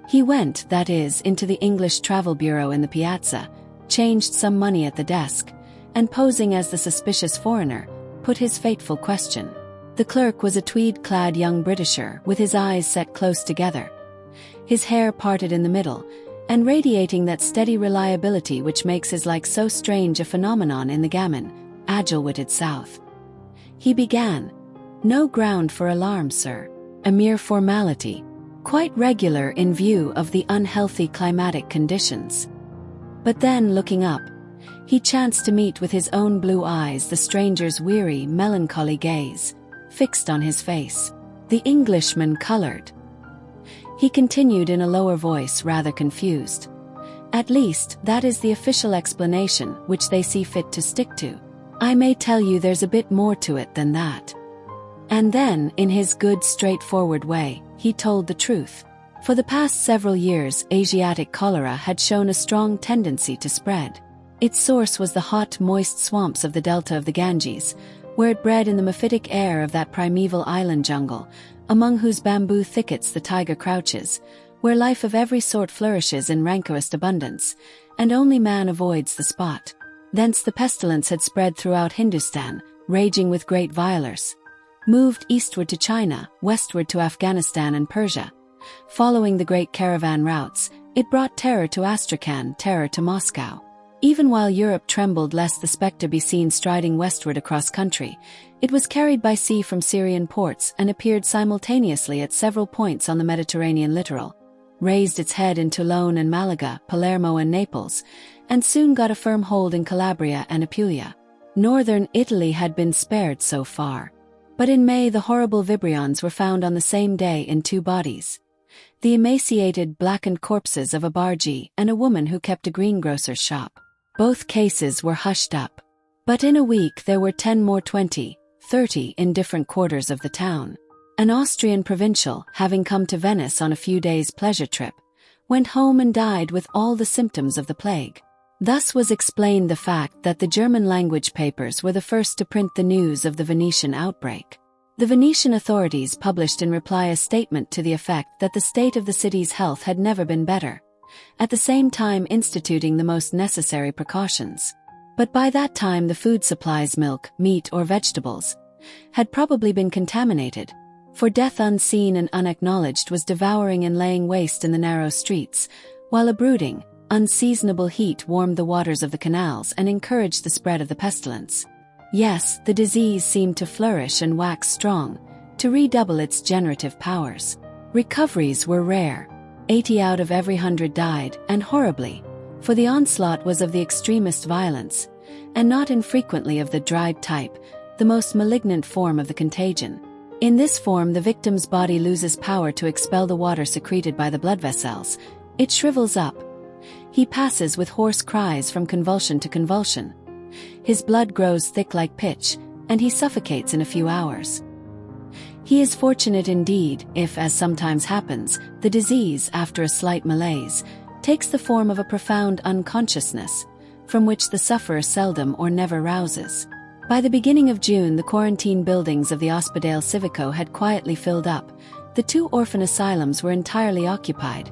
He went, that is, into the English travel bureau in the piazza, changed some money at the desk, and posing as the suspicious foreigner, put his fateful question. The clerk was a tweed-clad young Britisher with his eyes set close together, his hair parted in the middle, and radiating that steady reliability which makes his like so strange a phenomenon in the gammon, agile-witted South. He began, "No ground for alarm, sir. A mere formality, quite regular in view of the unhealthy climatic conditions." But then, looking up, he chanced to meet with his own blue eyes the stranger's weary, melancholy gaze, fixed on his face. The Englishman colored. He continued in a lower voice, rather confused. "At least, that is the official explanation which they see fit to stick to. I may tell you there's a bit more to it than that." And then, in his good straightforward way, he told the truth. For the past several years, Asiatic cholera had shown a strong tendency to spread. Its source was the hot, moist swamps of the delta of the Ganges, where it bred in the mephitic air of that primeval island jungle, among whose bamboo thickets the tiger crouches, where life of every sort flourishes in rancorous abundance, and only man avoids the spot. Thence the pestilence had spread throughout Hindustan, raging with great violence. Moved eastward to China, westward to Afghanistan and Persia. Following the great caravan routes, it brought terror to Astrakhan, terror to Moscow. Even while Europe trembled lest the spectre be seen striding westward across country, it was carried by sea from Syrian ports and appeared simultaneously at several points on the Mediterranean littoral, raised its head in Toulon and Malaga, Palermo and Naples, and soon got a firm hold in Calabria and Apulia. Northern Italy had been spared so far. But in May the horrible vibrions were found on the same day in two bodies. The emaciated, blackened corpses of a bargee and a woman who kept a greengrocer's shop. Both cases were hushed up. But in a week there were 10 more, 20, 30 in different quarters of the town. An Austrian provincial, having come to Venice on a few days' pleasure trip, went home and died with all the symptoms of the plague. Thus was explained the fact that the German-language papers were the first to print the news of the Venetian outbreak. The Venetian authorities published in reply a statement to the effect that the state of the city's health had never been better, at the same time instituting the most necessary precautions. But by that time the food supplies, milk, meat or vegetables, had probably been contaminated, for death unseen and unacknowledged was devouring and laying waste in the narrow streets, while a brooding, unseasonable heat warmed the waters of the canals and encouraged the spread of the pestilence. Yes, the disease seemed to flourish and wax strong, to redouble its generative powers. Recoveries were rare. 80 out of every 100 died, and horribly, for the onslaught was of the extremest violence, and not infrequently of the dried type, the most malignant form of the contagion. In this form, the victim's body loses power to expel the water secreted by the blood vessels. It shrivels up. He passes with hoarse cries from convulsion to convulsion. His blood grows thick like pitch, and he suffocates in a few hours. He is fortunate indeed if, as sometimes happens, the disease, after a slight malaise, takes the form of a profound unconsciousness, from which the sufferer seldom or never rouses. By the beginning of June, the quarantine buildings of the Ospedale Civico had quietly filled up, the 2 orphan asylums were entirely occupied,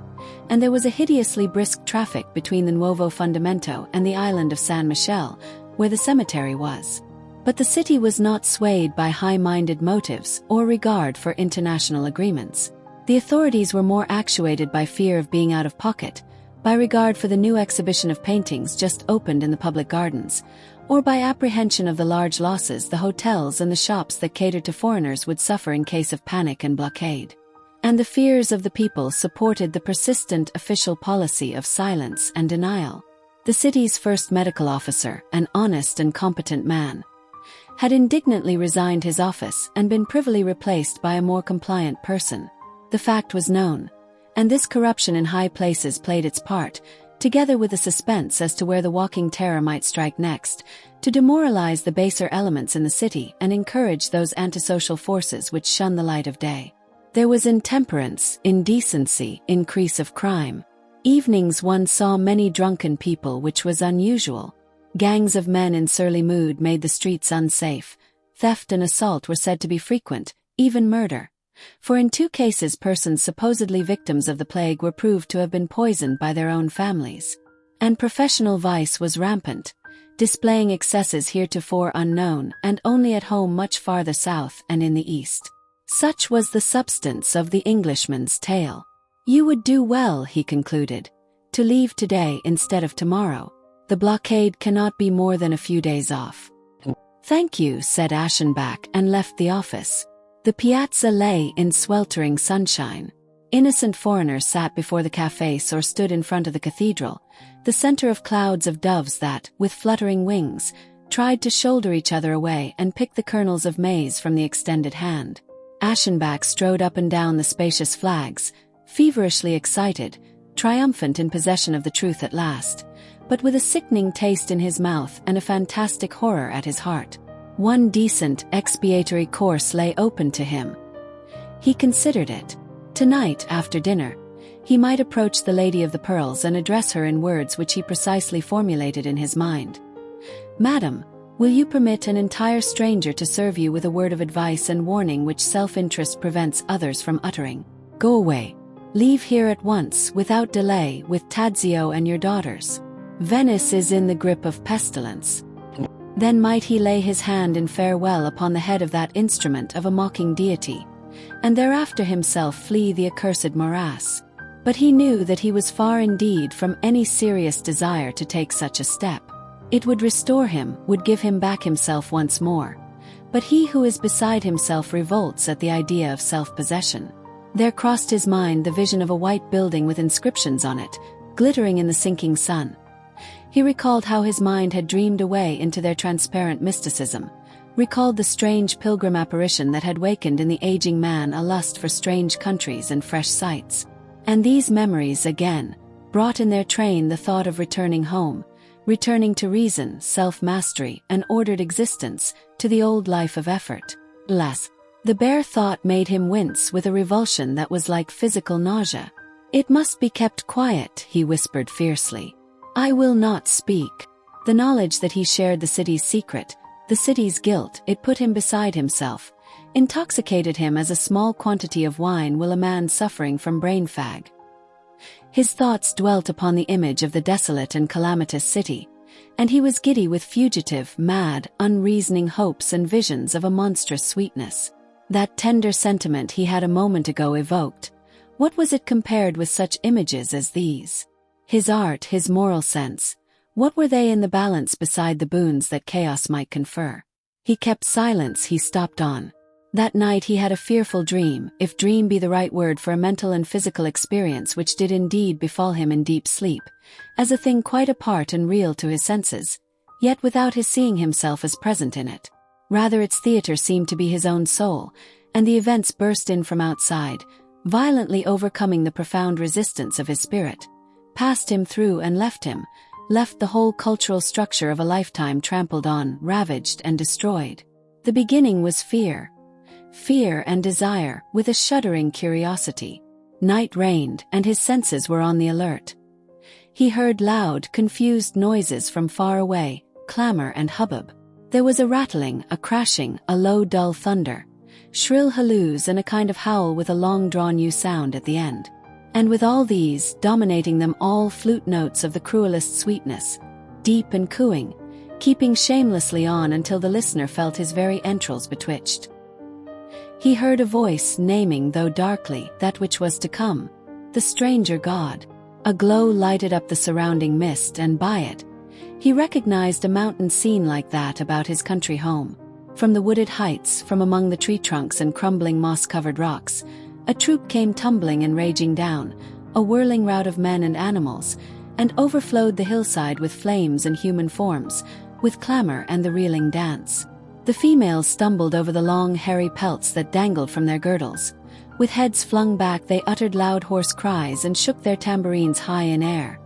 and there was a hideously brisk traffic between the Nuovo Fundamento and the island of San Michele, where the cemetery was. But the city was not swayed by high-minded motives or regard for international agreements. The authorities were more actuated by fear of being out of pocket, by regard for the new exhibition of paintings just opened in the public gardens, or by apprehension of the large losses the hotels and the shops that catered to foreigners would suffer in case of panic and blockade. And the fears of the people supported the persistent official policy of silence and denial. The city's first medical officer, an honest and competent man, had indignantly resigned his office and been privily replaced by a more compliant person. The fact was known, and this corruption in high places played its part, together with the suspense as to where the walking terror might strike next, to demoralize the baser elements in the city and encourage those antisocial forces which shun the light of day. There was intemperance, indecency, increase of crime. Evenings one saw many drunken people, which was unusual. Gangs of men in surly mood made the streets unsafe. Theft and assault were said to be frequent, even murder. For in 2 cases persons supposedly victims of the plague were proved to have been poisoned by their own families. And professional vice was rampant, displaying excesses heretofore unknown and only at home much farther south and in the east. Such was the substance of the Englishman's tale. "You would do well," he concluded, "to leave today instead of tomorrow. The blockade cannot be more than a few days off." "Thank you," said Aschenbach, and left the office. The piazza lay in sweltering sunshine. Innocent foreigners sat before the cafes or stood in front of the cathedral, the center of clouds of doves that, with fluttering wings, tried to shoulder each other away and pick the kernels of maize from the extended hand. Aschenbach strode up and down the spacious flags, feverishly excited, triumphant in possession of the truth at last, but with a sickening taste in his mouth and a fantastic horror at his heart. One decent, expiatory course lay open to him. He considered it. Tonight, after dinner, he might approach the Lady of the Pearls and address her in words which he precisely formulated in his mind. "Madam, will you permit an entire stranger to serve you with a word of advice and warning which self-interest prevents others from uttering? Go away. Leave here at once, without delay, with Tadzio and your daughters. Venice is in the grip of pestilence." Then might he lay his hand in farewell upon the head of that instrument of a mocking deity, and thereafter himself flee the accursed morass. But he knew that he was far indeed from any serious desire to take such a step. It would restore him, would give him back himself once more. But he who is beside himself revolts at the idea of self-possession. There crossed his mind the vision of a white building with inscriptions on it, glittering in the sinking sun. He recalled how his mind had dreamed away into their transparent mysticism, recalled the strange pilgrim apparition that had wakened in the aging man a lust for strange countries and fresh sights. And these memories again brought in their train the thought of returning home, returning to reason, self-mastery, and ordered existence, to the old life of effort. Alas, the bare thought made him wince with a revulsion that was like physical nausea. "It must be kept quiet," he whispered fiercely. "I will not speak." The knowledge that he shared the city's secret, the city's guilt, it put him beside himself, intoxicated him as a small quantity of wine will a man suffering from brain fag. His thoughts dwelt upon the image of the desolate and calamitous city, and he was giddy with fugitive, mad, unreasoning hopes and visions of a monstrous sweetness. That tender sentiment he had a moment ago evoked, what was it compared with such images as these? His art, his moral sense. What were they in the balance beside the boons that chaos might confer? He kept silence, he stopped on. That night he had a fearful dream, if dream be the right word for a mental and physical experience which did indeed befall him in deep sleep, as a thing quite apart and real to his senses, yet without his seeing himself as present in it. Rather its theatre seemed to be his own soul, and the events burst in from outside, violently overcoming the profound resistance of his spirit, passed him through and left the whole cultural structure of a lifetime trampled on, ravaged and destroyed. The beginning was fear and desire, with a shuddering curiosity. Night reigned, and his senses were on the alert. He heard loud, confused noises from far away, clamor and hubbub. There was a rattling, a crashing, a low dull thunder, shrill halloos and a kind of howl with a long-drawn-u sound at the end. And with all these, dominating them all, flute notes of the cruelest sweetness, deep and cooing, keeping shamelessly on until the listener felt his very entrails betwitched. He heard a voice naming, though darkly, that which was to come, the stranger god. A glow lighted up the surrounding mist, and by it, he recognized a mountain scene like that about his country home. From the wooded heights, from among the tree trunks and crumbling moss-covered rocks, a troop came tumbling and raging down, a whirling rout of men and animals, and overflowed the hillside with flames and human forms, with clamor and the reeling dance. The females stumbled over the long hairy pelts that dangled from their girdles. With heads flung back they uttered loud hoarse cries and shook their tambourines high in air,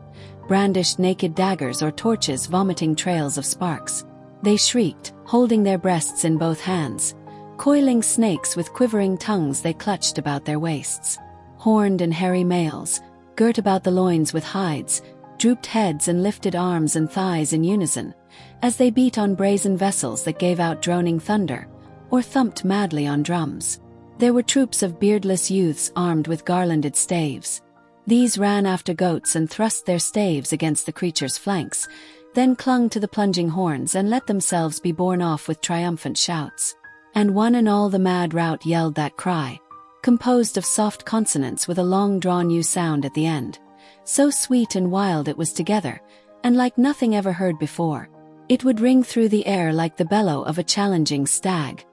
brandished naked daggers or torches vomiting trails of sparks. They shrieked, holding their breasts in both hands. Coiling snakes with quivering tongues they clutched about their waists. Horned and hairy males, girt about the loins with hides, drooped heads and lifted arms and thighs in unison, as they beat on brazen vessels that gave out droning thunder, or thumped madly on drums. There were troops of beardless youths armed with garlanded staves. These ran after goats and thrust their staves against the creature's flanks, then clung to the plunging horns and let themselves be borne off with triumphant shouts. And one and all the mad rout yelled that cry, composed of soft consonants with a long-drawn-u sound at the end, so sweet and wild it was together, and like nothing ever heard before. It would ring through the air like the bellow of a challenging stag,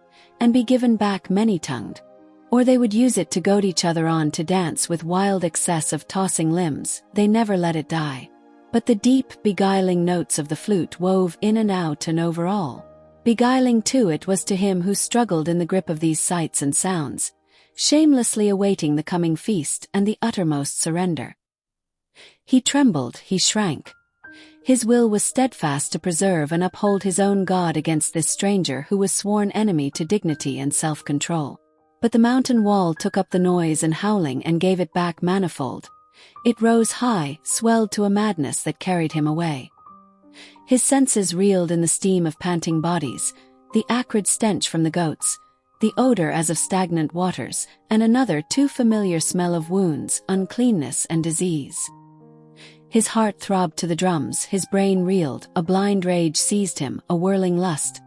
and be given back many-tongued. Or they would use it to goad each other on to dance with wild excess of tossing limbs, they never let it die. But the deep, beguiling notes of the flute wove in and out and over all. Beguiling too it was to him who struggled in the grip of these sights and sounds, shamelessly awaiting the coming feast and the uttermost surrender. He trembled, he shrank. His will was steadfast to preserve and uphold his own God against this stranger who was sworn enemy to dignity and self-control. But the mountain wall took up the noise and howling and gave it back manifold. It rose high, swelled to a madness that carried him away. His senses reeled in the steam of panting bodies, the acrid stench from the goats, the odor as of stagnant waters, and another too familiar smell of wounds, uncleanness and disease. His heart throbbed to the drums, his brain reeled, a blind rage seized him, a whirling lust.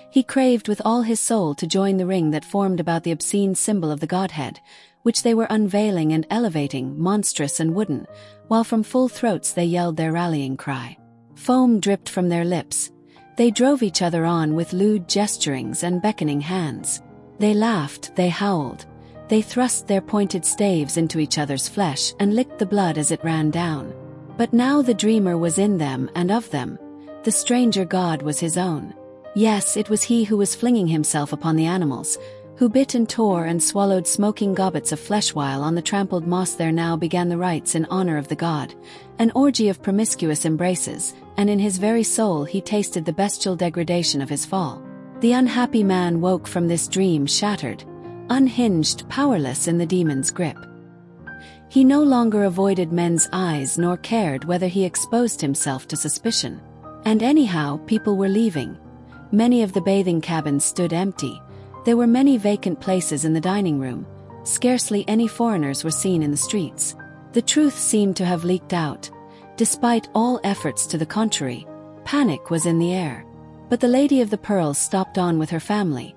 He craved with all his soul to join the ring that formed about the obscene symbol of the Godhead, which they were unveiling and elevating, monstrous and wooden, while from full throats they yelled their rallying cry. Foam dripped from their lips. They drove each other on with lewd gesturings and beckoning hands. They laughed, they howled. They thrust their pointed staves into each other's flesh and licked the blood as it ran down. But now the dreamer was in them and of them. The stranger god was his own. Yes, it was he who was flinging himself upon the animals, who bit and tore and swallowed smoking gobbets of flesh while on the trampled moss there now began the rites in honor of the god, an orgy of promiscuous embraces, and in his very soul he tasted the bestial degradation of his fall. The unhappy man woke from this dream shattered, unhinged, powerless in the demon's grip. He no longer avoided men's eyes nor cared whether he exposed himself to suspicion. And anyhow, people were leaving. Many of the bathing cabins stood empty. There were many vacant places in the dining room. Scarcely any foreigners were seen in the streets. The truth seemed to have leaked out. Despite all efforts to the contrary, panic was in the air. But the Lady of the Pearls stopped on with her family,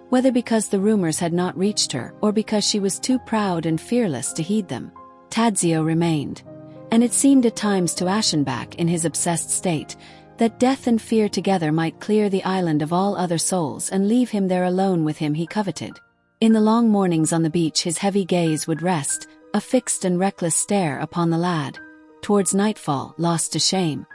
whether because the rumors had not reached her or because she was too proud and fearless to heed them. Tadzio remained. and it seemed at times to Aschenbach in his obsessed state that death and fear together might clear the island of all other souls and leave him there alone with him he coveted. In the long mornings on the beach his heavy gaze would rest, a fixed and reckless stare, upon the lad. Towards nightfall, lost to shame,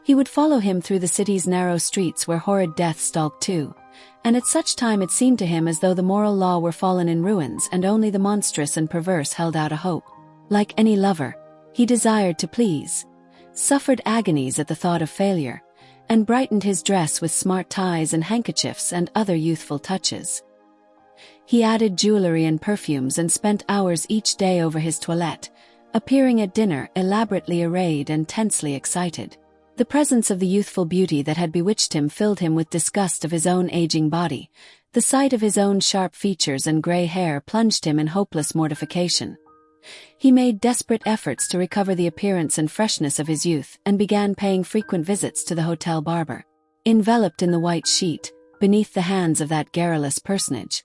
he would follow him through the city's narrow streets where horrid death stalked too, and at such time it seemed to him as though the moral law were fallen in ruins and only the monstrous and perverse held out a hope. Like any lover, he desired to please, suffered agonies at the thought of failure, and brightened his dress with smart ties and handkerchiefs and other youthful touches. He added jewelry and perfumes and spent hours each day over his toilette, appearing at dinner elaborately arrayed and tensely excited. The presence of the youthful beauty that had bewitched him filled him with disgust of his own aging body. The sight of his own sharp features and gray hair plunged him in hopeless mortification. He made desperate efforts to recover the appearance and freshness of his youth and began paying frequent visits to the hotel barber. Enveloped in the white sheet, beneath the hands of that garrulous personage,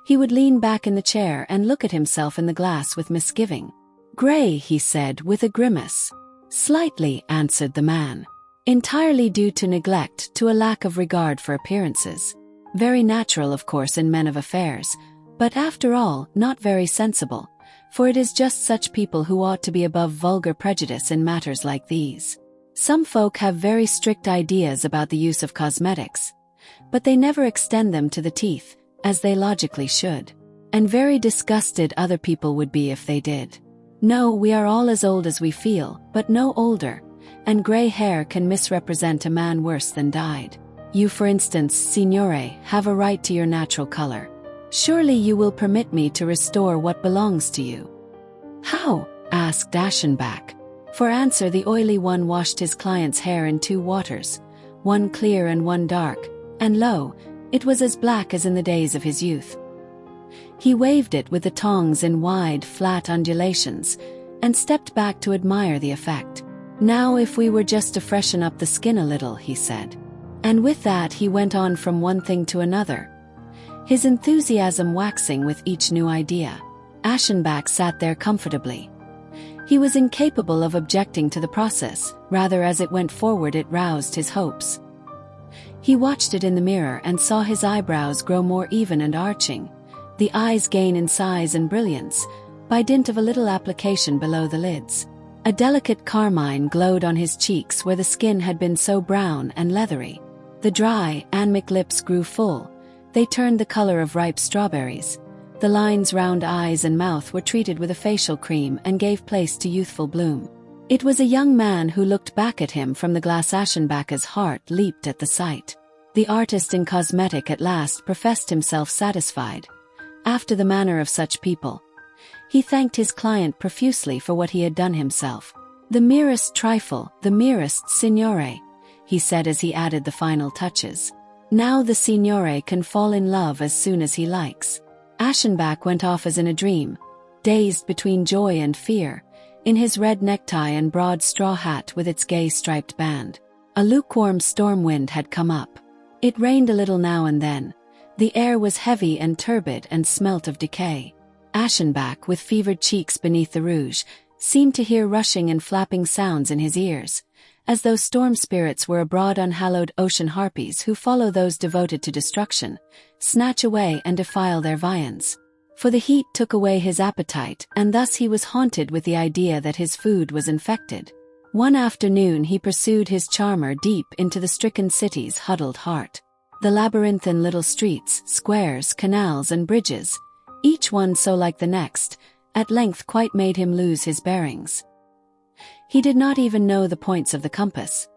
he would lean back in the chair and look at himself in the glass with misgiving. "Gray," he said with a grimace. "Slightly," answered the man. "Entirely due to neglect, to a lack of regard for appearances. Very natural, of course, in men of affairs, but after all, not very sensible, for it is just such people who ought to be above vulgar prejudice in matters like these. Some folk have very strict ideas about the use of cosmetics, but they never extend them to the teeth, as they logically should. And very disgusted other people would be if they did. No, we are all as old as we feel, but no older, and gray hair can misrepresent a man worse than dyed. You, for instance, signore, have a right to your natural color. Surely you will permit me to restore what belongs to you." "How?" asked Aschenbach. For answer the oily one washed his client's hair in 2 waters, one clear and one dark, and lo, it was as black as in the days of his youth. He waved it with the tongs in wide, flat undulations, and stepped back to admire the effect. "Now if we were just to freshen up the skin a little," he said. And with that he went on from one thing to another, his enthusiasm waxing with each new idea. Aschenbach sat there comfortably. He was incapable of objecting to the process, rather as it went forward it roused his hopes. He watched it in the mirror and saw his eyebrows grow more even and arching, the eyes gain in size and brilliance, by dint of a little application below the lids. A delicate carmine glowed on his cheeks where the skin had been so brown and leathery. The dry, anemic lips grew full, they turned the color of ripe strawberries. The lines round eyes and mouth were treated with a facial cream and gave place to youthful bloom. It was a young man who looked back at him from the glass. Aschenbach's heart leaped at the sight. The artist in cosmetic at last professed himself satisfied. After the manner of such people, he thanked his client profusely for what he had done himself. "The merest trifle, the merest, signore," he said as he added the final touches. "Now the signore can fall in love as soon as he likes." Aschenbach went off as in a dream, dazed between joy and fear, in his red necktie and broad straw hat with its gay striped band. A lukewarm storm wind had come up. It rained a little now and then. The air was heavy and turbid and smelt of decay. Aschenbach, with fevered cheeks beneath the rouge, seemed to hear rushing and flapping sounds in his ears, as though storm spirits were abroad unhallowed ocean harpies who follow those devoted to destruction, snatch away and defile their viands. For the heat took away his appetite, and thus he was haunted with the idea that his food was infected. One afternoon he pursued his charmer deep into the stricken city's huddled heart. The labyrinthine little streets, squares, canals and bridges, each one so like the next, at length quite made him lose his bearings. He did not even know the points of the compass.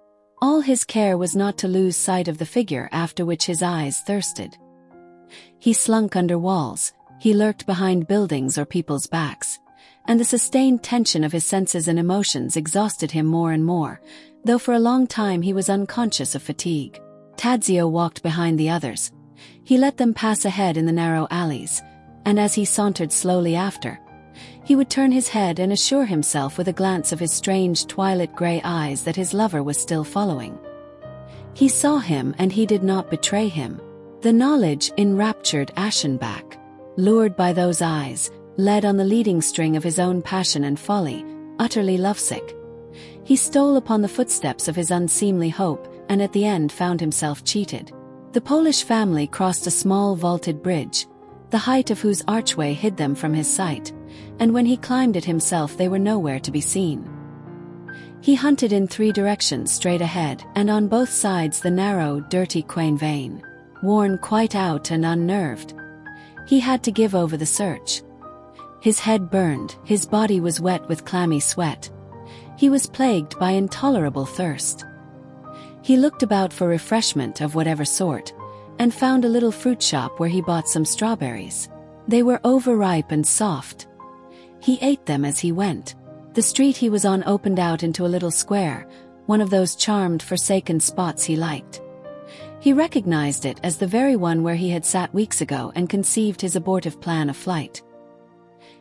All his care was not to lose sight of the figure after which his eyes thirsted. He slunk under walls, he lurked behind buildings or people's backs, and the sustained tension of his senses and emotions exhausted him more and more, though for a long time he was unconscious of fatigue. Tadzio walked behind the others. He let them pass ahead in the narrow alleys, and as he sauntered slowly after, he would turn his head and assure himself with a glance of his strange twilight gray eyes that his lover was still following. He saw him and he did not betray him. The knowledge enraptured Aschenbach. Lured by those eyes, led on the leading string of his own passion and folly, utterly lovesick. He stole upon the footsteps of his unseemly hope, and at the end found himself cheated. The Polish family crossed a small vaulted bridge, the height of whose archway hid them from his sight, and when he climbed it himself they were nowhere to be seen. He hunted in 3 directions straight ahead, and on both sides the narrow, dirty Quain vein. Worn quite out and unnerved, he had to give over the search. His head burned, his body was wet with clammy sweat. He was plagued by intolerable thirst. He looked about for refreshment of whatever sort, and found a little fruit shop where he bought some strawberries. They were overripe and soft. He ate them as he went. The street he was on opened out into a little square, one of those charmed, forsaken spots he liked. He recognized it as the very one where he had sat weeks ago and conceived his abortive plan of flight.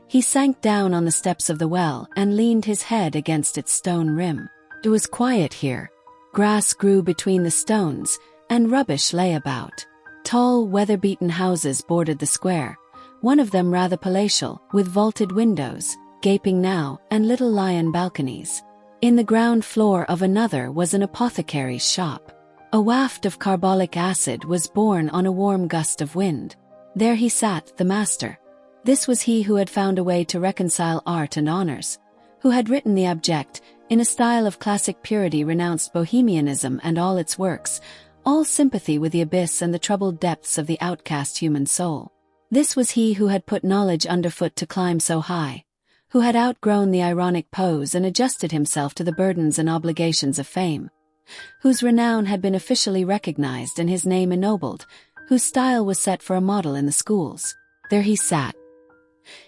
He sank down on the steps of the well and leaned his head against its stone rim. It was quiet here. Grass grew between the stones, and rubbish lay about. Tall, weather-beaten houses bordered the square, one of them rather palatial, with vaulted windows, gaping now, and little lion balconies. In the ground floor of another was an apothecary's shop. A waft of carbolic acid was borne on a warm gust of wind. There he sat, the master. This was he who had found a way to reconcile art and honors, who had written the abject, in a style of classic purity, renounced bohemianism and all its works, all sympathy with the abyss and the troubled depths of the outcast human soul. This was he who had put knowledge underfoot to climb so high, who had outgrown the ironic pose and adjusted himself to the burdens and obligations of fame, whose renown had been officially recognized and his name ennobled, whose style was set for a model in the schools. There he sat.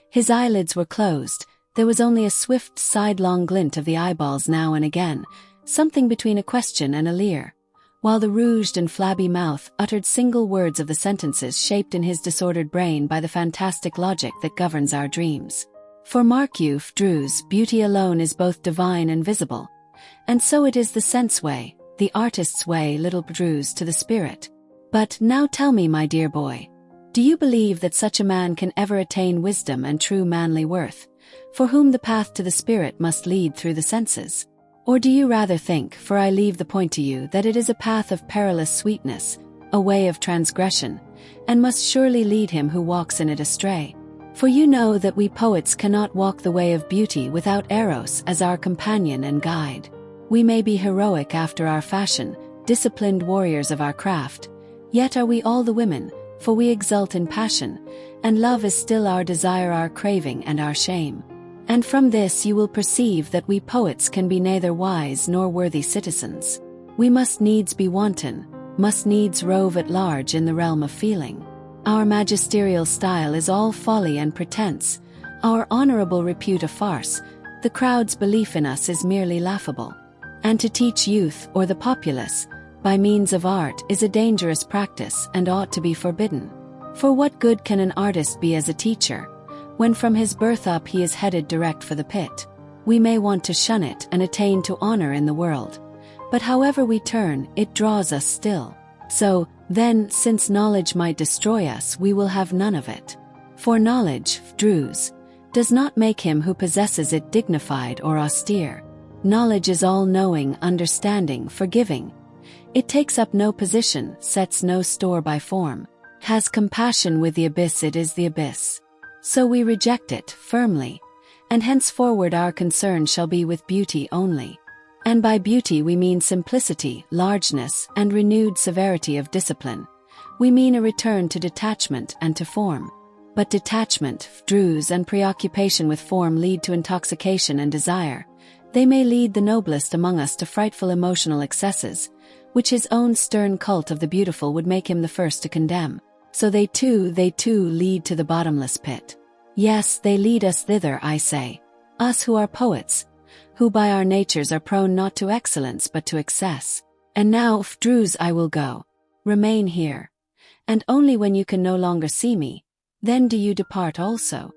His eyelids were closed. There was only a swift sidelong glint of the eyeballs now and again, something between a question and a leer, while the rouged and flabby mouth uttered single words of the sentences shaped in his disordered brain by the fantastic logic that governs our dreams. For mark you, Vdru's beauty alone is both divine and visible, and so it is the sense way, the artist's way, little Vdru's, to the spirit. But now tell me, my dear boy, do you believe that such a man can ever attain wisdom and true manly worth, for whom the path to the spirit must lead through the senses? Or do you rather think, for I leave the point to you, that it is a path of perilous sweetness, a way of transgression, and must surely lead him who walks in it astray? For you know that we poets cannot walk the way of beauty without Eros as our companion and guide. We may be heroic after our fashion, disciplined warriors of our craft, yet are we all the women, for we exult in passion, and love is still our desire, our craving, and our shame. And from this you will perceive that we poets can be neither wise nor worthy citizens. We must needs be wanton, must needs rove at large in the realm of feeling. Our magisterial style is all folly and pretense, our honorable repute a farce, the crowd's belief in us is merely laughable. And to teach youth or the populace, by means of art, is a dangerous practice and ought to be forbidden. For what good can an artist be as a teacher, when from his birth up he is headed direct for the pit? We may want to shun it and attain to honor in the world, but however we turn, it draws us still. So, then, since knowledge might destroy us, we will have none of it. For knowledge, Vdru's, does not make him who possesses it dignified or austere. Knowledge is all-knowing, understanding, forgiving. It takes up no position, sets no store by form, has compassion with the abyss, it is the abyss. So we reject it firmly, and henceforward our concern shall be with beauty only. And by beauty we mean simplicity, largeness, and renewed severity of discipline. We mean a return to detachment and to form. But detachment, Vdru's, and preoccupation with form lead to intoxication and desire. They may lead the noblest among us to frightful emotional excesses, which his own stern cult of the beautiful would make him the first to condemn. So they too lead to the bottomless pit. Yes, they lead us thither, I say. Us who are poets, who by our natures are prone not to excellence but to excess. And now, Vdru's, I will go. Remain here. And only when you can no longer see me, then do you depart also.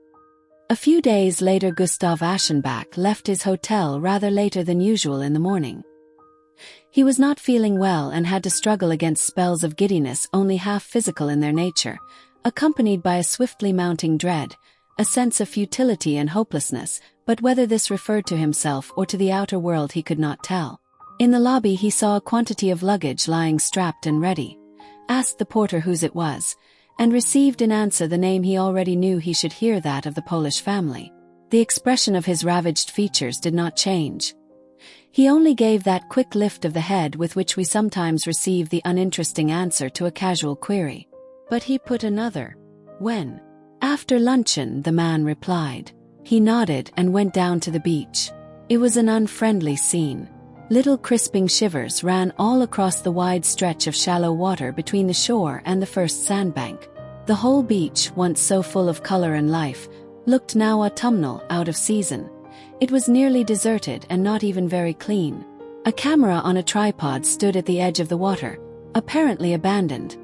A few days later Gustav Aschenbach left his hotel rather later than usual in the morning. He was not feeling well and had to struggle against spells of giddiness only half physical in their nature, accompanied by a swiftly mounting dread, a sense of futility and hopelessness, but whether this referred to himself or to the outer world he could not tell. In the lobby he saw a quantity of luggage lying strapped and ready, asked the porter whose it was, and received in answer the name he already knew he should hear, that of the Polish family. The expression of his ravaged features did not change. He only gave that quick lift of the head with which we sometimes receive the uninteresting answer to a casual query. But he put another. When? After luncheon, the man replied. He nodded and went down to the beach. It was an unfriendly scene. Little crisping shivers ran all across the wide stretch of shallow water between the shore and the first sandbank. The whole beach, once so full of color and life, looked now autumnal, out of season. It was nearly deserted and not even very clean. A camera on a tripod stood at the edge of the water, apparently abandoned.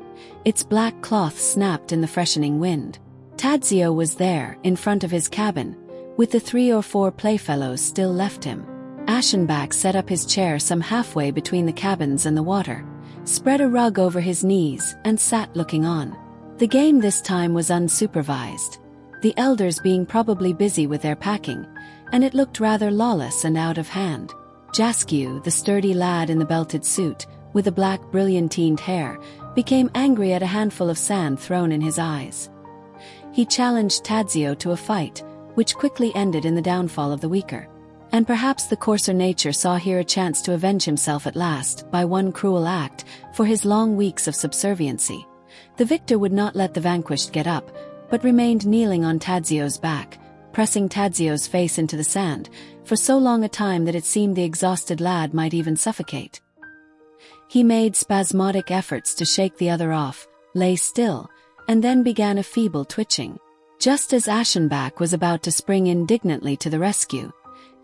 Its black cloth snapped in the freshening wind. Tadzio was there, in front of his cabin, with the 3 or 4 playfellows still left him. Aschenbach set up his chair some halfway between the cabins and the water, spread a rug over his knees, and sat looking on. The game this time was unsupervised, the elders being probably busy with their packing, and it looked rather lawless and out of hand. Jaskew, the sturdy lad in the belted suit, with the black brilliantined hair, became angry at a handful of sand thrown in his eyes. He challenged Tadzio to a fight, which quickly ended in the downfall of the weaker. And perhaps the coarser nature saw here a chance to avenge himself at last, by one cruel act, for his long weeks of subserviency. The victor would not let the vanquished get up, but remained kneeling on Tadzio's back, pressing Tadzio's face into the sand, for so long a time that it seemed the exhausted lad might even suffocate. He made spasmodic efforts to shake the other off, lay still, and then began a feeble twitching. Just as Aschenbach was about to spring indignantly to the rescue,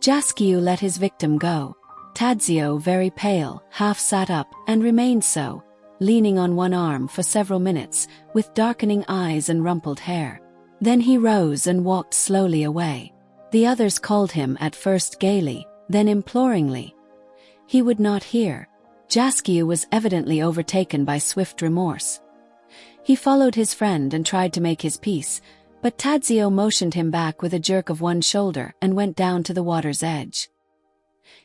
Jaskew let his victim go. Tadzio, very pale, half sat up, and remained so, leaning on one arm for several minutes, with darkening eyes and rumpled hair. Then he rose and walked slowly away. The others called him, at first gaily, then imploringly. He would not hear. Jaskew was evidently overtaken by swift remorse. He followed his friend and tried to make his peace, but Tadzio motioned him back with a jerk of one shoulder and went down to the water's edge.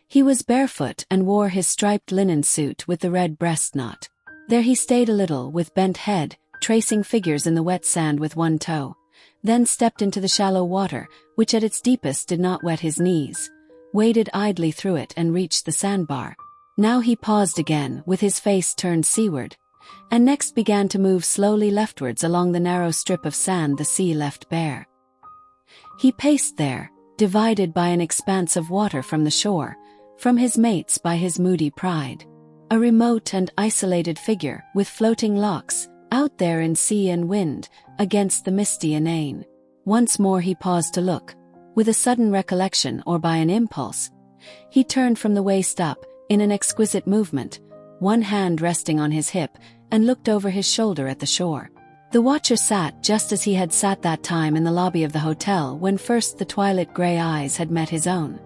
He was barefoot and wore his striped linen suit with the red breast knot. There he stayed a little with bent head, tracing figures in the wet sand with one toe, then stepped into the shallow water, which at its deepest did not wet his knees, waded idly through it and reached the sandbar. Now he paused again, with his face turned seaward, and next began to move slowly leftwards along the narrow strip of sand the sea left bare. He paced there, divided by an expanse of water from the shore, from his mates by his moody pride. A remote and isolated figure, with floating locks, out there in sea and wind, against the misty inane. Once more he paused to look. With a sudden recollection or by an impulse, he turned from the waist up, in an exquisite movement, one hand resting on his hip, and looked over his shoulder at the shore. The watcher sat just as he had sat that time in the lobby of the hotel when first the twilight gray eyes had met his own.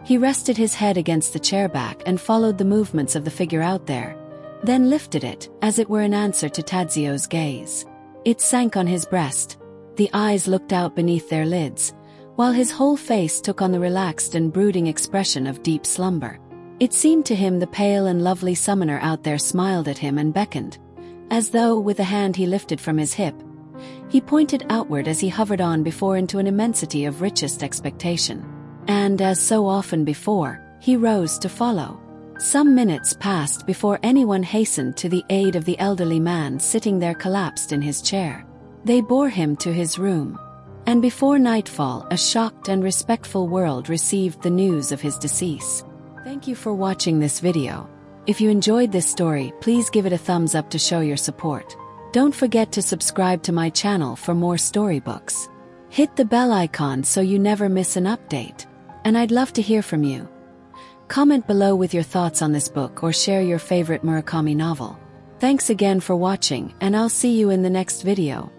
He rested his head against the chair back and followed the movements of the figure out there, then lifted it, as it were in answer to Tadzio's gaze. It sank on his breast. The eyes looked out beneath their lids, while his whole face took on the relaxed and brooding expression of deep slumber. It seemed to him the pale and lovely summoner out there smiled at him and beckoned, as though, with a hand he lifted from his hip, he pointed outward as he hovered on before into an immensity of richest expectation. And, as so often before, he rose to follow. Some minutes passed before anyone hastened to the aid of the elderly man sitting there collapsed in his chair. They bore him to his room, and before nightfall a shocked and respectful world received the news of his decease. Thank you for watching this video. If you enjoyed this story, please give it a thumbs up to show your support. Don't forget to subscribe to my channel for more storybooks. Hit the bell icon so you never miss an update. And I'd love to hear from you. Comment below with your thoughts on this book or share your favorite Murakami novel. Thanks again for watching, and I'll see you in the next video.